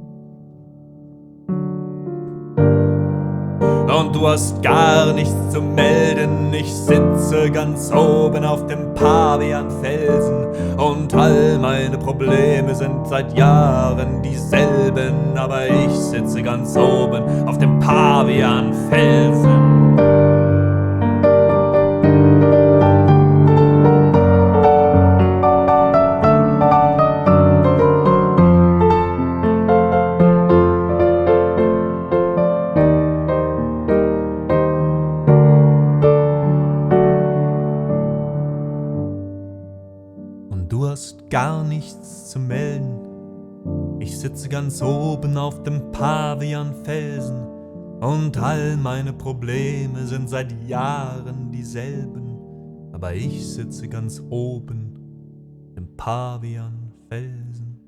Und du hast gar nichts zu melden, ich sitze ganz oben auf dem Pavianfelsen und all meine Probleme sind seit Jahren dieselben, aber ich sitze ganz oben auf dem Pavianfelsen. Gar nichts zu melden. Ich sitze ganz oben auf dem Pavianfelsen und all meine Probleme sind seit Jahren dieselben. Aber ich sitze ganz oben im Pavianfelsen.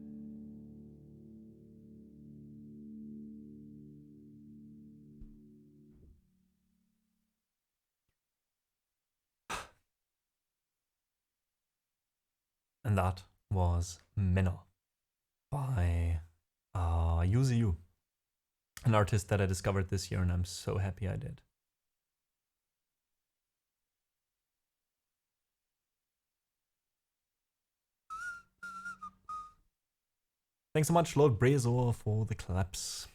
And that was Männer by UZU, an artist that I discovered this year and I'm so happy I did. Thanks so much, Lord Brezor, for the claps.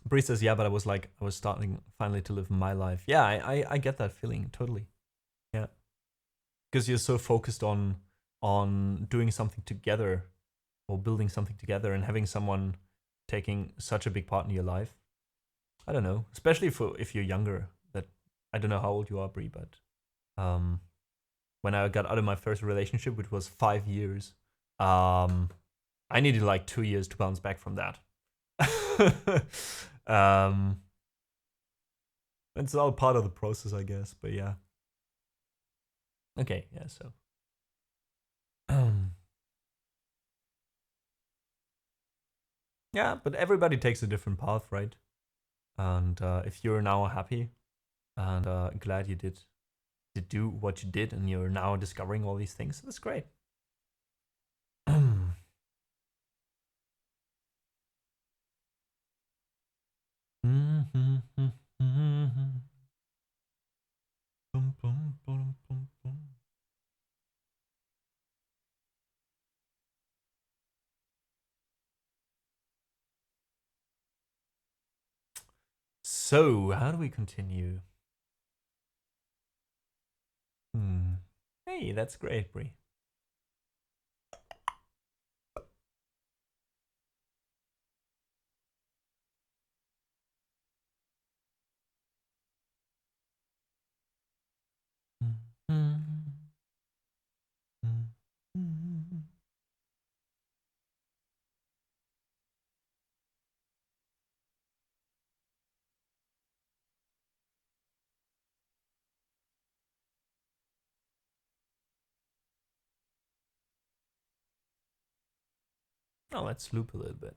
Bree says, yeah, but I was starting finally to live my life. Yeah, I get that feeling, totally. Yeah. Because you're so focused on doing something together or building something together and having someone taking such a big part in your life. I don't know, especially if you're younger. That I don't know how old you are, Bree, but when I got out of my first relationship, which was 5 years. I needed like 2 years to bounce back from that. It's all part of the process, I guess, but yeah. Okay, yeah, so. Yeah, but everybody takes a different path, right? And if you're now happy and glad you did do what you did and you're now discovering all these things, that's great. So, how do we continue? Hey, that's great, Brie. Oh, let's loop a little bit.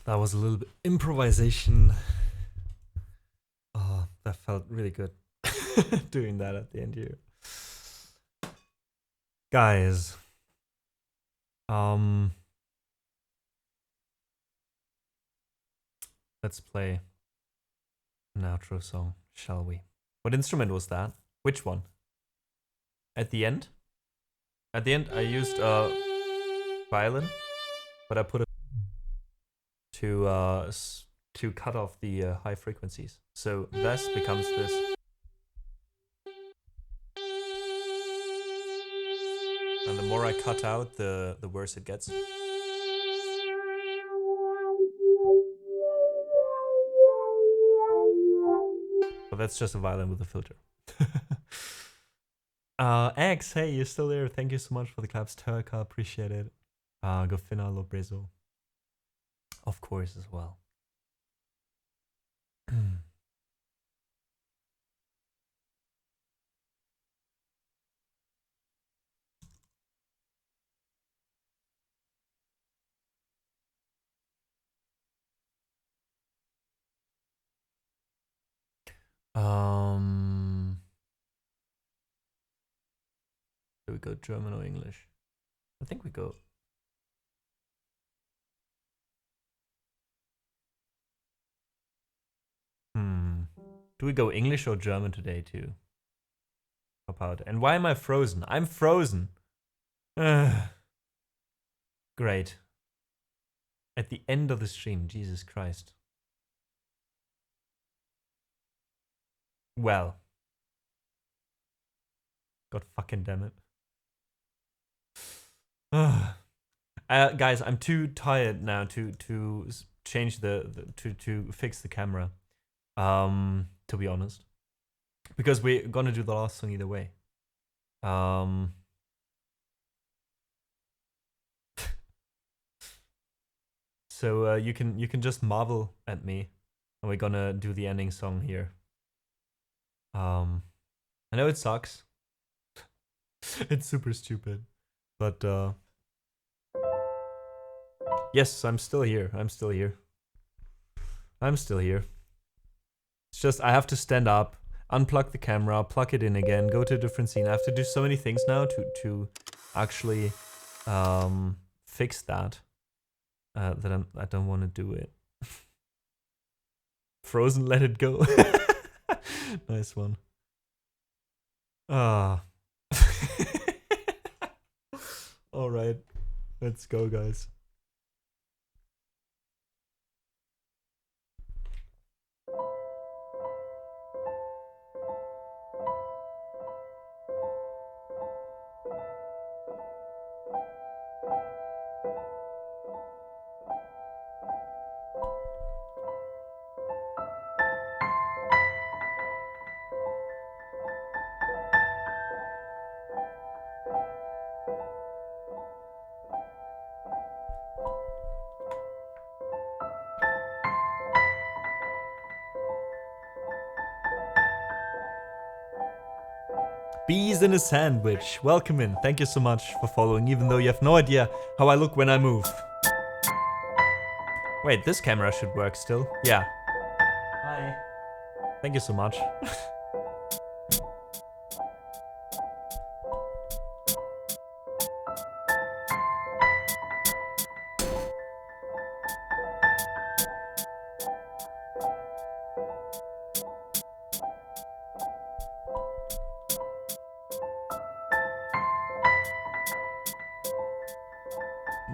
That was a little bit improvisation. Oh, that felt really good. Doing that at the end here. Guys. Let's play an outro song, shall we? What instrument was that? Which one? At the end? At the end I used a violin, but I put it to cut off the high frequencies. So this becomes this. And the more I cut out, the worse it gets. But that's just a violin with a filter. X, hey, you're still there. Thank you so much for the claps. Turka, appreciate it. Gofina Lobrezo. Of course, as well. Do we go German or English? I think we go. Do we go English or German today too? Pop out. And why am I frozen? I'm frozen. Great. At the end of the stream, Jesus Christ. Well. God fucking damn it. Guys, I'm too tired now to change to fix the camera. To be honest. Because we're gonna do the last song either way. So you can just marvel at me, and we're gonna do the ending song here. I know it sucks. It's super stupid, but yes, I'm still here. I'm still here. I'm still here. It's just I have to stand up, unplug the camera, plug it in again, go to a different scene. I have to do so many things now to actually fix that. That I don't want to do it. Frozen, let it go. Nice one. Ah. All right, let's go, guys. Bees in a sandwich. Welcome in. Thank you so much for following, even though you have no idea how I look when I move. Wait, this camera should work still. Yeah. Hi. Thank you so much.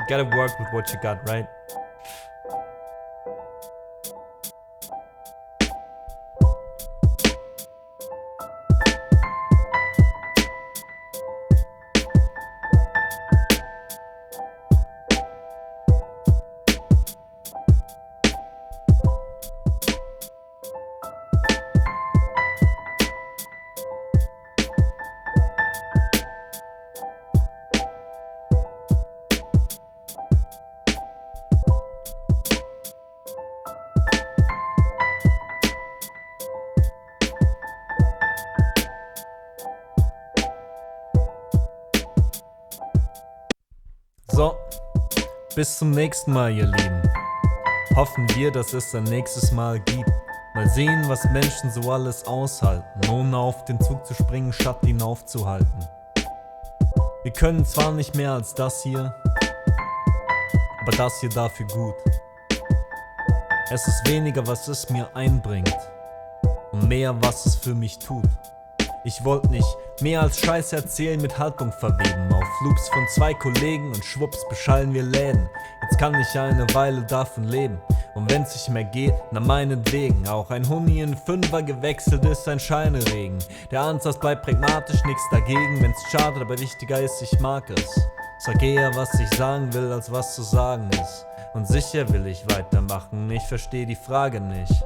Gotta work with what you got, right? So, bis zum nächsten Mal, ihr Lieben. Hoffen wir, dass es ein nächstes Mal gibt. Mal sehen, was Menschen so alles aushalten, ohne auf den Zug zu springen, statt ihn aufzuhalten. Wir können zwar nicht mehr als das hier, aber das hier dafür gut. Es ist weniger, was es mir einbringt und mehr, was es für mich tut. Ich wollte nicht mehr als Scheiße erzählen, mit Haltung verweben. Auf Loops von 2 Kollegen und schwupps beschallen wir Läden. Jetzt kann ich eine Weile davon leben. Und wenn's nicht mehr geht, na meinetwegen. Auch ein Huni in 5er gewechselt ist ein Scheineregen. Der Ansatz bleibt pragmatisch, nix dagegen. Wenn's schadet, aber wichtiger ist, ich mag es. Sag eher, was ich sagen will, als was zu sagen ist. Und sicher will ich weitermachen, ich versteh die Frage nicht.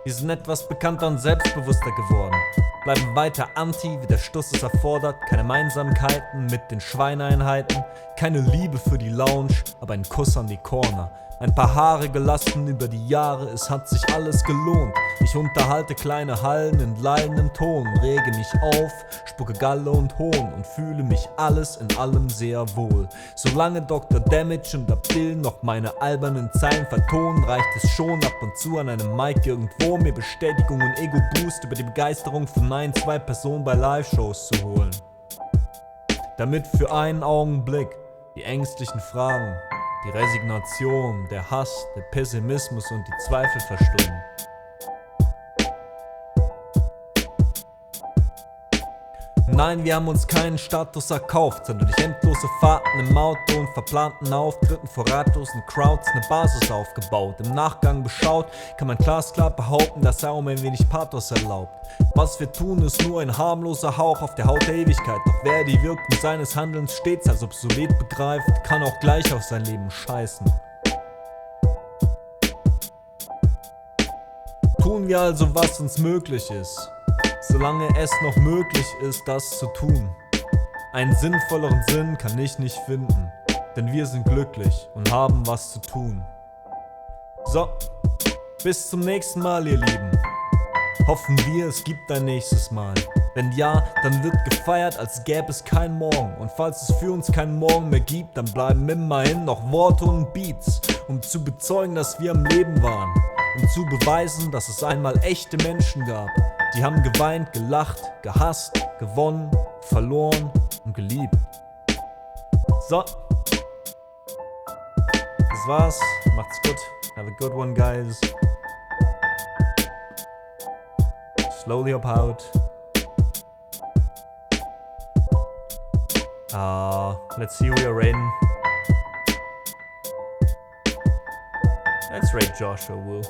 Wir sind etwas bekannter und selbstbewusster geworden. Bleiben weiter anti, wie der Stuss es erfordert. Keine Gemeinsamkeiten mit den Schweineinheiten. Keine Liebe für die Lounge, aber ein Kuss an die Corner. Ein paar Haare gelassen über die Jahre, es hat sich alles gelohnt. Ich unterhalte kleine Hallen in leidendem Ton, rege mich auf, spucke Galle und Hohn und fühle mich alles in allem sehr wohl. Solange Dr. Damage und Abdil noch meine albernen Zeilen vertonen, reicht es schon ab und zu an einem Mic irgendwo, mir Bestätigung und Ego-Boost über die Begeisterung von 2 Personen bei Live-Shows zu holen. Damit für einen Augenblick die ängstlichen Fragen, die Resignation, der Hass, der Pessimismus und die Zweifel verstummen. Nein, wir haben uns keinen Status erkauft, sondern durch endlose Fahrten im Auto und verplanten Auftritten vor ratlosen Crowds eine Basis aufgebaut. Im Nachgang beschaut, kann man glasklar behaupten, dass er um ein wenig Pathos erlaubt. Was wir tun, ist nur ein harmloser Hauch auf der Haut der Ewigkeit. Doch wer die Wirkung seines Handelns stets als obsolet begreift, kann auch gleich auf sein Leben scheißen. Tun wir also, was uns möglich ist, solange es noch möglich ist, das zu tun. Einen sinnvolleren Sinn kann ich nicht finden, denn wir sind glücklich und haben was zu tun. So, bis zum nächsten Mal, ihr Lieben. Hoffen wir, es gibt ein nächstes Mal. Wenn ja, dann wird gefeiert, als gäbe es kein Morgen. Und falls es für uns keinen Morgen mehr gibt, dann bleiben immerhin noch Worte und Beats, um zu bezeugen, dass wir am Leben waren. Um zu beweisen, dass es einmal echte Menschen gab. Die haben geweint, gelacht, gehasst, gewonnen, verloren und geliebt. So. Das war's. Macht's gut. Have a good one, guys. Slowly hop out. Let's see who we are raiding. Let's raid Joshua Wu.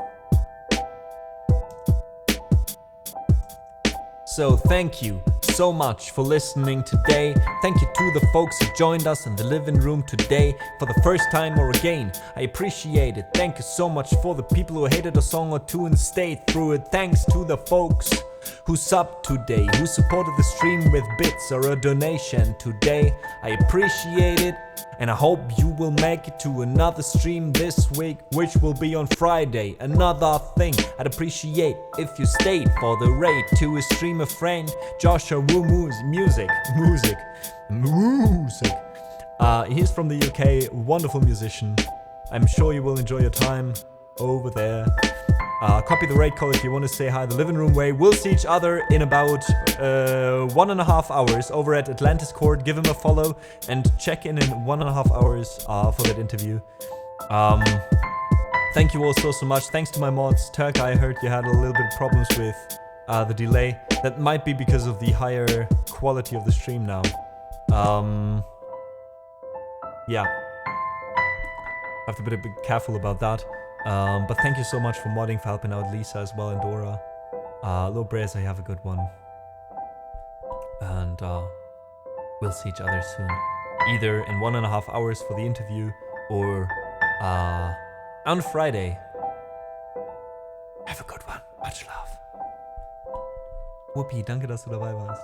So thank you so much for listening today. Thank you to the folks who joined us in the living room today for the first time or again. I appreciate it. Thank you so much for the people who hated a song or two and stayed through it. Thanks to the folks who subbed today, who supported the stream with bits or a donation today. I appreciate it, and I hope you will make it to another stream this week, which will be on Friday. Another thing I'd appreciate if you stayed for the raid to a streamer friend, Joshua Wu Music. He's from the UK, wonderful musician. I'm sure you will enjoy your time over there. Copy the raid call if you want to say hi the living room way. We'll see each other in about 1.5 hours over at Atlantis Court. Give him a follow and check in 1.5 hours for that interview. Thank you all so much. Thanks to my mods. Turk, I heard you had a little bit of problems with the delay. That might be because of the higher quality of the stream now. Yeah. I have to be a bit careful about that. But thank you so much for modding, for helping out Lisa as well and Dora. Lil Brez, I have a good one. And we'll see each other soon. Either in 1.5 hours for the interview or on Friday. Have a good one. Much love. Whoopi, danke, dass du dabei warst.